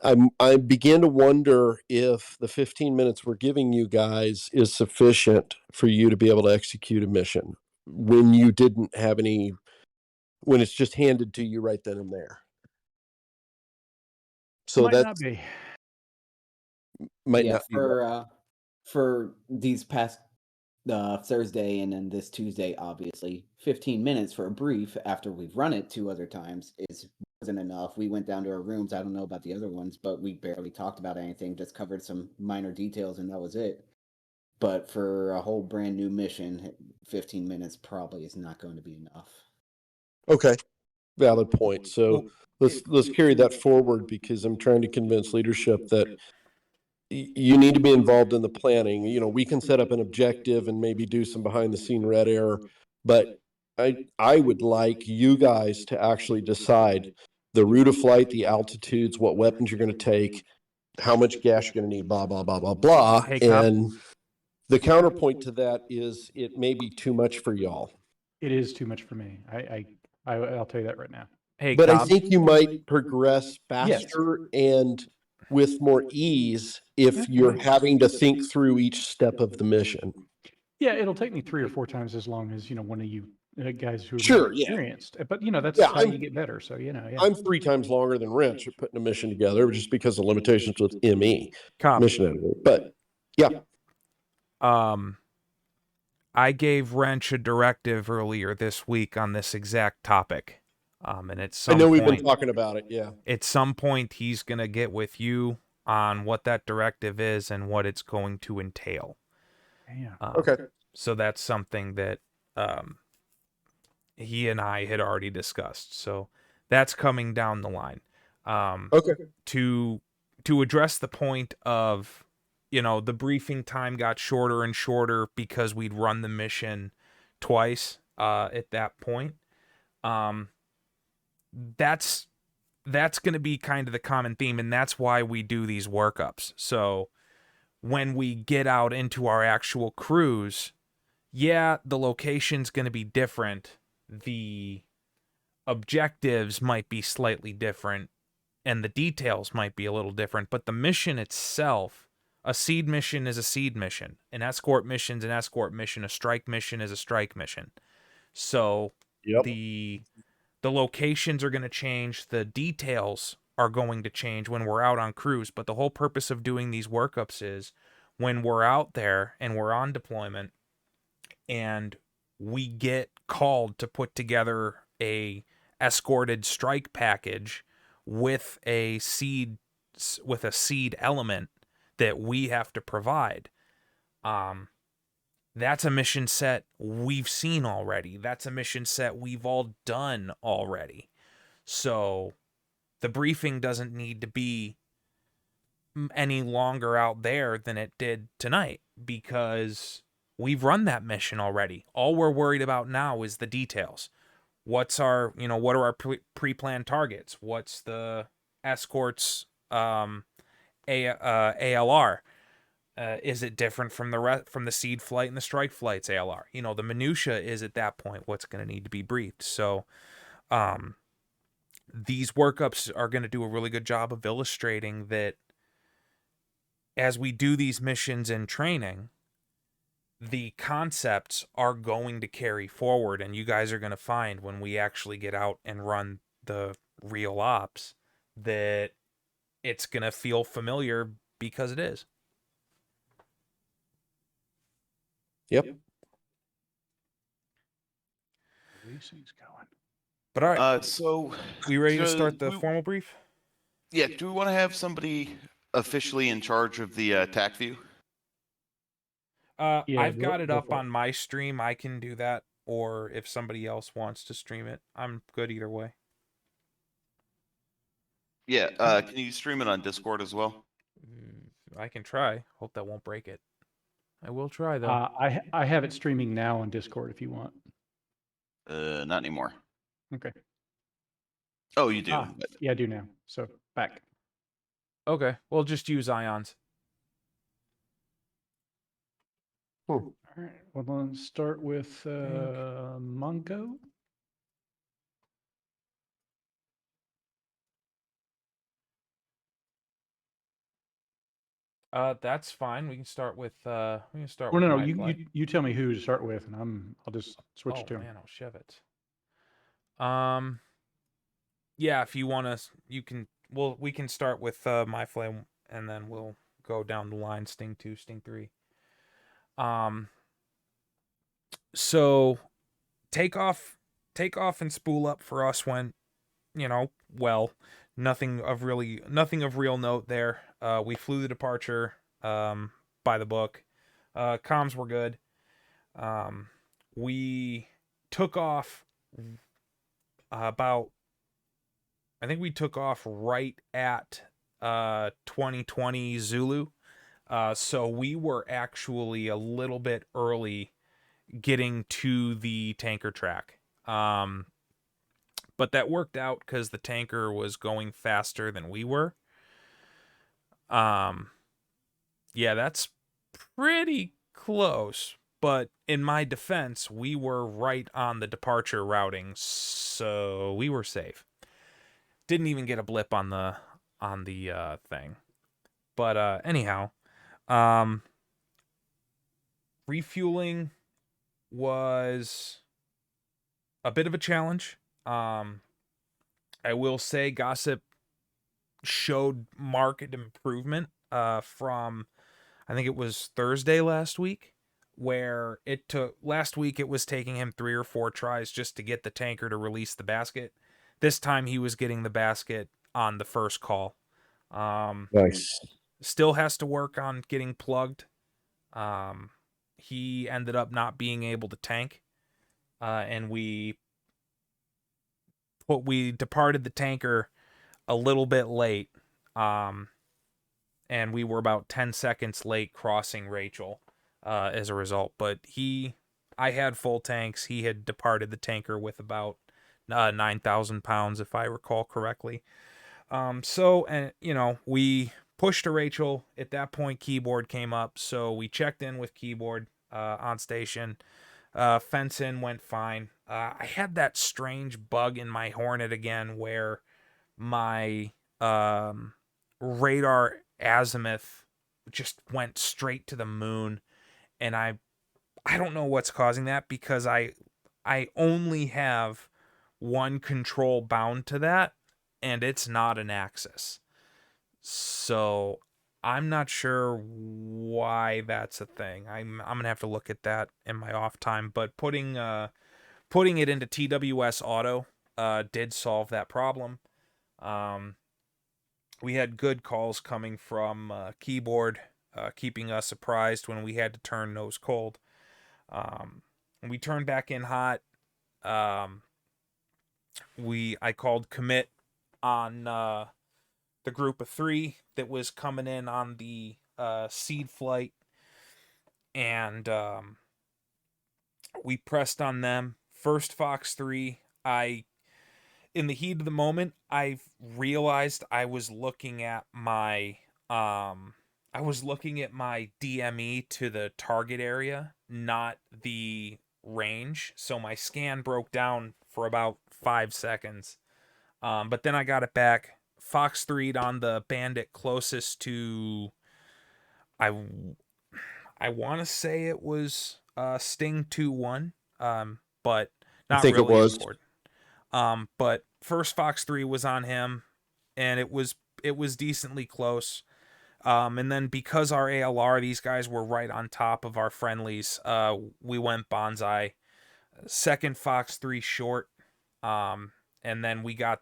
[SPEAKER 15] I began to wonder if the 15 minutes we're giving you guys is sufficient for you to be able to execute a mission when you didn't have any, when it's just handed to you right then and there. So
[SPEAKER 5] Might
[SPEAKER 15] that
[SPEAKER 5] not be.
[SPEAKER 15] Might
[SPEAKER 3] Yeah,
[SPEAKER 15] not be.
[SPEAKER 3] for these past Thursday and then this Tuesday, obviously, 15 minutes for a brief after we've run it 2 other times wasn't enough. We went down to our rooms. I don't know about the other ones, but we barely talked about anything, just covered some minor details, and that was it. But for a whole brand new mission, 15 minutes probably is not going to be enough.
[SPEAKER 15] Okay. Valid point. So let's carry that forward, because I'm trying to convince leadership that you need to be involved in the planning. We can set up an objective and maybe do some behind the scene red air, but I would like you guys to actually decide the route of flight, the altitudes, what weapons you're going to take, how much gas you're going to need, blah, blah, blah, blah, blah.
[SPEAKER 4] Hey, Cobb.
[SPEAKER 15] And the counterpoint to that is it may be too much for y'all.
[SPEAKER 5] It is too much for me. I'll tell you that right now.
[SPEAKER 4] Hey,
[SPEAKER 15] But
[SPEAKER 4] Cobb.
[SPEAKER 15] I think you might progress faster and with more ease if you're having to think through each step of the mission.
[SPEAKER 5] Yeah, it'll take me 3 or 4 times as long as one of you guys who are
[SPEAKER 15] Sure,
[SPEAKER 5] more
[SPEAKER 15] yeah.
[SPEAKER 5] experienced. But that's
[SPEAKER 15] Yeah,
[SPEAKER 5] how you get better. So yeah.
[SPEAKER 15] I'm 3 times longer than Wrench at putting a mission together, just because of limitations with ME
[SPEAKER 4] Cobb.
[SPEAKER 15] mission editor. But yeah,
[SPEAKER 4] I gave Wrench a directive earlier this week on this exact topic. And at some
[SPEAKER 15] I know we've
[SPEAKER 4] point,
[SPEAKER 15] been talking about it. Yeah.
[SPEAKER 4] At some point, he's going to get with you on what that directive is and what it's going to entail.
[SPEAKER 5] Yeah.
[SPEAKER 15] Okay. So
[SPEAKER 4] that's something that he and I had already discussed. So that's coming down the line.
[SPEAKER 15] Okay.
[SPEAKER 4] To address the point of, the briefing time got shorter and shorter because we'd run the mission twice at that point. That's going to be kind of the common theme, and that's why we do these workups. So when we get out into our actual cruise, yeah, the location's going to be different. The objectives might be slightly different, and the details might be a little different, but the mission itself, a seed mission is a seed mission. An escort mission's an escort mission. A strike mission is a strike mission. So the locations are going to change. The details are going to change when we're out on cruise. But the whole purpose of doing these workups is when we're out there and we're on deployment and we get called to put together a escorted strike package with a seed element that we have to provide. That's a mission set we've seen already. That's a mission set we've all done already. So the briefing doesn't need to be any longer out there than it did tonight, because we've run that mission already. All we're worried about now is the details. What's our, what are our pre-planned targets? What's the Escort's ALR? Is it different from the seed flight and the strike flight's ALR? The minutia is at that point what's going to need to be briefed. So these workups are going to do a really good job of illustrating that as we do these missions in training, the concepts are going to carry forward, and you guys are going to find when we actually get out and run the real ops that it's going to feel familiar because it is.
[SPEAKER 15] Yep.
[SPEAKER 5] These things going.
[SPEAKER 4] But all right,
[SPEAKER 1] so
[SPEAKER 4] we ready to start the formal brief?
[SPEAKER 1] Yeah, do we want to have somebody officially in charge of the TAC view?
[SPEAKER 5] Yeah,
[SPEAKER 4] I've got
[SPEAKER 5] go
[SPEAKER 4] it up
[SPEAKER 5] for it.
[SPEAKER 4] on my stream. I can do that, or if somebody else wants to stream it, I'm good either way.
[SPEAKER 1] Yeah, can you stream it on Discord as well?
[SPEAKER 4] I can try. Hope that won't break it. I will try though.
[SPEAKER 5] I have it streaming now on Discord if you want.
[SPEAKER 1] Not anymore.
[SPEAKER 5] Okay.
[SPEAKER 1] Oh, you do.
[SPEAKER 5] Ah, yeah, I do now. So back.
[SPEAKER 4] Okay, we'll just use ions.
[SPEAKER 5] All right. Well, let's start with Mongo.
[SPEAKER 4] That's fine. We can start with
[SPEAKER 5] Well,
[SPEAKER 4] with
[SPEAKER 5] no,
[SPEAKER 4] my
[SPEAKER 5] you,
[SPEAKER 4] flight.
[SPEAKER 5] you tell me who to start with, and I'll just switch
[SPEAKER 4] Oh
[SPEAKER 5] to him.
[SPEAKER 4] man, I'll shove it. Yeah, if you want to, you can. Well, we can start with my flame, and then we'll go down the line. Sting 2, Sting 3. So take off and spool up for us went, well. Nothing of real note there. We flew the departure by the book. Comms were good. We took off I think we took off right at 2020 Zulu. So we were actually a little bit early getting to the tanker track. But that worked out because the tanker was going faster than we were. Yeah, that's pretty close. But in my defense, we were right on the departure routing, so we were safe. Didn't even get a blip on the thing. But anyhow, refueling was a bit of a challenge. I will say Gossip showed marked improvement from, I think it was Thursday last week, where last week it was taking him 3 or 4 tries just to get the tanker to release the basket. This time he was getting the basket on the first call.
[SPEAKER 15] Nice.
[SPEAKER 4] Still has to work on getting plugged. He ended up not being able to tank, and we departed the tanker a little bit late, and we were about 10 seconds late crossing Rachel as a result. But I had full tanks. He had departed the tanker with about 9,000 pounds, if I recall correctly. We pushed to Rachel. At that point, Keyboard came up, so we checked in with Keyboard on station. Fence in went fine. I had that strange bug in my Hornet again where my radar azimuth just went straight to the moon, and I don't know what's causing that, because I only have one control bound to that, and it's not an axis. So I'm not sure why that's a thing. I'm gonna have to look at that in my off time. But putting it into TWS Auto did solve that problem. We had good calls coming from Keyboard, keeping us surprised when we had to turn nose cold. We turned back in hot. I called commit on the group of 3 that was coming in on the seed flight, and we pressed on them. First Fox 3 in the heat of the moment, I realized I was looking at my DME to the target area, not the range. So my scan broke down for about 5 seconds. But then I got it back. Fox 3'd on the bandit closest to, I want to say it was Sting 2-1, but not
[SPEAKER 15] think it
[SPEAKER 4] really
[SPEAKER 15] was.
[SPEAKER 4] important. But first Fox 3 was on him, and it was decently close. And then because our ALR, these guys were right on top of our friendlies, we went bonsai. Second Fox 3 short. And then we got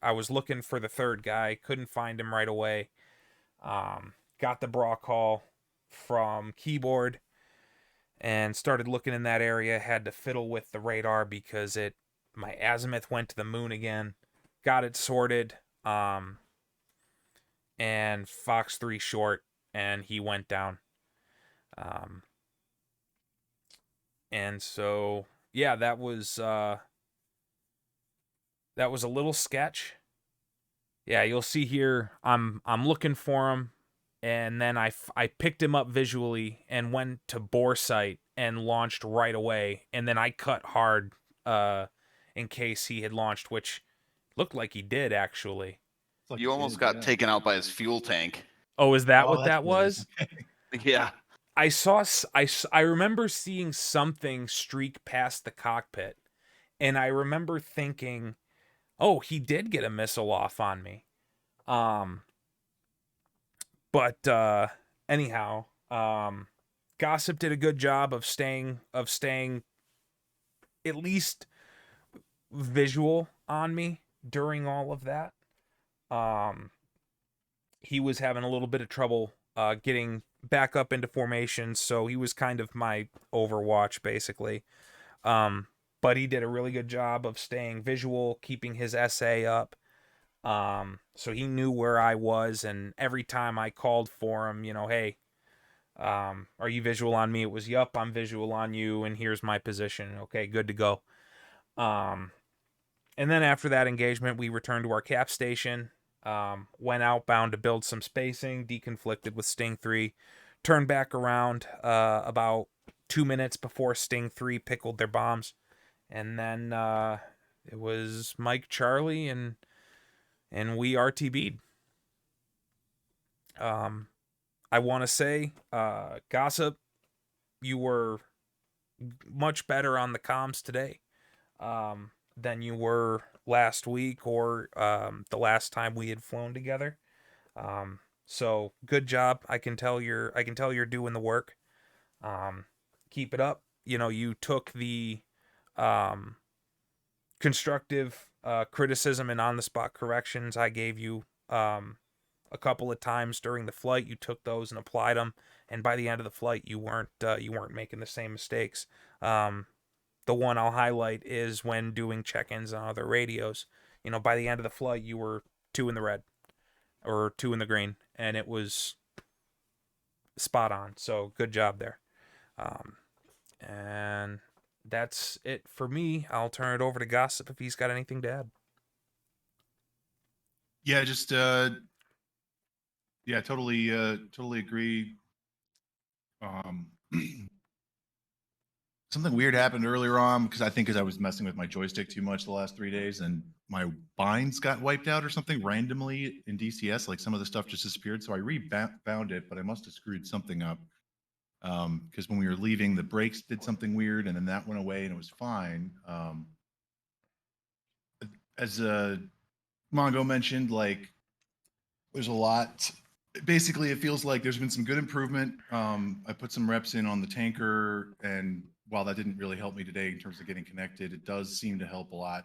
[SPEAKER 4] I was looking for the third guy, couldn't find him right away. Got the bra call from keyboard and started looking in that area. Had to fiddle with the radar because my azimuth went to the moon again. Got it sorted. And Fox 3 short, and he went down. And so yeah, that was a little sketch. Yeah, you'll see here I'm looking for him, and then I picked him up visually and went to bore sight and launched right away, and then I cut hard in case he had launched, which looked like he did actually.
[SPEAKER 1] You almost got taken out by his fuel tank.
[SPEAKER 4] Oh, is that what that was?
[SPEAKER 1] Yeah.
[SPEAKER 4] I remember seeing something streak past the cockpit, and I remember thinking, oh, he did get a missile off on me. But anyhow, Gossip did a good job of staying at least visual on me during all of that. He was having a little bit of trouble getting back up into formation, so he was kind of my overwatch basically. But he did a really good job of staying visual, keeping his SA up. So he knew where I was, and every time I called for him, hey, are you visual on me? It was, yup, I'm visual on you, and here's my position. Okay, good to go. And then after that engagement, we returned to our cap station, went outbound to build some spacing, deconflicted with Sting 3, turned back around about 2 minutes before Sting 3 pickled their bombs, and then it was Mike, Charlie, and we RTB'd. I want to say, Gossip, you were much better on the comms today than you were last week or the last time we had flown together. So good job. I can tell you're doing the work. Keep it up. You took the constructive criticism and on-the-spot corrections I gave you a couple of times during the flight. You took those and applied them, and by the end of the flight, you weren't making the same mistakes. The one I'll highlight is when doing check-ins on other radios. By the end of the flight, you were 2 in the red or 2 in the green, and it was spot on. So good job there. And that's it for me. I'll turn it over to Gossip if he's got anything to add.
[SPEAKER 2] Yeah, just totally agree. Something weird happened earlier on because I was messing with my joystick too much the last 3 days, and my binds got wiped out or something randomly in DCS. Like some of the stuff just disappeared, so I rebound it, but I must have screwed something up. Because when we were leaving, the brakes did something weird, and then that went away, and it was fine. As Mongo mentioned, like there's a lot. Basically, it feels like there's been some good improvement. I put some reps in on the tanker, and while that didn't really help me today in terms of getting connected, it does seem to help a lot,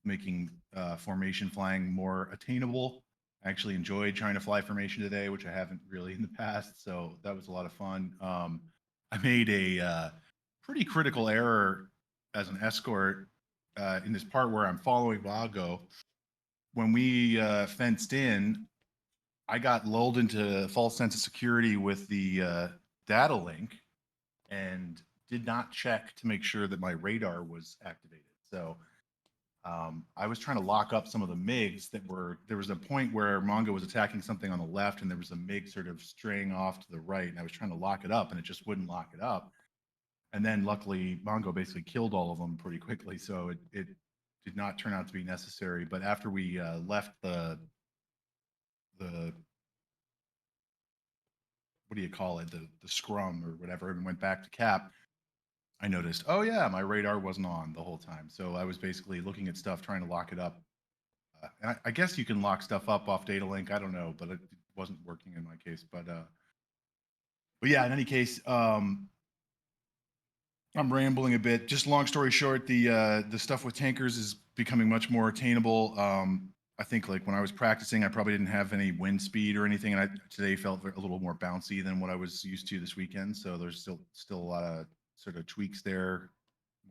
[SPEAKER 2] making formation flying more attainable. I actually enjoyed trying to fly formation today, which I haven't really in the past, so that was a lot of fun. I made a pretty critical error as an escort in this part where I'm following Vago. When we fenced in, I got lulled into a false sense of security with the data link and did not check to make sure that my radar was activated. So I was trying to lock up some of the MiGs there was a point where Mongo was attacking something on the left and there was a MiG sort of straying off to the right, and I was trying to lock it up and it just wouldn't lock it up. And then luckily Mongo basically killed all of them pretty quickly, so it did not turn out to be necessary. But after we left the what do you call it, the scrum or whatever, and went back to cap, I noticed, oh yeah, my radar wasn't on the whole time. So I was basically looking at stuff, trying to lock it up. And I guess you can lock stuff up off data link. I don't know, but it wasn't working in my case. But yeah, in any case, I'm rambling a bit. Just long story short, the stuff with tankers is becoming much more attainable. I think like when I was practicing, I probably didn't have any wind speed or anything, and today felt a little more bouncy than what I was used to this weekend. So there's still a lot of sort of tweaks there,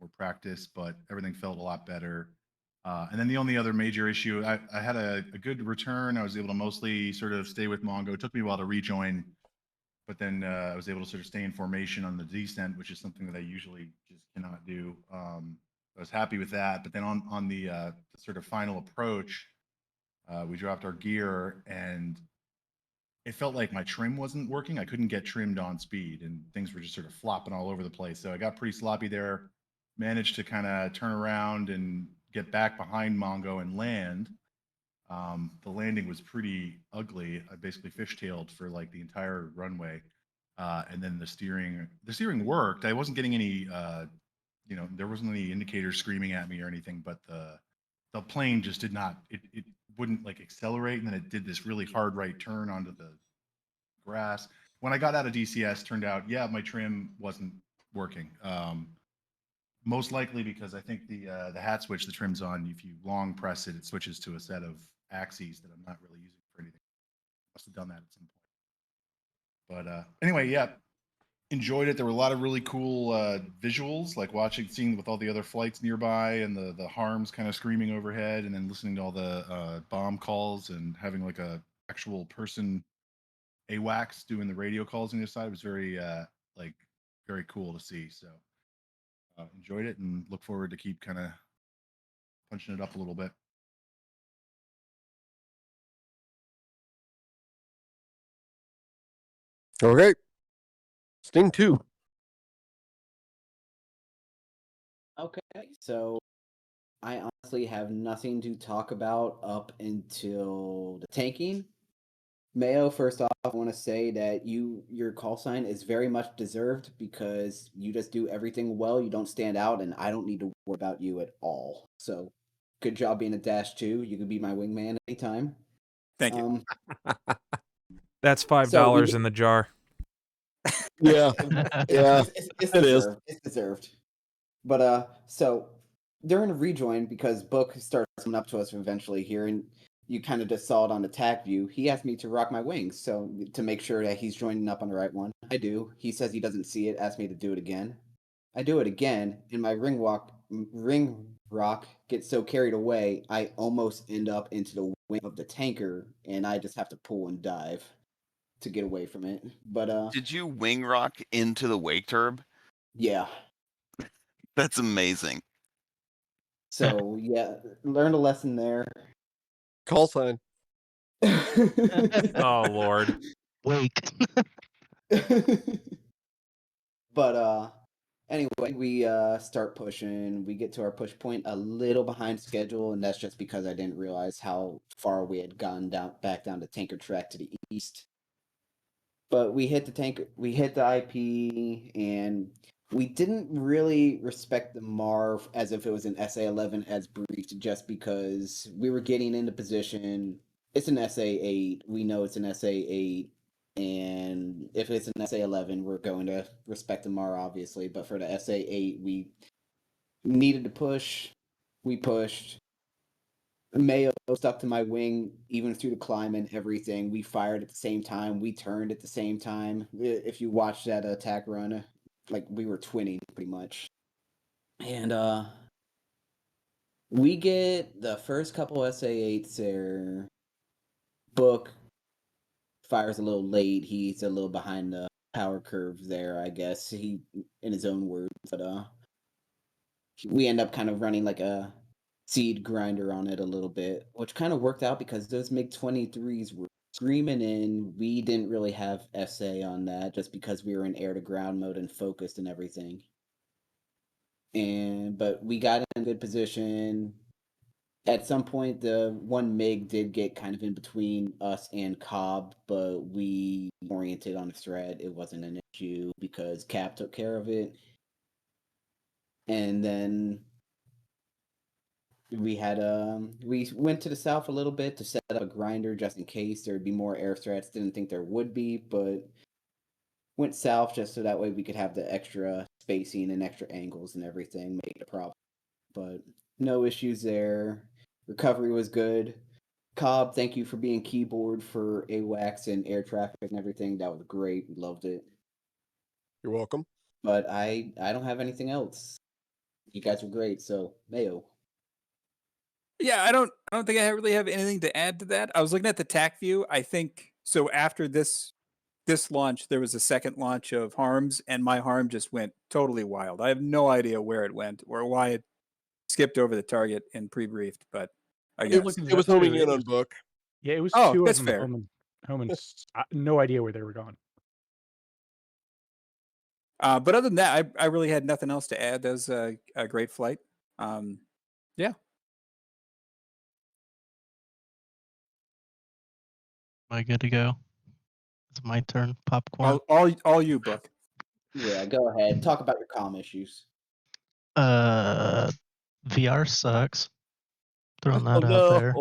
[SPEAKER 2] more practice, but everything felt a lot better. And then the only other major issue, I had a good return. I was able to mostly sort of stay with Mongo. It took me a while to rejoin, but then I was able to sort of stay in formation on the descent, which is something that I usually just cannot do. I was happy with that. But then on the sort of final approach, we dropped our gear and it felt like my trim wasn't working. I couldn't get trimmed on speed and things were just sort of flopping all over the place. So I got pretty sloppy there, managed to kind of turn around and get back behind Mongo and land. The landing was pretty ugly. I basically fishtailed for like the entire runway. And then the steering worked. I wasn't getting any, there wasn't any indicators screaming at me or anything, but the plane just did not, it wouldn't like accelerate. And then it did this really hard right turn onto the grass. When I got out of DCS, turned out, yeah, my trim wasn't working. Most likely because I think the hat switch the trim's on, if you long press it, it switches to a set of axes that I'm not really using for anything. Must have done that at some point. But anyway, yeah, enjoyed it. There were a lot of really cool visuals, like seeing with all the other flights nearby and the harms kind of screaming overhead, and then listening to all the bomb calls and having like a actual person AWACS doing the radio calls on the other side. It was very very cool to see. So enjoyed it and look forward to keep kind of punching it up a little bit.
[SPEAKER 15] Okay. Sting 2.
[SPEAKER 3] Okay, so I honestly have nothing to talk about up until the tanking. Mayo, first off, I want to say that your call sign is very much deserved because you just do everything well. You don't stand out, and I don't need to worry about you at all. So, good job being a -2. You can be my wingman anytime.
[SPEAKER 6] Thank you.
[SPEAKER 4] That's $5 in the jar.
[SPEAKER 15] Yeah, yeah,
[SPEAKER 3] it's
[SPEAKER 15] it is.
[SPEAKER 3] deserved. It's deserved. But so during the rejoin, because Book starts coming up to us eventually here, and you kind of just saw it on the tac view, he asked me to rock my wings, so to make sure that he's joining up on the right one. I do. He says he doesn't see it, asked me to do it again. I do it again, and my ring rock gets so carried away, I almost end up into the wing of the tanker, and I just have to pull and dive to get away from it. But
[SPEAKER 1] Did you wing rock into the wake turb?
[SPEAKER 3] yeah.
[SPEAKER 1] That's amazing.
[SPEAKER 3] So yeah, learned a lesson there.
[SPEAKER 15] Call sign.
[SPEAKER 13] Oh Lord.
[SPEAKER 14] Wake.
[SPEAKER 3] But anyway, we start pushing. We get to our push point a little behind schedule, and that's just because I didn't realize how far we had gone back down the tanker track to the east. But we hit the IP, and we didn't really respect the MARV as if it was an SA-11 as briefed, just because we were getting into position. It's an SA-8. We know it's an SA-8. And if it's an SA-11, we're going to respect the MAR, obviously. But for the SA-8, we needed to push. We pushed. Mayo stuck to my wing, even through the climb and everything. We fired at the same time. We turned at the same time. If you watch that attack run, like we were twinning pretty much. And we get the first couple SA-8s there. Book fires a little late. He's a little behind the power curve there, I guess. He, in his own words, but we end up kind of running like a seed grinder on it a little bit, which kind of worked out because those MiG-23s were screaming in. We didn't really have SA on that just because we were in air to ground mode and focused and everything. But we got in a good position. At some point, the one MiG did get kind of in between us and Cobb, but we oriented on the threat. It wasn't an issue because Cap took care of it. And then we went to the south a little bit to set up a grinder just in case there'd be more air threats. Didn't think there would be, but went south just so that way we could have the extra spacing and extra angles and everything, make it a problem. But no issues there. Recovery was good. Cobb, thank you for being keyboard for AWACS and air traffic and everything. That was great. Loved it.
[SPEAKER 15] You're welcome.
[SPEAKER 3] But I don't have anything else. You guys were great. So Mayo.
[SPEAKER 6] Yeah, I don't think I really have anything to add to that. I was looking at the TAC view. I think so. After this launch, there was a second launch of harms, and my harm just went totally wild. I have no idea where it went or why it skipped over the target and pre-briefed, but I guess
[SPEAKER 15] It was homing in on book.
[SPEAKER 5] Yeah, it was
[SPEAKER 6] Oh,
[SPEAKER 5] two
[SPEAKER 6] that's
[SPEAKER 5] of them
[SPEAKER 6] fair.
[SPEAKER 5] home and no idea where they were going.
[SPEAKER 6] But other than that, I really had nothing else to add. That was a great flight. Yeah.
[SPEAKER 16] Am I good to go? It's my turn. Popcorn.
[SPEAKER 6] All you, Book.
[SPEAKER 3] Yeah, go ahead. Talk about your comm issues.
[SPEAKER 16] VR sucks. Throwing that
[SPEAKER 15] Oh,
[SPEAKER 16] out there.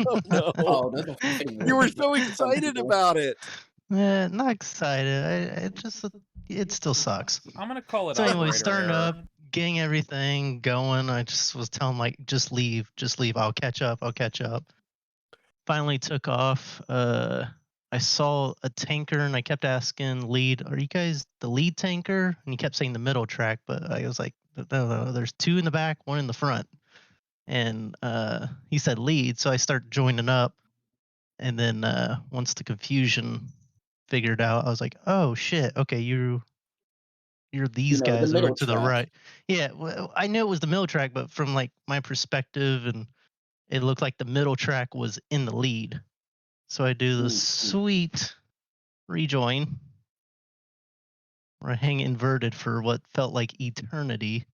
[SPEAKER 15] Oh no!
[SPEAKER 3] Oh, that's a thing.
[SPEAKER 15] You were so excited about it.
[SPEAKER 16] Not excited. It still sucks.
[SPEAKER 4] I'm gonna call it
[SPEAKER 16] So anyway,
[SPEAKER 4] operator
[SPEAKER 16] starting
[SPEAKER 4] error.
[SPEAKER 16] up, getting everything going. I just was telling like, just leave. I'll catch up. Finally took off. I saw a tanker and I kept asking lead, "Are you guys the lead tanker?" And he kept saying the middle track, but I was like, "No, there's two in the back, one in the front." And he said lead, so I start joining up. And then once the confusion figured out, I was like, "Oh shit! Okay, you're these guys
[SPEAKER 3] the
[SPEAKER 16] over
[SPEAKER 3] middle
[SPEAKER 16] to the
[SPEAKER 3] track.
[SPEAKER 16] right." Yeah, well, I knew it was the middle track, but from like my perspective, and it looked like the middle track was in the lead. So I do the sweet rejoin, where I hang inverted for what felt like eternity.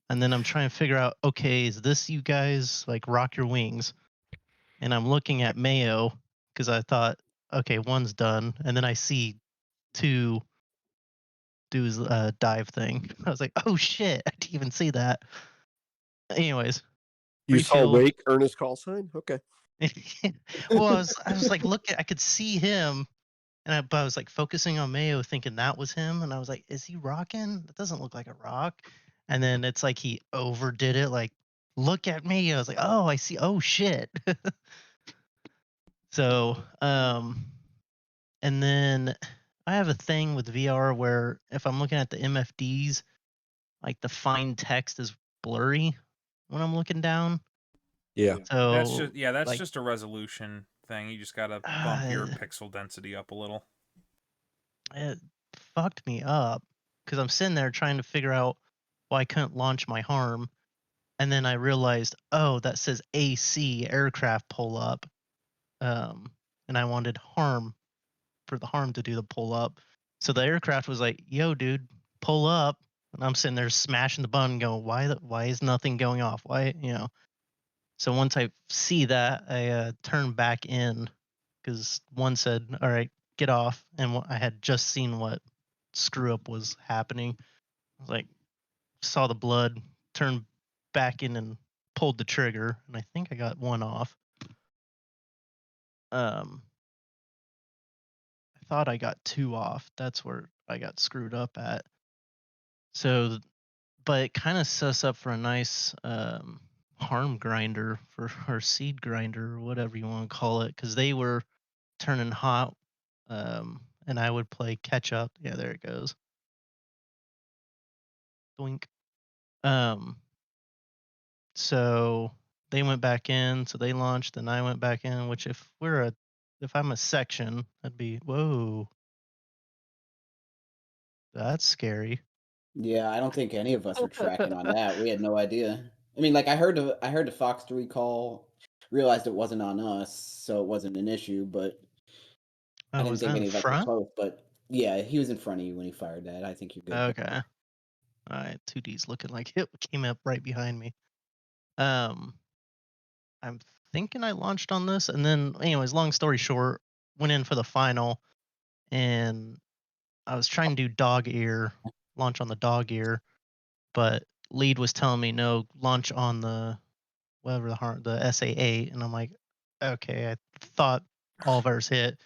[SPEAKER 16] And then I'm trying to figure out, okay, is this you guys? Like, rock your wings. And I'm looking at Mayo because I thought, okay, one's done. And then I see two do his dive thing. I was like, oh shit, I didn't even see that. Anyways.
[SPEAKER 15] You saw
[SPEAKER 16] refuel.
[SPEAKER 15] Wake earn his call sign? Okay.
[SPEAKER 16] Well, I was like, look, I could see him. But I was like focusing on Mayo, thinking that was him, and I was like, "Is he rocking? That doesn't look like a rock." And then it's like he overdid it. Like, look at me. I was like, "Oh, I see. Oh shit." So, and then I have a thing with VR where if I'm looking at the MFDs, like the fine text is blurry when I'm looking down.
[SPEAKER 15] Yeah.
[SPEAKER 16] So
[SPEAKER 4] that's
[SPEAKER 16] like,
[SPEAKER 4] just a resolution thing. You just gotta bump your pixel density up a little.
[SPEAKER 16] It fucked me up because I'm sitting there trying to figure out why I couldn't launch my harm. And then I realized, oh, that says AC, aircraft pull up. And I wanted harm for the harm to do the pull up. So the aircraft was like, yo, dude, pull up. And I'm sitting there smashing the button going, why is nothing going off? Why, So once I see that, I turn back in because one said, all right, get off. And I had just seen what screw up was happening. I was like, saw the blood, turned back in and pulled the trigger, and I think I got one off. I thought I got two off. That's where I got screwed up at. So, but it kind of sets up for a nice harm grinder or seed grinder or whatever you want to call it, because they were turning hot, and I would play catch up. Yeah, there it goes. Doink. So they went back in, so they launched, and I went back in. Which if I'm a section, that'd be whoa. That's scary.
[SPEAKER 3] Yeah, I don't think any of us were tracking on that. We had no idea. I mean, like I heard the Fox 3 call, realized it wasn't on us, so it wasn't an issue, but I
[SPEAKER 16] Oh,
[SPEAKER 3] didn't
[SPEAKER 16] was
[SPEAKER 3] think
[SPEAKER 16] that in
[SPEAKER 3] any of us were
[SPEAKER 16] front?
[SPEAKER 3] close. But yeah, he was in front of you when he fired that. I think you're good.
[SPEAKER 16] Okay. All right, 2D's looking like it came up right behind me. I'm thinking I launched on this, and then, anyways, long story short, went in for the final, and I was trying to do dog ear, launch on the dog ear, but lead was telling me no, launch on the whatever the SA8, and I'm like, okay, I thought all of ours hit,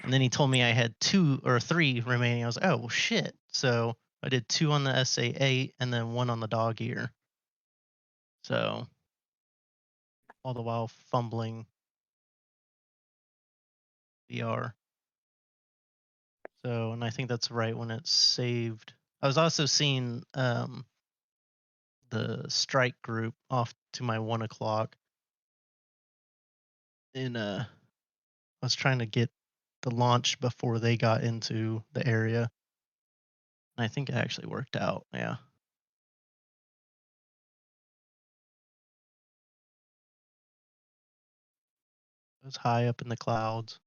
[SPEAKER 16] and then he told me I had 2 or 3 remaining. I was like, oh well, shit. So I did 2 on the SA8 and then 1 on the dog ear. So all the while fumbling VR. So, and I think that's right when it's saved. I was also seeing the strike group off to my 1 o'clock. And I was trying to get the launch before they got into the area. And I think it actually worked out. Yeah. It was high up in the clouds.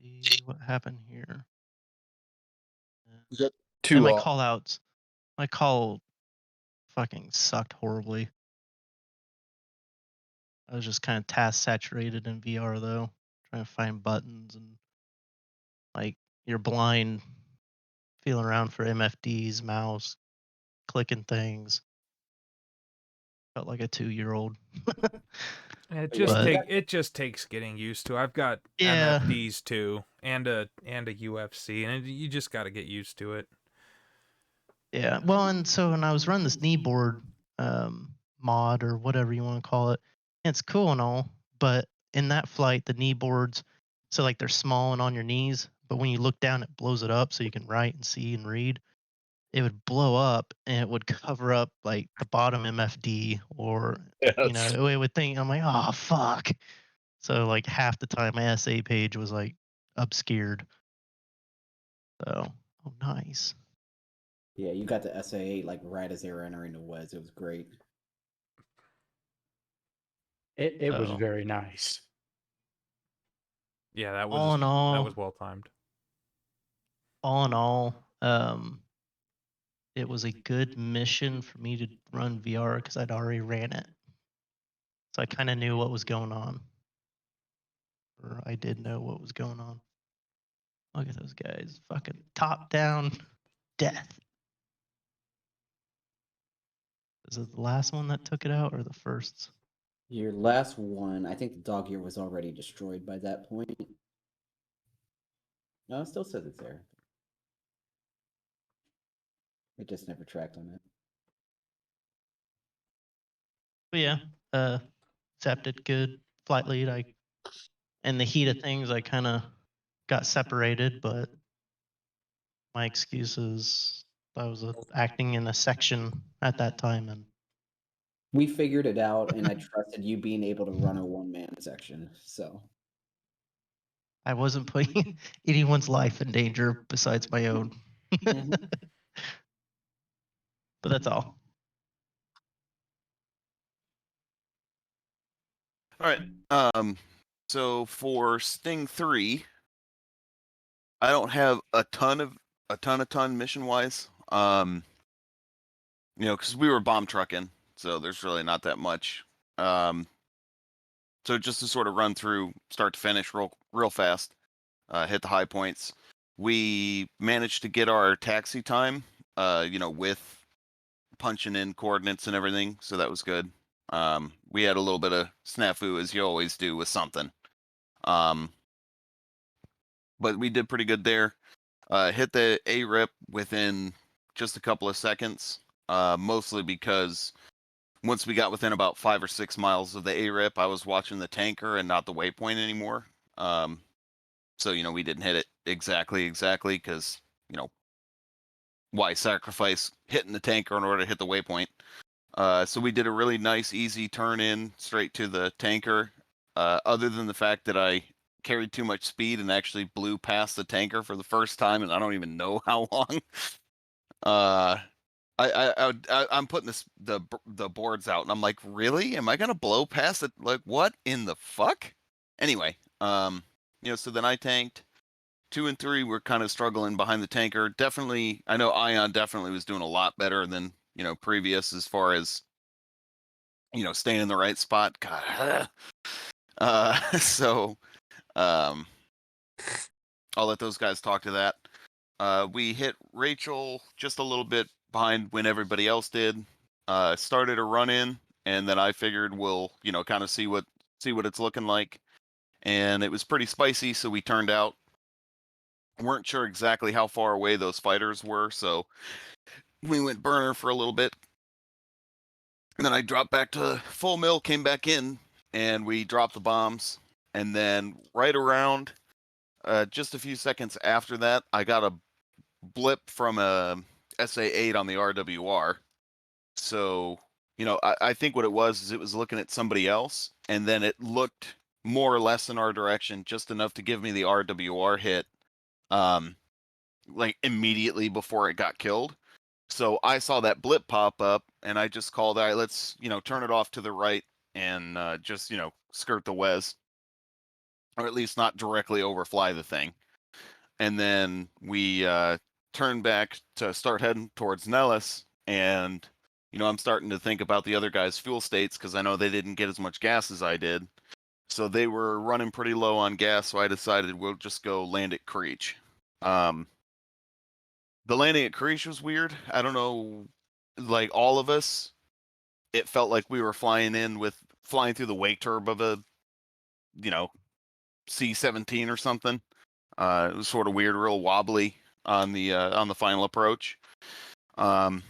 [SPEAKER 16] See what happened here.
[SPEAKER 15] You got
[SPEAKER 16] And
[SPEAKER 15] 2
[SPEAKER 16] my
[SPEAKER 15] off.
[SPEAKER 16] call outs, my call fucking sucked horribly. I was just kind of task saturated in VR though, trying to find buttons and like you're blind, feeling around for MFDs, mouse, clicking things. Felt like a 2-year-old.
[SPEAKER 4] It just takes getting used to. I've got
[SPEAKER 16] Yeah.
[SPEAKER 4] MFDs too, and a UFC, and you just got to get used to it.
[SPEAKER 16] Yeah. Well, and so when I was running this knee board mod or whatever you want to call it, it's cool and all, but in that flight, the knee boards, so like they're small and on your knees, but when you look down, it blows it up so you can write and see and read. It would blow up and it would cover up like the bottom MFD or, you know, it would think, I'm like, oh, fuck. So like half the time my SA page was like obscured. So, oh, nice.
[SPEAKER 3] Yeah, you got the SA8 like right as they were entering the Wes. It was great.
[SPEAKER 5] It was very nice.
[SPEAKER 4] Yeah, that
[SPEAKER 16] All in all,
[SPEAKER 4] that was well timed.
[SPEAKER 16] All in all, it was a good mission for me to run VR because I'd already ran it. So I kind of knew what was going on. Or I did know what was going on. Look at those guys. Fucking top down death. Is it the last one that took it out or the first?
[SPEAKER 3] Your last one, I think the dog ear was already destroyed by that point. No, it still says it's there. It just never tracked on it.
[SPEAKER 16] But yeah, accepted good flight lead. I, in the heat of things, I kind of got separated, but my excuse is I was acting in a section at that time, and
[SPEAKER 3] We figured it out, and I trusted you being able to run a one-man section. So
[SPEAKER 16] I wasn't putting anyone's life in danger besides my own. But that's all.
[SPEAKER 1] All right. So for Sting 3, I don't have a ton mission wise. You know, because we were bomb trucking, so there's really not that much. So just to sort of run through start to finish real fast, hit the high points. We managed to get our taxi time, you know, with punching in coordinates and everything, so that was good. We had a little bit of snafu, as you always do with something. But we did pretty good there. Hit the A-rip within just a couple of seconds, mostly because once we got within about 5 or 6 miles of the A-rip, I was watching the tanker and not the waypoint anymore. So, you know, we didn't hit it exactly because, you know, why sacrifice hitting the tanker in order to hit the waypoint? So we did a really nice, easy turn in straight to the tanker. Other than the fact that I carried too much speed and actually blew past the tanker for the first time, and I don't even know how long. I'm putting the boards out, and I'm like, really? Am I gonna blow past it? Like, what in the fuck? Anyway, so then I tanked. 2 and 3 were kind of struggling behind the tanker. Definitely, I know Ion definitely was doing a lot better than previous as far as staying in the right spot. God, so I'll let those guys talk to that. We hit Rachel just a little bit behind when everybody else did. Started a run in, and then I figured we'll kind of see what it's looking like, and it was pretty spicy, so we turned out. Weren't sure exactly how far away those fighters were, so we went burner for a little bit, and then I dropped back to full mill, came back in, and we dropped the bombs, and then right around just a few seconds after that, I got a blip from a SA8 on the RWR. So, I think what it was is it was looking at somebody else, and then it looked more or less in our direction, just enough to give me the RWR hit, like immediately before it got killed. So I saw that blip pop up, and I just called, all right, let's, turn it off to the right and just, skirt the Wes, or at least not directly overfly the thing. And then we turned back to start heading towards Nellis, and I'm starting to think about the other guys' fuel states because I know they didn't get as much gas as I did. So they were running pretty low on gas, so I decided we'll just go land at Creech. The landing at Creech was weird. I don't know, like all of us, it felt like we were flying through the wake turb of a, C-17 or something. It was sort of weird, real wobbly on the final approach. But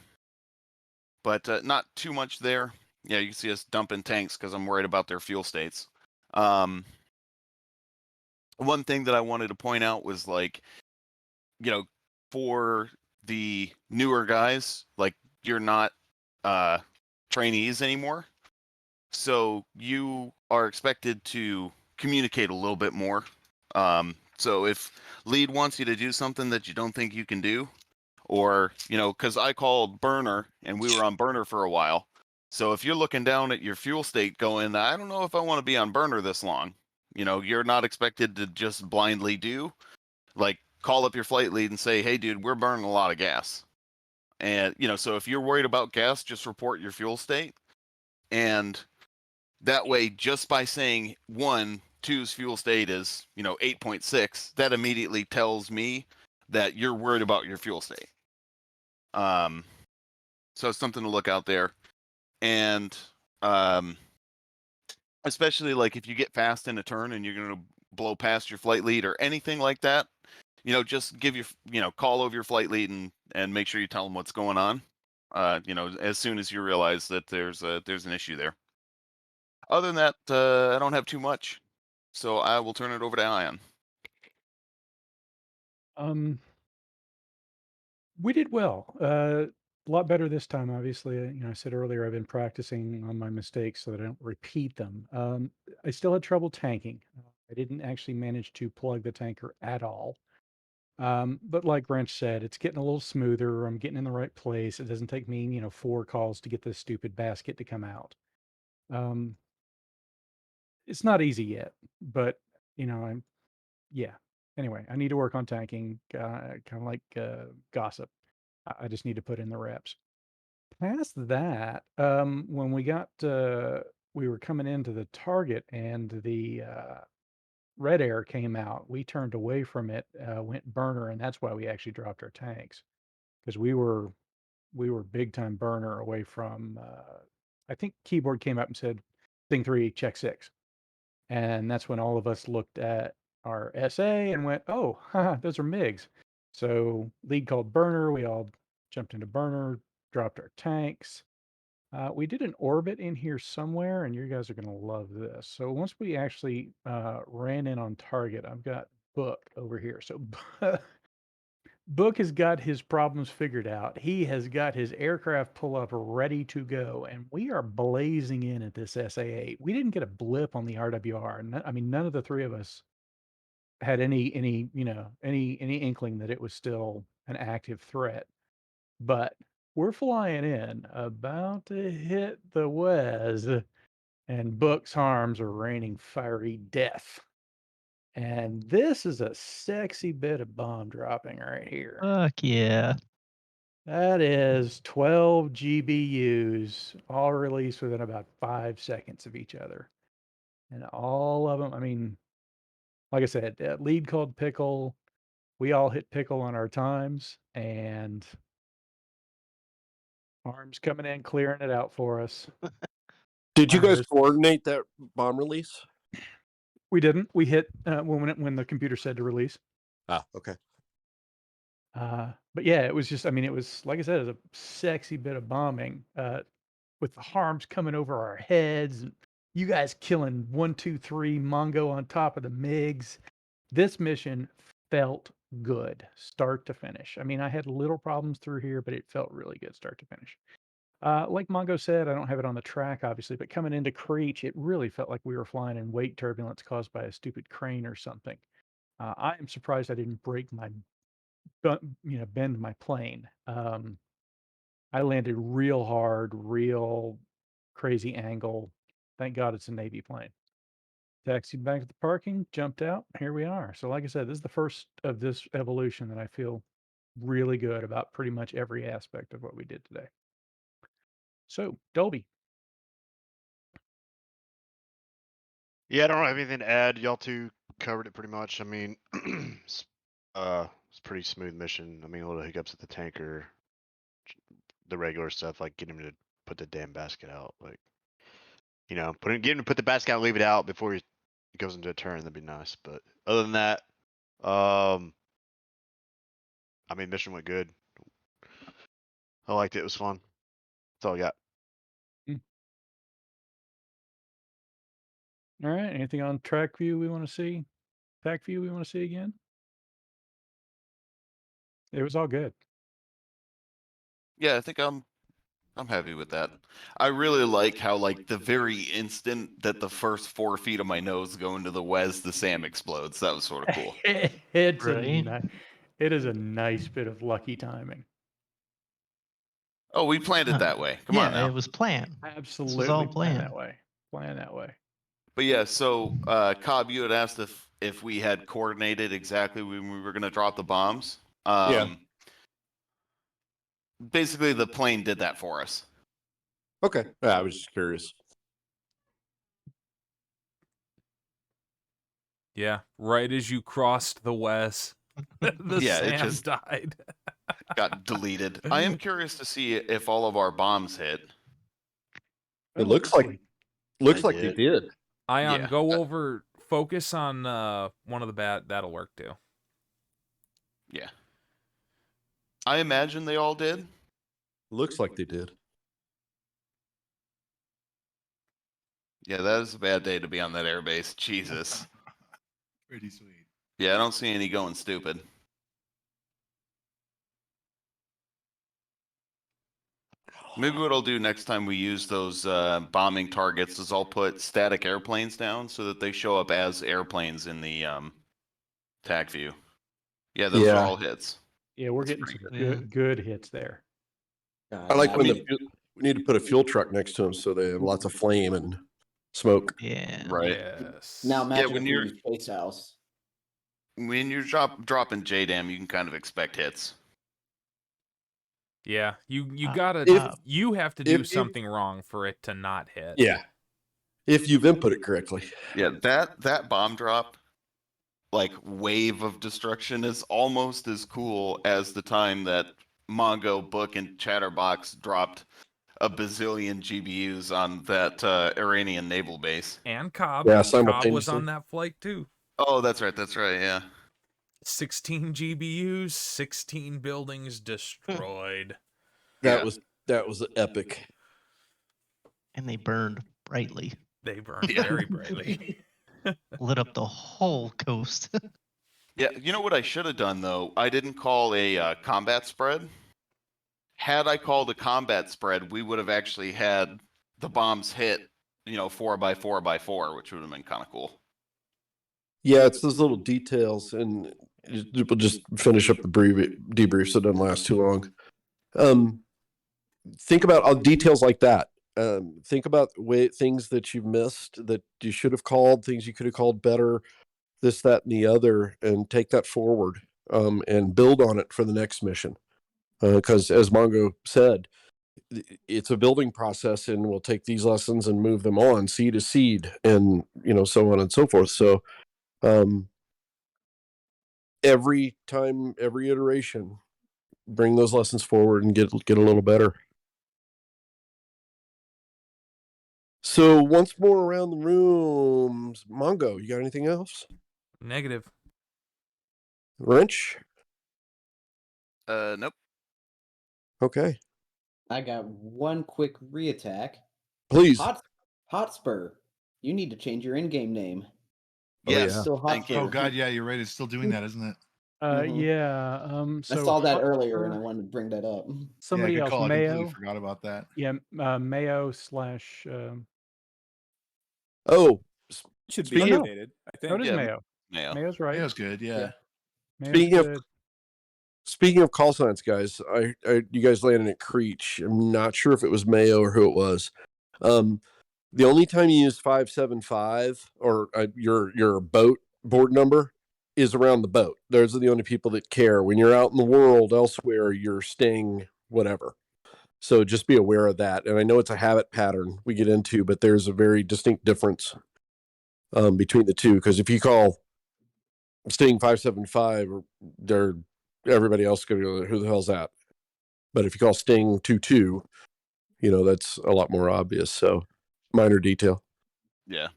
[SPEAKER 1] not too much there. Yeah, you can see us dumping tanks because I'm worried about their fuel states. One thing that I wanted to point out was for the newer guys, you're not trainees anymore. So you are expected to communicate a little bit more. So if lead wants you to do something that you don't think you can do, or, because I called burner and we were on burner for a while. So if you're looking down at your fuel state going, I don't know if I want to be on burner this long, you're not expected to just blindly do. Call up your flight lead and say, hey, dude, we're burning a lot of gas. And, so if you're worried about gas, just report your fuel state. And that way, just by saying 2's fuel state is, 8.6, that immediately tells me that you're worried about your fuel state. So it's something to look out there. And especially if you get fast in a turn and you're going to blow past your flight lead or anything like that, just give call over your flight lead and make sure you tell them what's going on. As soon as you realize that there's an issue there. Other than that, I don't have too much, so I will turn it over to Ion.
[SPEAKER 5] We did well. A lot better this time, obviously. I said earlier I've been practicing on my mistakes so that I don't repeat them. I still had trouble tanking. I didn't actually manage to plug the tanker at all. But like Wrench said, it's getting a little smoother. I'm getting in the right place. It doesn't take me, 4 calls to get this stupid basket to come out. It's not easy yet, but yeah. Anyway, I need to work on tanking, kind of like gossip. I just need to put in the reps. Past that, when we were coming into the target and the red air came out, we turned away from it, went burner, and that's why we actually dropped our tanks because we were big time burner away from. I think keyboard came up and said, "Thing 3, check 6." And that's when all of us looked at our SA and went, oh, haha, those are MiGs. So lead called burner. We all jumped into burner, dropped our tanks. We did an orbit in here somewhere, and you guys are going to love this. So once we actually ran in on target, I've got Book over here. So Book has got his problems figured out. He has got his aircraft pull up ready to go, and we are blazing in at this SA8. We didn't get a blip on the RWR. None of the 3 of us had any inkling that it was still an active threat. But we're flying in, about to hit the Wes, and Book's arms are raining fiery death. And this is a sexy bit of bomb dropping right here.
[SPEAKER 16] Fuck yeah.
[SPEAKER 5] That is 12 GBUs, all released within about 5 seconds of each other. And all of them, I mean, like I said, lead called Pickle. We all hit Pickle on our times, and Arms coming in, clearing it out for us.
[SPEAKER 15] Did you guys coordinate that bomb release?
[SPEAKER 5] We didn't. We hit when the computer said to release.
[SPEAKER 15] Ah, okay.
[SPEAKER 5] But yeah, it was just, I mean, it was, like I said, it was a sexy bit of bombing with the harms coming over our heads. And you guys killing 1, 2, 3 Mongo on top of the MiGs. This mission felt good, start to finish. I mean, I had little problems through here, but it felt really good, start to finish. Like Mongo said, I don't have it on the track, obviously, but coming into Creech, it really felt like we were flying in weight turbulence caused by a stupid crane or something. I am surprised I didn't break my, bend my plane. I landed real hard, real crazy angle. Thank God it's a Navy plane. Taxied back to the parking, jumped out. Here we are. So, like I said, this is the first of this evolution that I feel really good about pretty much every aspect of what we did today. So, Dolby.
[SPEAKER 14] Yeah, I don't have anything to add. Y'all two covered it pretty much. I mean, it's a pretty smooth mission. I mean, a little hiccups at the tanker, the regular stuff like getting him to put the damn basket out, like get him to put the basket out, and leave it out before he goes into a turn. That'd be nice. But other than that, I mean, mission went good. I liked it. It was fun. That's all I got.
[SPEAKER 5] All right. Anything on track view we want to see? Pack view we want to see again? It was all good.
[SPEAKER 1] Yeah, I think I'm happy with that. I really like how, like, the very instant that the first 4 feet of my nose go into the Wes, the SAM explodes. That was sort of cool.
[SPEAKER 5] It is a nice bit of lucky timing.
[SPEAKER 1] Oh, we planned it that way. Come on now.
[SPEAKER 16] Yeah, it was planned.
[SPEAKER 5] Absolutely,
[SPEAKER 16] this was all
[SPEAKER 5] planned
[SPEAKER 16] planned.
[SPEAKER 5] that way. Planned that way.
[SPEAKER 1] But yeah, so Cobb, you had asked if we had coordinated exactly when we were going to drop the bombs.
[SPEAKER 15] Yeah.
[SPEAKER 1] Basically, the plane did that for us.
[SPEAKER 15] Okay. Yeah, I was just curious.
[SPEAKER 4] Yeah, right as you crossed the Wes, the
[SPEAKER 1] it
[SPEAKER 4] SAM
[SPEAKER 1] just
[SPEAKER 4] died.
[SPEAKER 1] got deleted. I am curious to see if all of our bombs hit.
[SPEAKER 15] It looks like they did.
[SPEAKER 4] Ion,
[SPEAKER 1] Yeah.
[SPEAKER 4] go over, focus on one of the bat. That'll work too.
[SPEAKER 1] Yeah. I imagine they all did.
[SPEAKER 15] Looks like they did.
[SPEAKER 1] Yeah, that is a bad day to be on that airbase. Jesus.
[SPEAKER 2] Pretty sweet.
[SPEAKER 1] Yeah, I don't see any going stupid. Maybe what I'll do next time we use those bombing targets is I'll put static airplanes down so that they show up as airplanes in the TAC view. Yeah, those are all hits.
[SPEAKER 5] Yeah, we're getting some good hits there.
[SPEAKER 15] I like when we need to put a fuel truck next to them so they have lots of flame and smoke.
[SPEAKER 16] Yeah.
[SPEAKER 1] Right.
[SPEAKER 4] Yes.
[SPEAKER 3] Now imagine
[SPEAKER 1] when
[SPEAKER 3] if
[SPEAKER 1] you're-
[SPEAKER 3] we use Space House.
[SPEAKER 1] When you're dropping JDAM, you can kind of expect hits.
[SPEAKER 4] Yeah, you gotta you have to do
[SPEAKER 15] if-
[SPEAKER 4] something wrong for it to not hit.
[SPEAKER 15] Yeah. If you've input it correctly.
[SPEAKER 1] Yeah, that bomb drop, like, wave of destruction is almost as cool as the time that Mongo, Book, and Chatterbox dropped a bazillion GBUs on that Iranian naval base.
[SPEAKER 4] And Cobb.
[SPEAKER 15] Yeah,
[SPEAKER 4] Cobb was
[SPEAKER 15] simultaneously.
[SPEAKER 4] on that flight too.
[SPEAKER 1] Oh, that's right, yeah.
[SPEAKER 4] 16 GBUs, 16 buildings destroyed.
[SPEAKER 15] That was epic.
[SPEAKER 16] And they burned brightly.
[SPEAKER 4] They burned very brightly.
[SPEAKER 16] Lit up the whole coast.
[SPEAKER 1] Yeah, you know what I should have done, though? I didn't call a combat spread. Had I called a combat spread, we would have actually had the bombs hit, 4x4x4, which would have been kind of cool.
[SPEAKER 15] Yeah, it's those little details, and we'll just finish up the debrief so it doesn't last too long. Think about details like that. Think about things that you've missed that you should have called, things you could have called better, this, that, and the other, and take that forward and build on it for the next mission. Because as Mongo said, it's a building process, and we'll take these lessons and move them on seed to seed, and so on and so forth. So every time, every iteration, bring those lessons forward and get a little better. So once more around the rooms, Mongo, you got anything else?
[SPEAKER 4] Negative.
[SPEAKER 15] Wrench?
[SPEAKER 1] Nope.
[SPEAKER 15] Okay.
[SPEAKER 3] I got one quick reattack.
[SPEAKER 15] Please.
[SPEAKER 3] Hotspur. You need to change your in-game name.
[SPEAKER 1] Yes,
[SPEAKER 3] Still
[SPEAKER 1] thank you.
[SPEAKER 2] Oh God, yeah, you're right. It's still doing that, isn't it?
[SPEAKER 5] Yeah. So
[SPEAKER 3] I saw that earlier, and I
[SPEAKER 5] Hotspur-
[SPEAKER 3] wanted to bring that up.
[SPEAKER 5] Somebody
[SPEAKER 2] good
[SPEAKER 5] else,
[SPEAKER 2] call. I
[SPEAKER 5] Mayo.
[SPEAKER 2] completely forgot about that.
[SPEAKER 5] Yeah, Mayo slash.
[SPEAKER 15] Oh,
[SPEAKER 6] Should be
[SPEAKER 5] no.
[SPEAKER 6] updated. I think.
[SPEAKER 5] No, it is
[SPEAKER 1] Yeah,
[SPEAKER 5] Mayo.
[SPEAKER 1] Mayo.
[SPEAKER 5] Mayo's right.
[SPEAKER 2] Mayo's good. Yeah.
[SPEAKER 5] Mayo's
[SPEAKER 15] Speaking of call signs, guys, you guys landed at Creech. I'm not sure if it was Mayo or who it was. The only time you use 575 or your boat board number is around the boat. Those are the only people that care. When you're out in the world elsewhere, you're staying whatever. So just be aware of that. And I know it's a habit pattern we get into, but there's a very distinct difference between the two. Because if you call Sting 575, everybody else going to go, who the hell's that? But if you call Sting 22, that's a lot more obvious. So minor detail.
[SPEAKER 1] Yeah.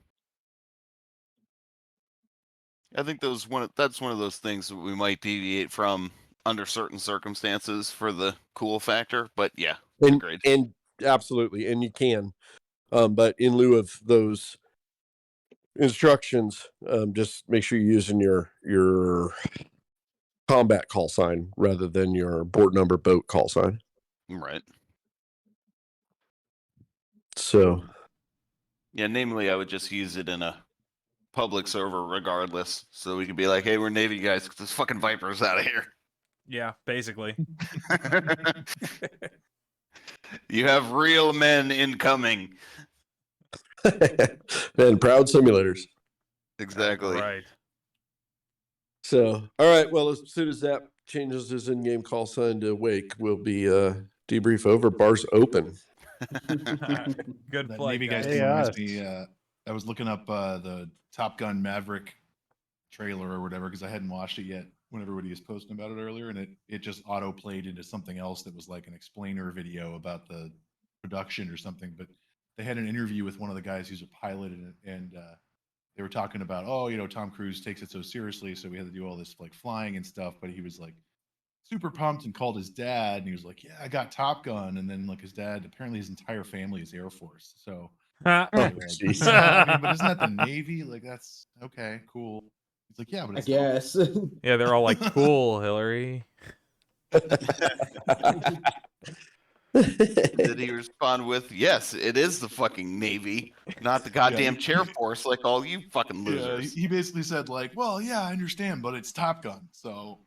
[SPEAKER 1] I think that's one of those things that we might deviate from under certain circumstances for the cool factor. But yeah, agreed.
[SPEAKER 15] And absolutely, and you can. But in lieu of those instructions, just make sure you're using your combat call sign rather than your board number boat call sign.
[SPEAKER 1] Right.
[SPEAKER 15] So.
[SPEAKER 1] Yeah, namely, I would just use it in a public server regardless, so we could be like, hey, we're Navy guys, this fucking Viper's out of here.
[SPEAKER 4] Yeah, basically.
[SPEAKER 1] You have real men incoming.
[SPEAKER 15] And proud simulators.
[SPEAKER 1] Exactly.
[SPEAKER 4] Right.
[SPEAKER 15] So, all right. Well, as soon as that changes his in-game call sign to Wake, we'll be debrief over. Bars open.
[SPEAKER 4] Good
[SPEAKER 2] That
[SPEAKER 4] play,
[SPEAKER 2] Navy
[SPEAKER 4] guys.
[SPEAKER 2] guys thing reminds me. I was looking up the Top Gun Maverick trailer or whatever because I hadn't watched it yet when everybody was posting about it earlier, and it just auto played into something else that was like an explainer video about the production or something. But they had an interview with one of the guys who's a pilot in it, and they were talking about, Tom Cruise takes it so seriously, so we had to do all this like flying and stuff. But he was like super pumped and called his dad, and he was like, "Yeah, I got Top Gun." And then like his dad, apparently his entire family is Air Force, so. Like, but isn't that the Navy? Like, that's okay, cool. It's like, yeah, but it's
[SPEAKER 3] I guess.
[SPEAKER 4] Yeah, they're all like, cool, Hillary.
[SPEAKER 1] Did he respond with, yes, it is the fucking Navy, not the goddamn chair force like all you fucking losers.
[SPEAKER 2] He basically said like, well, yeah, I understand, but it's Top Gun, so.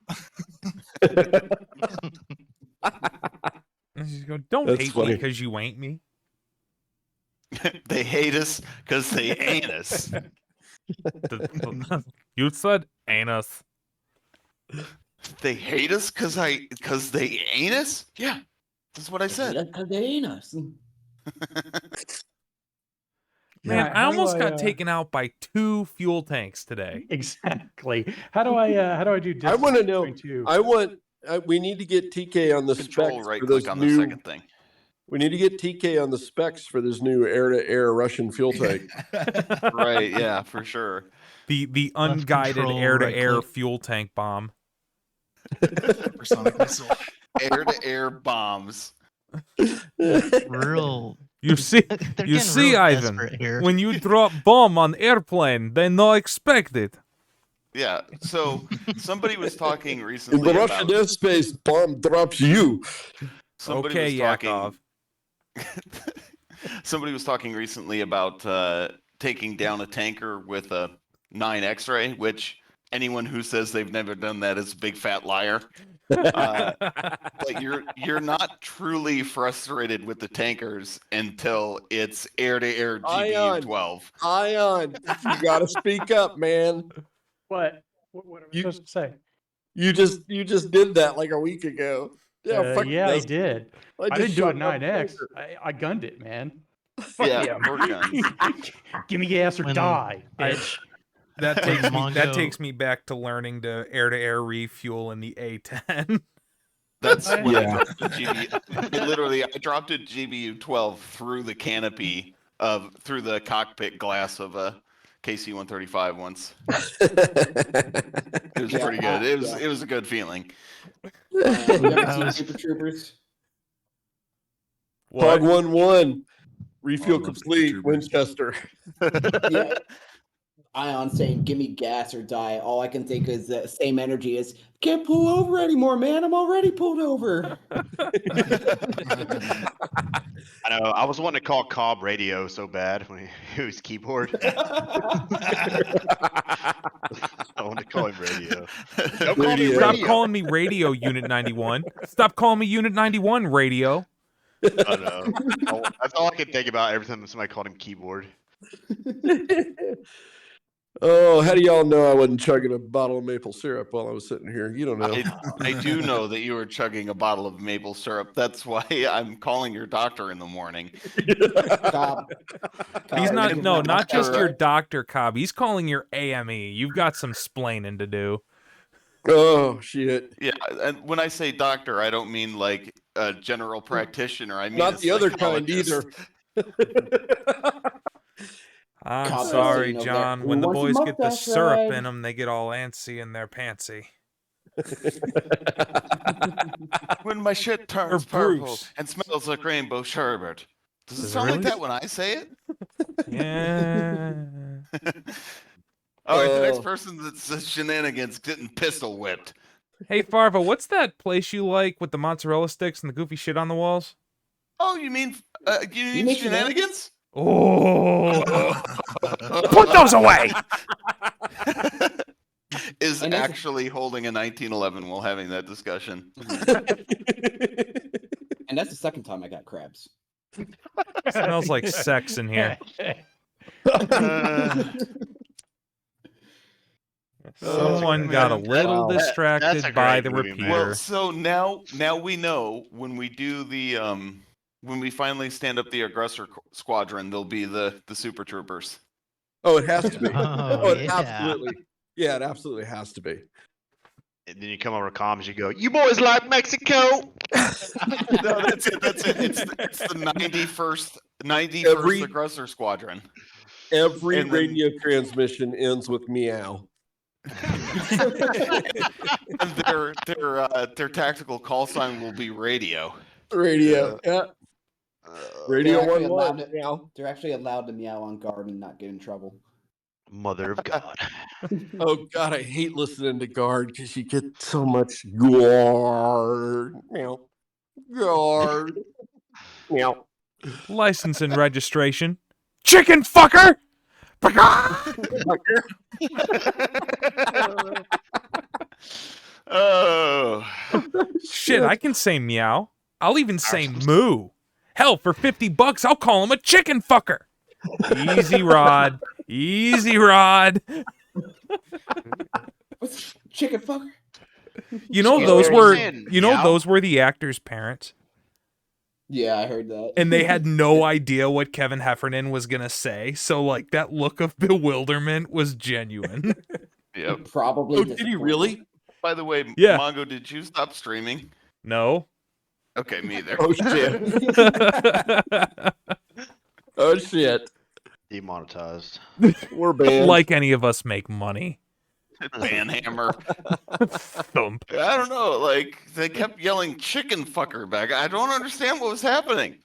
[SPEAKER 4] Don't
[SPEAKER 1] That's
[SPEAKER 4] hate
[SPEAKER 1] funny.
[SPEAKER 4] me because you ain't me.
[SPEAKER 1] They hate us because they ain't us.
[SPEAKER 4] You said ain't us.
[SPEAKER 1] They hate us because they ain't us? Yeah, that's what I said.
[SPEAKER 3] Because they ain't us.
[SPEAKER 4] Man, I
[SPEAKER 5] how do
[SPEAKER 4] almost
[SPEAKER 5] I,
[SPEAKER 4] got taken out by 2 fuel tanks today.
[SPEAKER 5] Exactly. How do I do?
[SPEAKER 15] I want to know.
[SPEAKER 5] between two?
[SPEAKER 15] We need to get TK on the
[SPEAKER 1] Control
[SPEAKER 15] specs
[SPEAKER 1] right
[SPEAKER 15] for those
[SPEAKER 1] click on
[SPEAKER 15] new.
[SPEAKER 1] the second thing.
[SPEAKER 15] We need to get TK on the specs for this new air-to-air Russian fuel tank.
[SPEAKER 1] Right, yeah, for sure.
[SPEAKER 4] The unguided
[SPEAKER 16] control,
[SPEAKER 4] air-to-air
[SPEAKER 16] right-click.
[SPEAKER 4] fuel tank bomb.
[SPEAKER 2] Hypersonic missile.
[SPEAKER 1] Air-to-air bombs.
[SPEAKER 16] Real.
[SPEAKER 4] You see,
[SPEAKER 16] They're
[SPEAKER 4] you
[SPEAKER 16] getting
[SPEAKER 4] see,
[SPEAKER 16] real
[SPEAKER 4] Ivan.
[SPEAKER 16] desperate here.
[SPEAKER 4] When you drop bomb on airplane, they no expect it.
[SPEAKER 1] Yeah, so somebody was talking
[SPEAKER 15] In
[SPEAKER 1] recently
[SPEAKER 15] the Russian
[SPEAKER 1] about...
[SPEAKER 15] airspace, bomb drops you.
[SPEAKER 1] Somebody
[SPEAKER 4] Okay,
[SPEAKER 1] was talking...
[SPEAKER 4] Yakov.
[SPEAKER 1] Somebody was talking recently about taking down a tanker with a 9 X-ray, which anyone who says they've never done that is a big fat liar. But you're not truly frustrated with the tankers until it's air-to-air GBU 12.
[SPEAKER 15] Ion, you got to speak up, man.
[SPEAKER 5] What am I supposed to say?
[SPEAKER 15] You just did that like a week ago. Yeah, fuck
[SPEAKER 5] yeah, I
[SPEAKER 15] this.
[SPEAKER 5] did. I didn't do it 9X. I gunned it, man. Fuck
[SPEAKER 1] Yeah, or guns.
[SPEAKER 5] Give me gas or die, bitch.
[SPEAKER 4] That takes me back to learning to air refuel in the A10.
[SPEAKER 1] That's when I dropped the GBU. I dropped a GBU 12 through the canopy through the cockpit glass of a KC-135 once. It was pretty good. It was a good feeling.
[SPEAKER 3] You ever seen Super Troopers?
[SPEAKER 15] Pod 1-1. Refuel complete. Winchester.
[SPEAKER 3] Yeah. Ion saying, "Give me gas or die." All I can think is the same energy as, "Can't pull over anymore, man. I'm already pulled over."
[SPEAKER 14] I know. I was wanting to call Cobb radio so bad when he was keyboard. I want to call him radio. Don't call me
[SPEAKER 4] Stop
[SPEAKER 14] radio.
[SPEAKER 4] calling me radio, Unit 91. Stop calling me Unit 91 radio.
[SPEAKER 14] I know. That's all I can think about every time somebody called him keyboard.
[SPEAKER 15] Oh, how do y'all know I wasn't chugging a bottle of maple syrup while I was sitting here? You don't know.
[SPEAKER 1] I do know that you were chugging a bottle of maple syrup. That's why I'm calling your doctor in the morning.
[SPEAKER 3] Cobb,
[SPEAKER 4] He's not just your doctor, Cobb. He's calling your AME. You've got some splaining to do.
[SPEAKER 15] Oh, shit.
[SPEAKER 1] Yeah, and when I say doctor, I don't mean like a general practitioner. I mean
[SPEAKER 15] not the other kind either.
[SPEAKER 4] I'm
[SPEAKER 3] Cobb
[SPEAKER 4] sorry,
[SPEAKER 3] over
[SPEAKER 4] John.
[SPEAKER 3] there.
[SPEAKER 4] When the
[SPEAKER 3] Who
[SPEAKER 4] boys
[SPEAKER 3] wants a
[SPEAKER 4] get the
[SPEAKER 3] mustache
[SPEAKER 4] syrup
[SPEAKER 3] ride?
[SPEAKER 4] in them, they get all antsy in their pantsy.
[SPEAKER 1] When my shit turns purple and smells like rainbow sherbet. Does it sound like that when I say it?
[SPEAKER 4] Yeah.
[SPEAKER 1] All right, the next person that says shenanigans getting pistol whipped.
[SPEAKER 4] Hey, Farva, what's that place you like with the mozzarella sticks and the goofy shit on the walls?
[SPEAKER 1] Oh, you mean shenanigans?
[SPEAKER 4] Oh, put those away!
[SPEAKER 1] Is actually holding a 1911 while having that discussion.
[SPEAKER 3] And that's the second time I got crabs.
[SPEAKER 4] Smells like sex in here. Someone got a little distracted by the repeater.
[SPEAKER 1] Well, so now we know when we do the when we finally stand up the aggressor squadron, there'll be the super troopers.
[SPEAKER 15] Oh, it has to be.
[SPEAKER 16] Yeah.
[SPEAKER 15] Absolutely. Yeah, it absolutely has to be.
[SPEAKER 14] And then you come over to comms, you go, "You boys like Mexico?"
[SPEAKER 1] No, that's it. That's it. It's the 91st aggressor squadron.
[SPEAKER 15] Every radio transmission ends with meow.
[SPEAKER 1] And their tactical call sign will be radio.
[SPEAKER 15] Radio. Yeah. Radio
[SPEAKER 3] They're actually
[SPEAKER 15] 1-1. Meow.
[SPEAKER 3] They're actually allowed to meow on guard and not get in trouble.
[SPEAKER 14] Mother of God.
[SPEAKER 15] Oh God, I hate listening to guard because you get so much guard. Meow. Guard. Meow.
[SPEAKER 4] License and registration. Chicken fucker!
[SPEAKER 1] Oh.
[SPEAKER 4] Shit, I can say meow. I'll even say moo. Hell, for $50, I'll call him a chicken fucker. Easy, Rod. Easy, Rod.
[SPEAKER 3] What's chicken fucker?
[SPEAKER 4] You know those were the actors' parents.
[SPEAKER 3] Yeah, I heard that.
[SPEAKER 4] And they had no idea what Kevin Heffernan was gonna say, so like that look of bewilderment was genuine.
[SPEAKER 1] Yep.
[SPEAKER 3] Probably.
[SPEAKER 15] Oh, did he really?
[SPEAKER 1] By the way,
[SPEAKER 4] Yeah.
[SPEAKER 1] Mongo, did you stop streaming?
[SPEAKER 4] No.
[SPEAKER 1] Okay, me either.
[SPEAKER 15] Oh shit. Oh shit.
[SPEAKER 14] Demonetized.
[SPEAKER 15] We're banned.
[SPEAKER 4] Like any of us make money.
[SPEAKER 1] Banhammer.
[SPEAKER 4] Thump.
[SPEAKER 1] I don't know. Like they kept yelling "chicken fucker" back. I don't understand what was happening.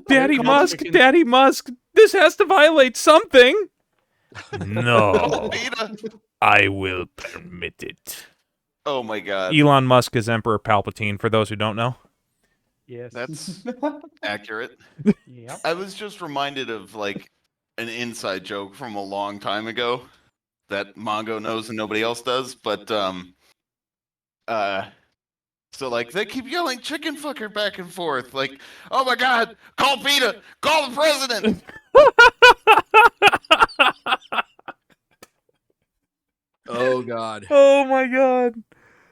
[SPEAKER 4] Daddy Musk, Daddy Musk, this has to violate something. No. I will permit it.
[SPEAKER 1] Oh my God.
[SPEAKER 4] Elon Musk is Emperor Palpatine, for those who don't know.
[SPEAKER 5] Yes.
[SPEAKER 1] That's accurate.
[SPEAKER 5] Yep.
[SPEAKER 1] I was just reminded of like an inside joke from a long time ago that Mongo knows and nobody else does. But So like they keep yelling chicken fucker back and forth. Like, oh my god, call PETA, call the president.
[SPEAKER 15] Oh God.
[SPEAKER 4] Oh my god.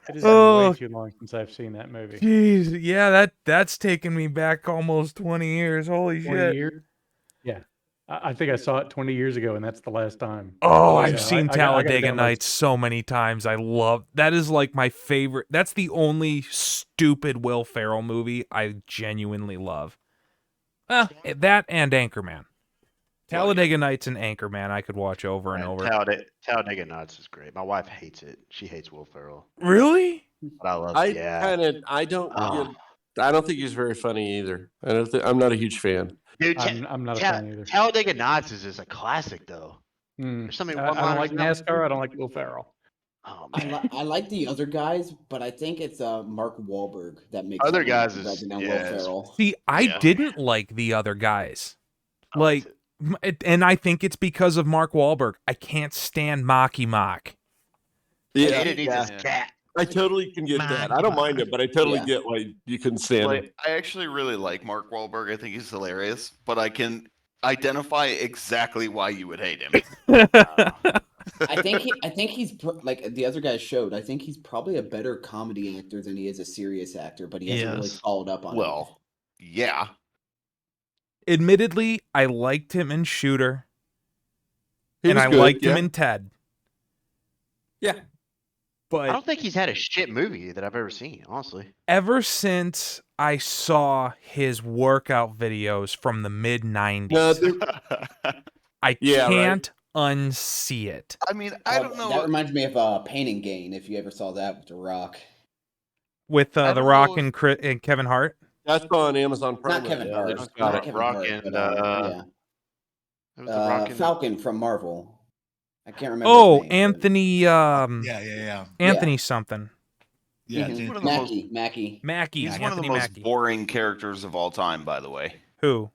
[SPEAKER 5] It has been way too long since I've seen that movie.
[SPEAKER 4] Jeez, yeah, that's taken me back almost 20 years. Holy
[SPEAKER 5] 20
[SPEAKER 4] shit.
[SPEAKER 5] years? Yeah. I think I saw it 20 years ago, and that's the last time.
[SPEAKER 4] Oh,
[SPEAKER 5] Yeah,
[SPEAKER 4] I've seen
[SPEAKER 5] I gotta
[SPEAKER 4] Talladega
[SPEAKER 5] download-
[SPEAKER 4] Nights so many times. I love that. Is like my favorite. That's the only stupid Will Ferrell movie I genuinely love. That and Anchorman. Talladega Nights and Anchorman I could watch over and over.
[SPEAKER 14] Talladega Nights is great. My wife hates it. She hates Will Ferrell.
[SPEAKER 4] Really?
[SPEAKER 14] But I love.
[SPEAKER 15] I don't think he's very funny either. I'm not a huge fan.
[SPEAKER 14] Dude,
[SPEAKER 5] I'm not a fan either.
[SPEAKER 14] Talladega Nights is just a classic, though. There's so many
[SPEAKER 5] I don't like NASCAR. I don't like Will Ferrell.
[SPEAKER 14] Oh,
[SPEAKER 3] I like the other guys, but I think it's Mark Wahlberg that makes
[SPEAKER 14] Other
[SPEAKER 3] me
[SPEAKER 14] guys is-
[SPEAKER 3] better than
[SPEAKER 14] yeah,
[SPEAKER 3] Will
[SPEAKER 14] it's-
[SPEAKER 3] Ferrell.
[SPEAKER 4] See, I didn't like the other guys. Like, and I think it's because of Mark Wahlberg. I can't stand Mocky Mock.
[SPEAKER 15] Yeah,
[SPEAKER 14] cat.
[SPEAKER 15] I totally can get that. I don't mind it, but I totally get why you couldn't stand it.
[SPEAKER 1] Like, I actually really like Mark Wahlberg. I think he's hilarious, but I can identify exactly why you would hate him.
[SPEAKER 3] I think he's like the other guys showed. I think he's probably a better comedy actor than he is a serious actor, but he hasn't really followed up on it.
[SPEAKER 1] Well, yeah.
[SPEAKER 4] Admittedly, I liked him in Shooter.
[SPEAKER 15] He
[SPEAKER 4] and
[SPEAKER 15] was
[SPEAKER 4] I
[SPEAKER 15] good,
[SPEAKER 4] liked him
[SPEAKER 15] yeah.
[SPEAKER 4] in Ted.
[SPEAKER 6] Yeah.
[SPEAKER 4] But
[SPEAKER 14] I don't think he's had a shit movie that I've ever seen, honestly.
[SPEAKER 4] ever since I saw his workout videos from the mid 90s, I can't unsee it.
[SPEAKER 1] I mean, I don't know.
[SPEAKER 3] That reminds me of Pain and Gain. If you ever saw that with The Rock.
[SPEAKER 4] With
[SPEAKER 1] I
[SPEAKER 4] The
[SPEAKER 1] don't
[SPEAKER 4] Rock
[SPEAKER 1] know
[SPEAKER 4] and Kevin Hart.
[SPEAKER 15] That's on Amazon Prime.
[SPEAKER 3] Not Kevin
[SPEAKER 15] right now.
[SPEAKER 3] Hart.
[SPEAKER 15] They just
[SPEAKER 3] Not
[SPEAKER 15] got it.
[SPEAKER 3] Kevin
[SPEAKER 14] Rock
[SPEAKER 3] Hart,
[SPEAKER 14] and,
[SPEAKER 3] but,
[SPEAKER 14] It was the Rock and
[SPEAKER 3] Falcon from Marvel. I can't remember.
[SPEAKER 4] Oh,
[SPEAKER 3] his name,
[SPEAKER 4] Anthony.
[SPEAKER 2] Yeah.
[SPEAKER 4] Anthony something.
[SPEAKER 2] Yeah,
[SPEAKER 3] Mhm.
[SPEAKER 1] One of the most-
[SPEAKER 3] Mackie.
[SPEAKER 1] He's one of the most boring characters of all time, by the way.
[SPEAKER 4] Who?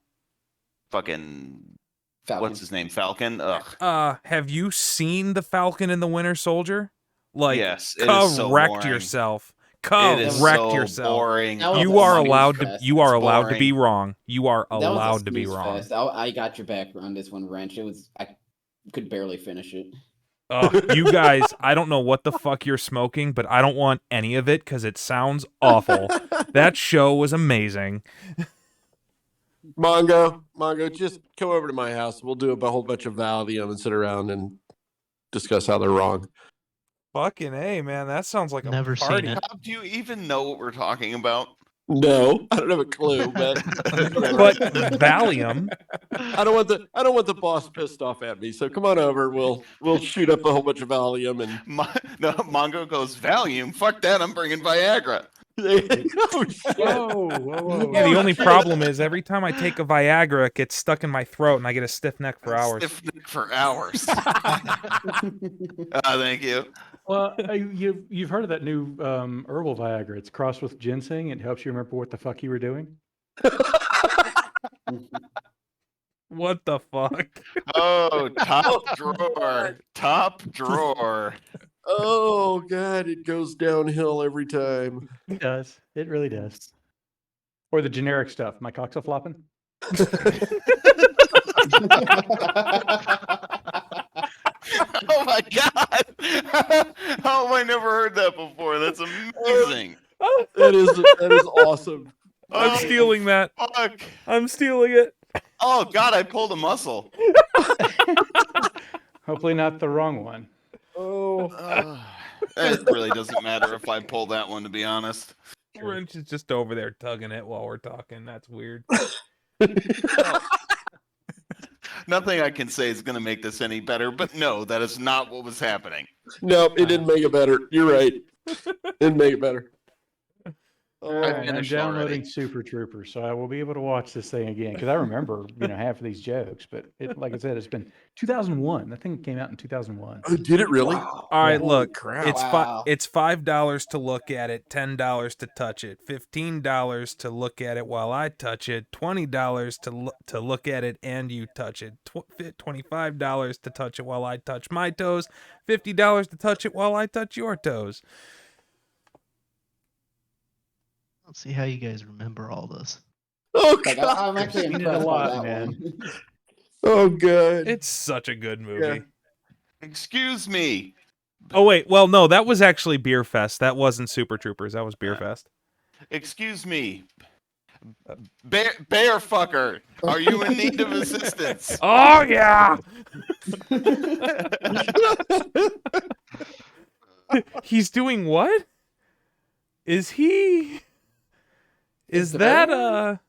[SPEAKER 1] Fucking
[SPEAKER 3] Falcon.
[SPEAKER 1] what's his name? Falcon. Ugh.
[SPEAKER 4] Have you seen The Falcon and the Winter Soldier? Like,
[SPEAKER 1] Yes, it is so
[SPEAKER 4] correct
[SPEAKER 1] boring.
[SPEAKER 4] yourself.
[SPEAKER 1] It is
[SPEAKER 4] Correct
[SPEAKER 1] so
[SPEAKER 4] yourself.
[SPEAKER 1] boring.
[SPEAKER 4] You are allowed to.
[SPEAKER 3] Fest.
[SPEAKER 4] You are
[SPEAKER 1] It's
[SPEAKER 4] allowed to be
[SPEAKER 1] boring.
[SPEAKER 4] wrong. You are
[SPEAKER 3] That was a
[SPEAKER 4] allowed to be
[SPEAKER 3] snooze
[SPEAKER 4] wrong.
[SPEAKER 3] fest. I got your back on this one, Wrench. I could barely finish it.
[SPEAKER 4] You guys, I don't know what the fuck you're smoking, but I don't want any of it because it sounds awful. That show was amazing.
[SPEAKER 15] Mongo, just come over to my house. We'll do a whole bunch of Valium and sit around and discuss how they're wrong.
[SPEAKER 4] Fucking A, man. That sounds like a
[SPEAKER 16] Never seen
[SPEAKER 4] party.
[SPEAKER 16] it.
[SPEAKER 1] How do you even know what we're talking about?
[SPEAKER 15] No, I don't have a clue, but
[SPEAKER 4] But Valium.
[SPEAKER 15] I don't want the boss pissed off at me. So come on over. We'll shoot up a whole bunch of Valium and
[SPEAKER 1] No, Mongo goes Valium. Fuck that. I'm bringing Viagra.
[SPEAKER 5] Whoa.
[SPEAKER 4] Yeah, the only problem is every time I take a Viagra, it gets stuck in my throat and I get a stiff neck for hours.
[SPEAKER 1] Stiff neck for hours. Thank you.
[SPEAKER 5] Well, you've heard of that new herbal Viagra? It's crossed with ginseng. It helps you remember what the fuck you were doing.
[SPEAKER 4] What the fuck?
[SPEAKER 1] Oh, top drawer. Top drawer.
[SPEAKER 15] oh god, it goes downhill every time.
[SPEAKER 5] It does. It really does. Or the generic stuff. My cock's a flopping.
[SPEAKER 1] Oh my god! Oh, I never heard that before. That's amazing.
[SPEAKER 15] That is awesome.
[SPEAKER 4] I'm stealing that.
[SPEAKER 1] Fuck.
[SPEAKER 4] I'm stealing it.
[SPEAKER 1] Oh god, I pulled a muscle.
[SPEAKER 5] Hopefully not the wrong one.
[SPEAKER 15] Oh.
[SPEAKER 1] It really doesn't matter if I pull that one, to be honest.
[SPEAKER 4] Wrench is just over there tugging it while we're talking. That's weird.
[SPEAKER 1] Nothing I can say is going to make this any better, but no, that is not what was happening.
[SPEAKER 15] No, it didn't make it better. You're right. Didn't make it better.
[SPEAKER 5] All right, I'm
[SPEAKER 1] finished
[SPEAKER 5] downloading
[SPEAKER 1] already.
[SPEAKER 5] Super Troopers, so I will be able to watch this thing again because I remember, half of these jokes. But like I said, it's been 2001. That thing came out in 2001.
[SPEAKER 15] Oh, did it really?
[SPEAKER 3] Wow.
[SPEAKER 4] All right,
[SPEAKER 15] Holy
[SPEAKER 4] look.
[SPEAKER 15] crap.
[SPEAKER 4] It's $5 to look at it, $10 to touch it, $15 to look at it while I touch it, $20 to look at it and you touch it, $25 to touch it while I touch my toes, $50 to touch it while I touch your toes.
[SPEAKER 16] Let's see how you guys remember all this.
[SPEAKER 15] Oh,
[SPEAKER 3] Like,
[SPEAKER 15] God.
[SPEAKER 3] I'm actually
[SPEAKER 5] Seen it a
[SPEAKER 3] impressed by
[SPEAKER 5] lot,
[SPEAKER 3] that
[SPEAKER 5] man.
[SPEAKER 3] one.
[SPEAKER 15] Oh, good.
[SPEAKER 4] It's such a good movie.
[SPEAKER 1] Excuse me.
[SPEAKER 4] Oh wait, well no, that was actually Beer Fest. That wasn't Super Troopers. That was Beer Fest.
[SPEAKER 1] Excuse me. Bear fucker, are you in need of assistance?
[SPEAKER 4] Oh yeah. He's doing what? Is he? Is that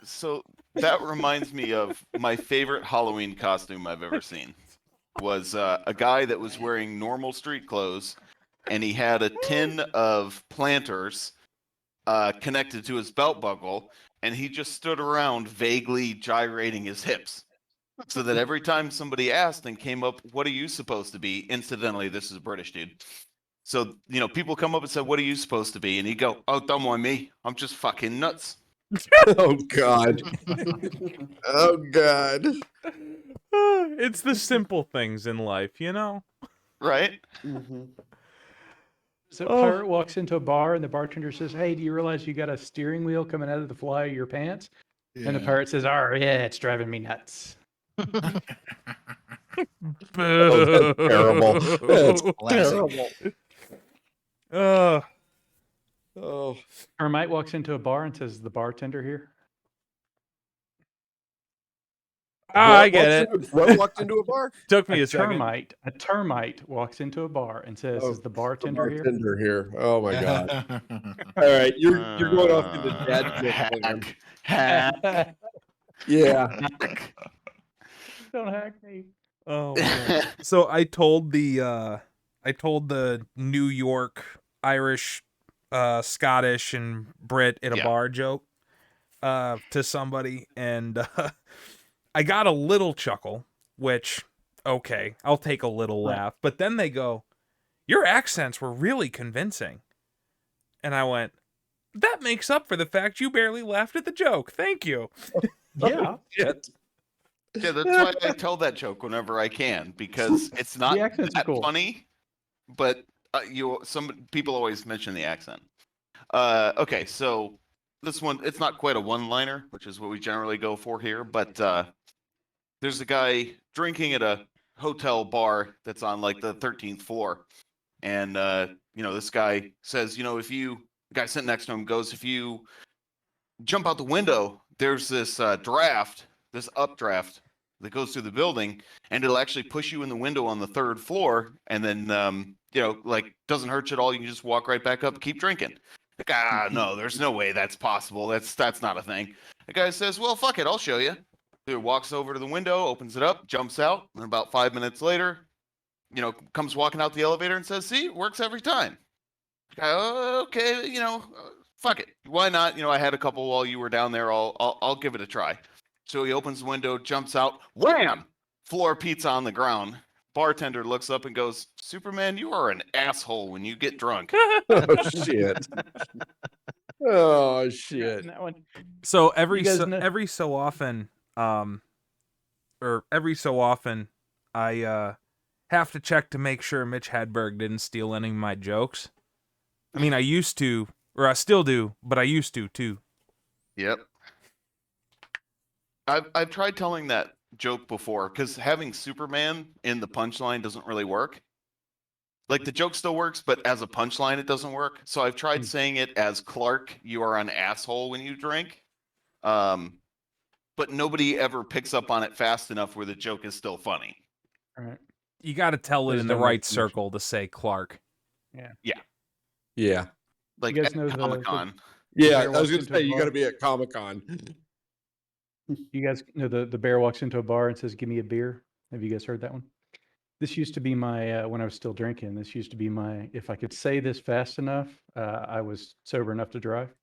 [SPEAKER 1] So that reminds me of my favorite Halloween costume I've ever seen. Was a guy that was wearing normal street clothes, and he had a tin of planters connected to his belt buckle, and he just stood around vaguely gyrating his hips. So that every time somebody asked and came up, what are you supposed to be? Incidentally, this is a British dude. So, people come up and say, what are you supposed to be? And he'd go, oh, don't mind me. I'm just fucking nuts.
[SPEAKER 15] Oh, God. Oh, God.
[SPEAKER 4] It's the simple things in life,
[SPEAKER 1] Right?
[SPEAKER 3] Mm-hmm.
[SPEAKER 5] So pirate walks into a bar and the bartender says, "Hey, do you realize you got a steering wheel coming out of the fly of your pants?" And the pirate says, "Oh, yeah, it's driving me nuts."
[SPEAKER 15] Oh, that's terrible. That's terrible. Oh.
[SPEAKER 5] Termite walks into a bar and says, "The bartender here?"
[SPEAKER 4] I get it.
[SPEAKER 15] What walked into a bar?
[SPEAKER 4] Took me a second.
[SPEAKER 5] A termite walks into a bar and says, "Is the bartender here?"
[SPEAKER 15] Bartender here. Oh my God. All right, you're going off into dad joke land.
[SPEAKER 1] Hack.
[SPEAKER 15] Yeah.
[SPEAKER 5] Don't hack me.
[SPEAKER 4] Oh man. So I told the New York, Irish, Scottish, and Brit at a bar joke to somebody, and I got a little chuckle, which, okay, I'll take a little laugh. But then they go, your accents were really convincing. And I went, that makes up for the fact you barely laughed at the joke. Thank you.
[SPEAKER 5] Yeah.
[SPEAKER 1] Yeah, that's why I tell that joke whenever I can, because it's not that funny, but some people always mention the accent. Okay, so this one, it's not quite a one-liner, which is what we generally go for here, but there's a guy drinking at a hotel bar that's on like the 13th floor. And, this guy says, the guy sitting next to him goes, if you jump out the window, there's this this updraft that goes through the building, and it'll actually push you in the window on the 3rd floor. And then, doesn't hurt you at all. You can just walk right back up and keep drinking. Like, no, there's no way that's possible. That's not a thing. The guy says, well, fuck it. I'll show you. He walks over to the window, opens it up, jumps out, and about 5 minutes later, comes walking out the elevator and says, see, it works every time. Okay, fuck it. Why not? I had a couple while you were down there. I'll give it a try. So he opens the window, jumps out, wham! Floor pizza on the ground. Bartender looks up and goes, Superman, you are an asshole when you get drunk.
[SPEAKER 15] Oh, shit. Oh, shit.
[SPEAKER 4] So every so often, I have to check to make sure Mitch Hedberg didn't steal any of my jokes. I mean, I used to, or I still do, but I used to too.
[SPEAKER 1] Yep. I've tried telling that joke before, because having Superman in the punchline doesn't really work. Like, the joke still works, but as a punchline, it doesn't work. So I've tried saying it as Clark, you are an asshole when you drink. But nobody ever picks up on it fast enough where the joke is still funny.
[SPEAKER 5] All right.
[SPEAKER 4] You got to tell it in the right circle to say Clark.
[SPEAKER 5] Yeah.
[SPEAKER 1] Yeah.
[SPEAKER 15] Yeah.
[SPEAKER 1] Like,
[SPEAKER 5] you guys know
[SPEAKER 1] Comic-Con.
[SPEAKER 15] Yeah, I was going to say, you got to be at Comic-Con.
[SPEAKER 5] You guys know the bear walks into a bar and says, "Give me a beer." Have you guys heard that one? This used to be my, when I was still drinking, this used to be my, if I could say this fast enough, I was sober enough to drive.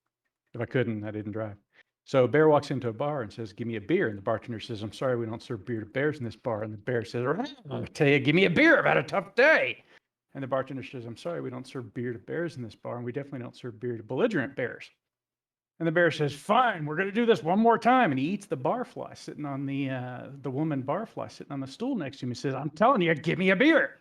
[SPEAKER 5] If I couldn't, I didn't drive. So a bear walks into a bar and says, "Give me a beer." And the bartender says, "I'm sorry, we don't serve beer to bears in this bar." And the bear says, "I'll tell you, give me a beer. I've had a tough day." And the bartender says, "I'm sorry, we don't serve beer to bears in this bar. And we definitely don't serve beer to belligerent bears." And the bear says, "Fine, we're going to do this one more time." And he eats the barfly sitting on the woman barfly sitting on the stool next to him. He says, "I'm telling you, give me a beer."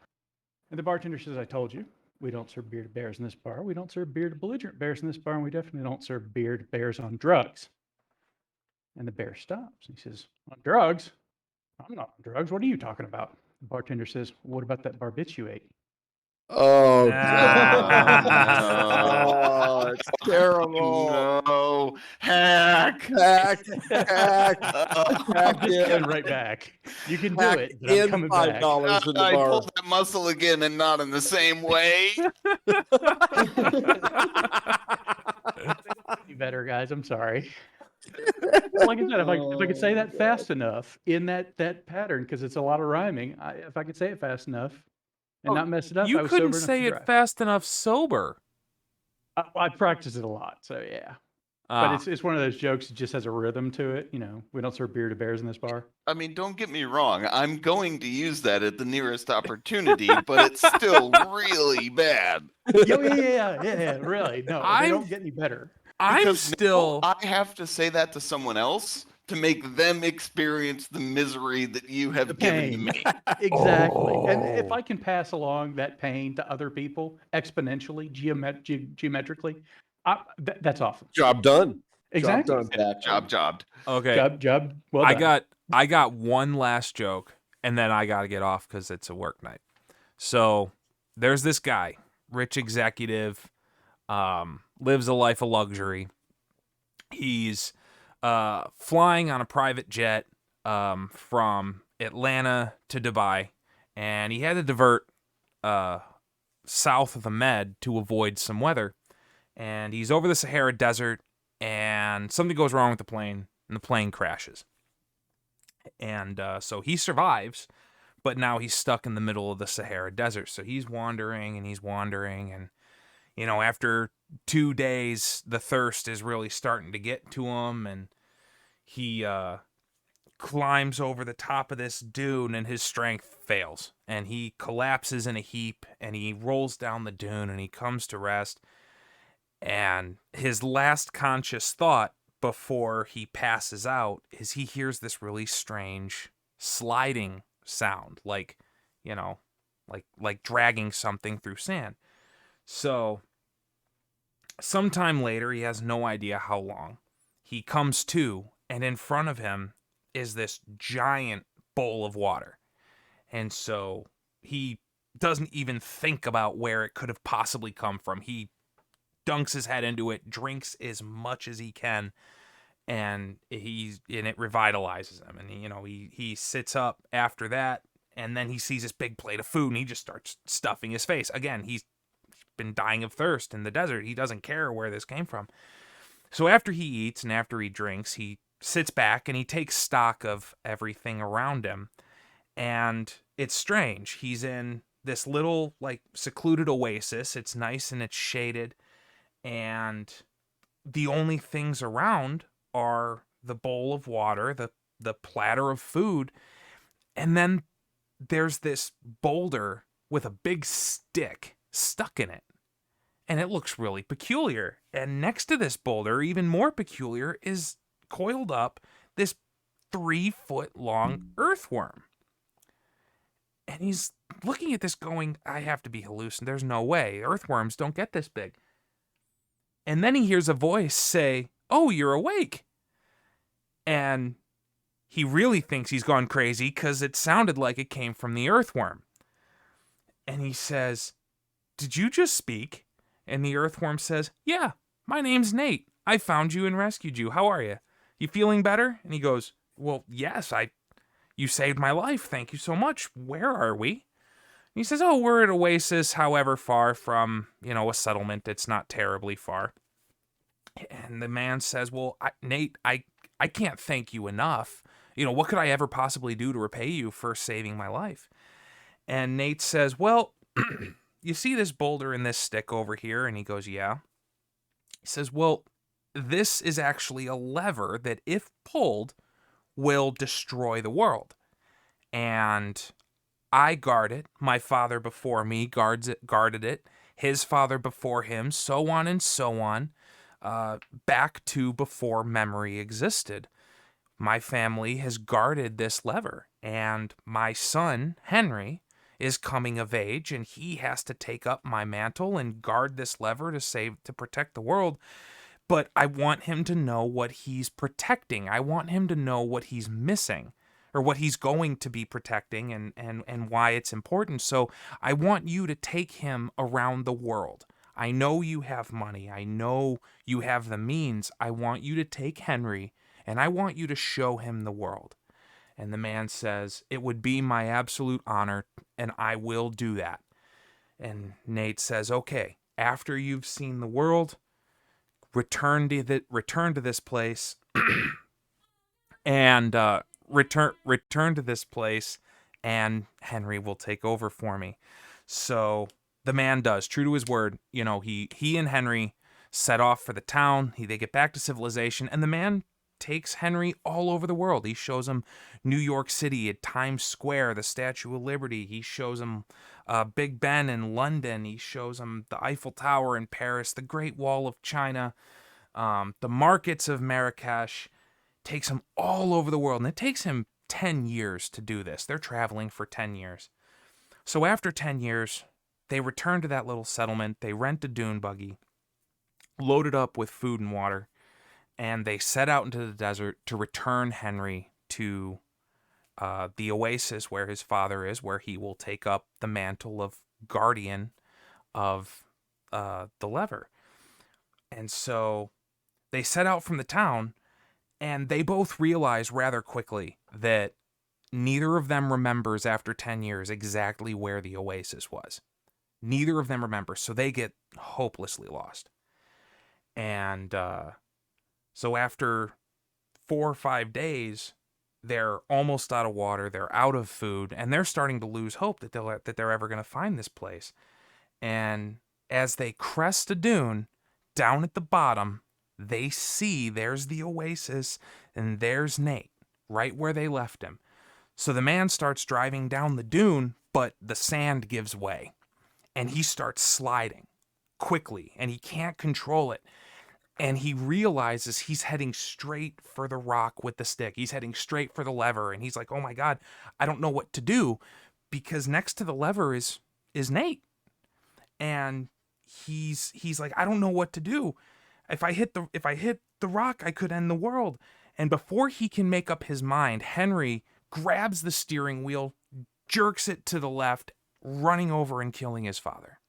[SPEAKER 5] And the bartender says, "I told you." We don't serve beer to bears in this bar. We don't serve beer to belligerent bears in this bar. And we definitely don't serve beer to bears on drugs. And the bear stops. He says, on drugs? I'm not on drugs. What are you talking about? The bartender says, what about that barbiturate?
[SPEAKER 15] Oh,
[SPEAKER 1] Oh,
[SPEAKER 15] it's terrible.
[SPEAKER 1] No. Hack.
[SPEAKER 15] Hack
[SPEAKER 5] I'm just
[SPEAKER 15] in.
[SPEAKER 5] coming right back. You can do
[SPEAKER 15] Hack
[SPEAKER 5] it, but I'm
[SPEAKER 15] in
[SPEAKER 5] coming back.
[SPEAKER 15] $5 in the
[SPEAKER 1] I
[SPEAKER 15] bar.
[SPEAKER 1] pulled that muscle again and not in the same way.
[SPEAKER 5] Be better, guys. I'm sorry. Like I said, if I could say that fast enough in that pattern, because it's a lot of rhyming, if I could say it fast enough and not mess it up, I
[SPEAKER 13] You
[SPEAKER 5] was
[SPEAKER 13] couldn't
[SPEAKER 5] sober enough
[SPEAKER 13] say
[SPEAKER 5] to
[SPEAKER 13] it
[SPEAKER 5] drive.
[SPEAKER 13] fast enough sober.
[SPEAKER 5] I practice it a lot, so yeah. But it's one of those jokes that just has a rhythm to it. You know, we don't serve beer to bears in this bar.
[SPEAKER 1] I mean, don't get me wrong. I'm going to use that at the nearest opportunity, but it's still really bad.
[SPEAKER 5] Yeah, really. No, they don't get any better.
[SPEAKER 1] Because now I have to say that to someone else to make them experience the misery that you have given to
[SPEAKER 5] pain.
[SPEAKER 1] me.
[SPEAKER 5] Exactly. And if I can pass along that pain to other people exponentially, geometrically, that's awesome.
[SPEAKER 15] Job done.
[SPEAKER 5] Exactly.
[SPEAKER 15] Job done.
[SPEAKER 1] Jobbed.
[SPEAKER 13] Okay.
[SPEAKER 5] Job. Well done.
[SPEAKER 13] I got one last joke, and then I got to get off because it's a work night. So there's this guy, rich executive, lives a life of luxury. He's flying on a private jet from Atlanta to Dubai, and he had to divert south of the Med to avoid some weather. And he's over the Sahara Desert, and something goes wrong with the plane, and the plane crashes. And so he survives, but now he's stuck in the middle of the Sahara Desert. So he's wandering, and you know, after 2 days, the thirst is really starting to get to him, and he climbs over the top of this dune, and his strength fails, and he collapses in a heap, and he rolls down the dune, and he comes to rest, and his last conscious thought before he passes out is he hears this really strange sliding sound, like, you know, like dragging something through sand. So sometime later, he has no idea how long, he comes to, and in front of him is this giant bowl of water. And so he doesn't even think about where it could have possibly come from. He dunks his head into it, drinks as much as he can, and it revitalizes him. And he sits up after that, and then he sees this big plate of food, and he just starts stuffing his face. Again, he's been dying of thirst in the desert. He doesn't care where this came from. So after he eats and after he drinks, he sits back and he takes stock of everything around him. And it's strange. He's in this little, like, secluded oasis. It's nice and it's shaded. And the only things around are the bowl of water, the platter of food, and then there's this boulder with a big stick stuck in it. And it looks really peculiar. And next to this boulder, even more peculiar, is coiled up this 3-foot-long earthworm. And he's looking at this going, I have to be hallucinating. There's no way. Earthworms don't get this big. And then he hears a voice say, "Oh, you're awake." And he really thinks he's gone crazy because it sounded like it came from the earthworm. And he says, "Did you just speak?" And the earthworm says, "Yeah, my name's Nate. I found you and rescued you. How are you? You feeling better?" And he goes, "Well, yes, you saved my life. Thank you so much. Where are we?" And he says, "Oh, we're at Oasis, however far from, a settlement. It's not terribly far." And the man says, "Well, Nate, I can't thank you enough. What could I ever possibly do to repay you for saving my life?" And Nate says, "Well, you see this boulder and this stick over here?" And he goes, "Yeah." He says, "Well, this is actually a lever that, if pulled, will destroy the world. And I guard it. My father before me guarded it. His father before him, so on and so on, back to before memory existed. My family has guarded this lever, and my son, Henry,
[SPEAKER 4] is coming of age, and he has to take up my mantle and guard this lever to protect the world. But I want him to know what he's protecting. I want him to know what he's missing, or what he's going to be protecting, and why it's important. So I want you to take him around the world. I know you have money. I know you have the means. I want you to take Henry, and I want you to show him the world. And the man says, it would be my absolute honor, and I will do that. And Nate says, okay, after you've seen the world, return to this place, and return to this place, and Henry will take over for me. So the man does, true to his word. You know, he and Henry set off for the town. They get back to civilization, and the man takes Henry all over the world. He shows him New York City, at Times Square, the Statue of Liberty. He shows him Big Ben in London. He shows him the Eiffel Tower in Paris, the Great Wall of China, the markets of Marrakesh. Takes him all over the world, and it takes him 10 years to do this. They're traveling for 10 years. So after 10 years, they return to that little settlement. They rent a dune buggy, load it up with food and water, and they set out into the desert to return Henry to the oasis where his father is, where he will take up the mantle of guardian of the lever. And so they set out from the town, and they both realize rather quickly that neither of them remembers after 10 years exactly where the oasis was. Neither of them remembers, so they get hopelessly lost. And so after 4 or 5 days, they're almost out of water, they're out of food, and they're starting to lose hope that they're ever going to find this place. And as they crest a dune, down at the bottom, they see there's the oasis, and there's Nate, right where they left him. So the man starts driving down the dune, but the sand gives way, and he starts sliding quickly, and he can't control it. And he realizes he's heading straight for the rock with the stick. He's heading straight for the lever, and he's like, oh my God, I don't know what to do, because next to the lever is Nate. And he's like, I don't know what to do. If I hit the rock, I could end the world. And before he can make up his mind, Henry grabs the steering wheel, jerks it to the left, running over and killing his father.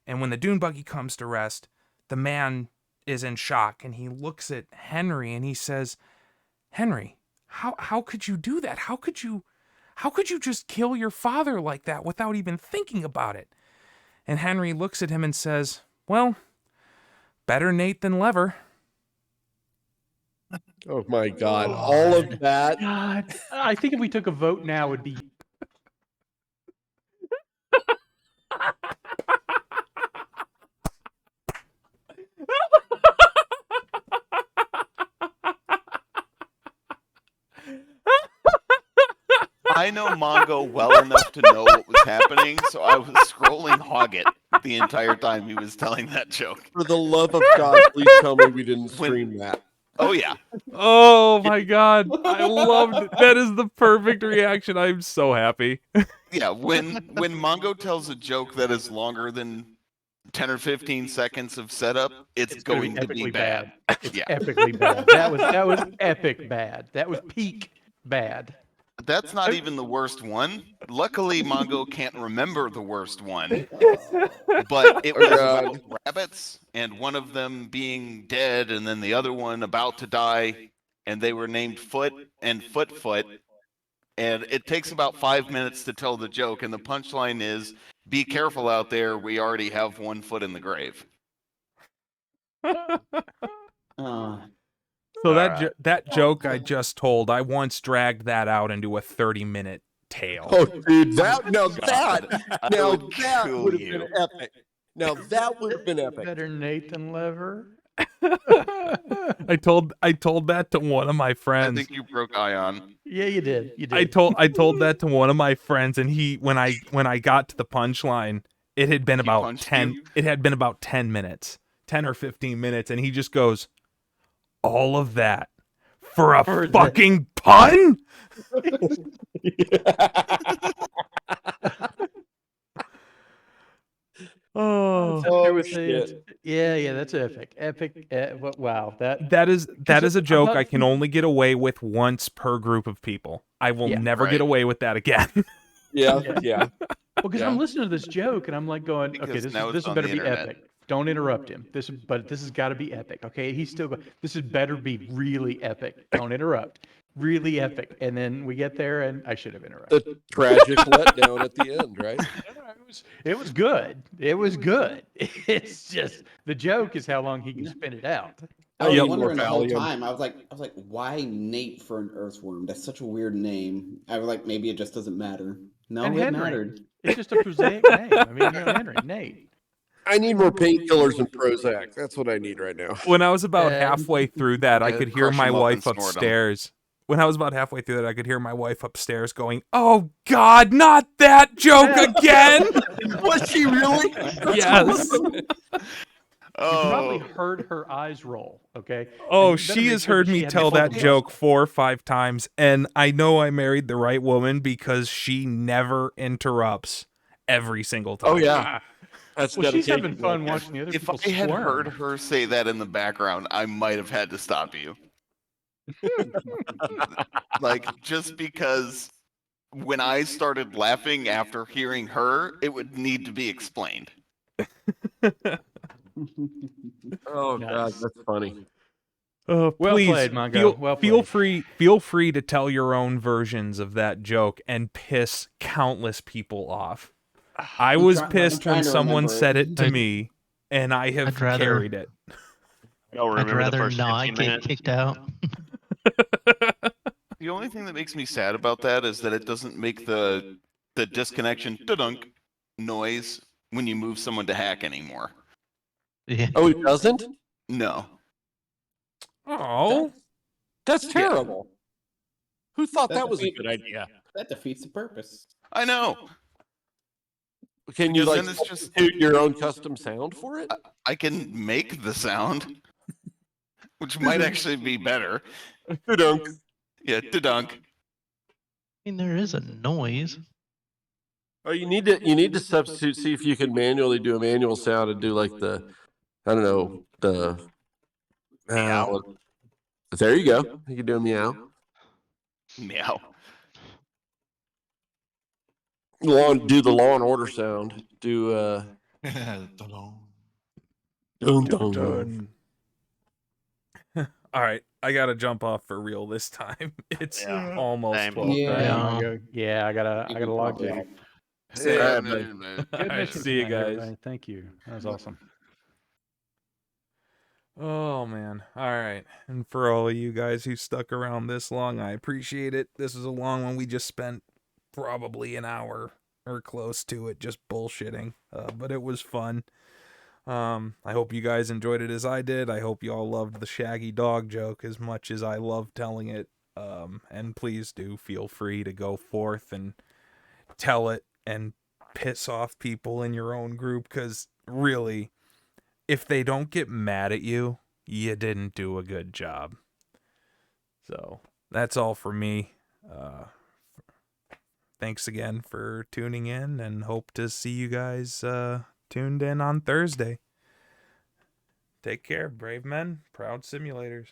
[SPEAKER 4] And when the dune buggy comes to rest, the man is in shock, and he looks at Henry and he says, Henry, how could you do that? How could you just kill your father like that without even thinking about it? And Henry looks at him and says, well, better Nate than Lever.
[SPEAKER 15] Oh my God. All of that.
[SPEAKER 5] God. I think if we took a vote now, it would be.
[SPEAKER 1] I know Mongo well enough to know what was happening, so I was scrolling Hoggit the entire time he was telling that joke.
[SPEAKER 15] For the love of God, please tell me we didn't stream that.
[SPEAKER 1] Oh, yeah.
[SPEAKER 4] Oh, my God. I loved it. That is the perfect reaction. I'm so happy.
[SPEAKER 1] Yeah, when Mongo tells a joke that is longer than 10 or 15 seconds of setup, it's going to be bad.
[SPEAKER 5] It's epically bad. That was epic bad. That was peak bad.
[SPEAKER 1] That's not even the worst one. Luckily, Mongo can't remember the worst one. But it was about rabbits, and one of them being dead, and then the other one about to die, and they were named Foot and Foot. And it takes about 5 minutes to tell the joke, and the punchline is, be careful out there, we already have 1 foot in the grave.
[SPEAKER 4] So that joke I just told, I once dragged that out into a 30-minute tale.
[SPEAKER 15] Oh, dude, that would have been epic. Now that would have been epic.
[SPEAKER 5] Better Nate than Lever.
[SPEAKER 4] I told that to one of my friends.
[SPEAKER 1] I think you broke Ion.
[SPEAKER 5] Yeah, you did. You did.
[SPEAKER 4] I told that to one of my friends, and he when I got to the punchline, it had been about 10. It had been about 10 minutes, 10 or 15 minutes, and he just goes, all of that for a fucking pun?
[SPEAKER 5] there with the, yeah, that's epic. Epic. Wow.
[SPEAKER 13] That is a joke I can only get away with once per group of people. I will never get away with that again.
[SPEAKER 15] Yeah.
[SPEAKER 5] Well, because I'm listening to this joke and I'm like going, okay, this better be epic. Don't interrupt him. This has got to be epic. Okay, he's still going. This better be really epic. Don't interrupt. Really epic. And then we get there, and I should have interrupted.
[SPEAKER 15] The tragic letdown at the end, right?
[SPEAKER 5] It was good. It was good. It's just the joke is how long he can spin it out.
[SPEAKER 3] I was wondering the whole time. I was like, why Nate for an earthworm? That's such a weird name. I was like, maybe it just doesn't matter. No,
[SPEAKER 5] And
[SPEAKER 3] it
[SPEAKER 5] Henry.
[SPEAKER 3] mattered.
[SPEAKER 5] It's just a prosaic name. I mean, Henry, Nate.
[SPEAKER 15] I need more painkillers and Prozac. That's what I need right now.
[SPEAKER 13] When I was about halfway through that, I could hear
[SPEAKER 1] crush
[SPEAKER 13] my
[SPEAKER 1] 'em up
[SPEAKER 13] wife
[SPEAKER 1] and snort 'em.
[SPEAKER 13] upstairs. When I was about halfway through that, I could hear my wife upstairs going, "Oh God, not that joke again!"
[SPEAKER 15] Was she really?
[SPEAKER 13] Yes.
[SPEAKER 5] You probably heard her eyes roll, okay?
[SPEAKER 13] Oh,
[SPEAKER 5] And you better
[SPEAKER 13] she
[SPEAKER 5] make
[SPEAKER 13] has
[SPEAKER 5] sure
[SPEAKER 13] heard
[SPEAKER 5] that she
[SPEAKER 13] me
[SPEAKER 5] had
[SPEAKER 13] tell
[SPEAKER 5] full
[SPEAKER 13] that
[SPEAKER 5] voice.
[SPEAKER 13] joke 4 or 5 times, and I know I married the right woman because she never interrupts every single time.
[SPEAKER 15] Oh yeah. That's
[SPEAKER 5] Well, she's having
[SPEAKER 15] dedication.
[SPEAKER 5] fun watching the other
[SPEAKER 1] If
[SPEAKER 5] people
[SPEAKER 1] I had
[SPEAKER 5] squirm.
[SPEAKER 1] heard her say that in the background, I might have had to stop you. Like, just because when I started laughing after hearing her, it would need to be explained.
[SPEAKER 15] Oh God, that's funny.
[SPEAKER 5] Well
[SPEAKER 13] Please
[SPEAKER 5] played, Mongo. Well
[SPEAKER 13] feel
[SPEAKER 5] played.
[SPEAKER 13] free to tell your own versions of that joke and piss countless people off. I was pissed when someone said it to me, and I have carried it.
[SPEAKER 14] I don't
[SPEAKER 16] I'd
[SPEAKER 14] remember the
[SPEAKER 16] rather
[SPEAKER 14] first
[SPEAKER 16] not
[SPEAKER 14] 15
[SPEAKER 16] get
[SPEAKER 14] minutes.
[SPEAKER 16] kicked out.
[SPEAKER 1] The only thing that makes me sad about that is that it doesn't make the disconnection da-dunk noise when you move someone to hack anymore.
[SPEAKER 16] Yeah.
[SPEAKER 15] Oh, it doesn't?
[SPEAKER 1] No.
[SPEAKER 13] Oh,
[SPEAKER 15] That's terrible. Who thought that was a good idea?
[SPEAKER 3] That defeats the purpose.
[SPEAKER 1] I know.
[SPEAKER 15] Can you
[SPEAKER 1] Because
[SPEAKER 15] like
[SPEAKER 1] then it's just-
[SPEAKER 15] substitute your own custom sound for it?
[SPEAKER 1] I can make the sound, which might actually be better.
[SPEAKER 15] Da-dunk.
[SPEAKER 1] Yeah, da-dunk.
[SPEAKER 16] I mean, there is a noise.
[SPEAKER 15] Oh, you need to substitute. See if you can manually do a manual sound and do like the, I don't know, the meow. There you go. You can do a meow.
[SPEAKER 1] Meow.
[SPEAKER 15] Do the Law and Order sound. Do dun, dun.
[SPEAKER 13] All right, I gotta jump off for real this time. It's
[SPEAKER 14] Yeah.
[SPEAKER 13] almost
[SPEAKER 14] Same.
[SPEAKER 13] 12:30.
[SPEAKER 5] Yeah, I gotta log you.
[SPEAKER 1] Yeah,
[SPEAKER 5] Good
[SPEAKER 13] All right,
[SPEAKER 5] mission
[SPEAKER 13] see you
[SPEAKER 5] tonight,
[SPEAKER 13] guys.
[SPEAKER 5] everybody. Thank you. That was awesome.
[SPEAKER 13] Oh man. All right. And for all of you guys who stuck around this long, I appreciate it. This is a long one. We just spent probably an hour or close to it just bullshitting. But it was fun. I hope you guys enjoyed it as I did. I hope you all loved the Shaggy dog joke as much as I love telling it. And please do feel free to go forth and tell it and piss off people in your own group, because really, if they don't get mad at you, you didn't do a good job. So that's all for me. Thanks again for tuning in, and hope to see you guys tuned in on Thursday. Take care, brave men, proud simulators.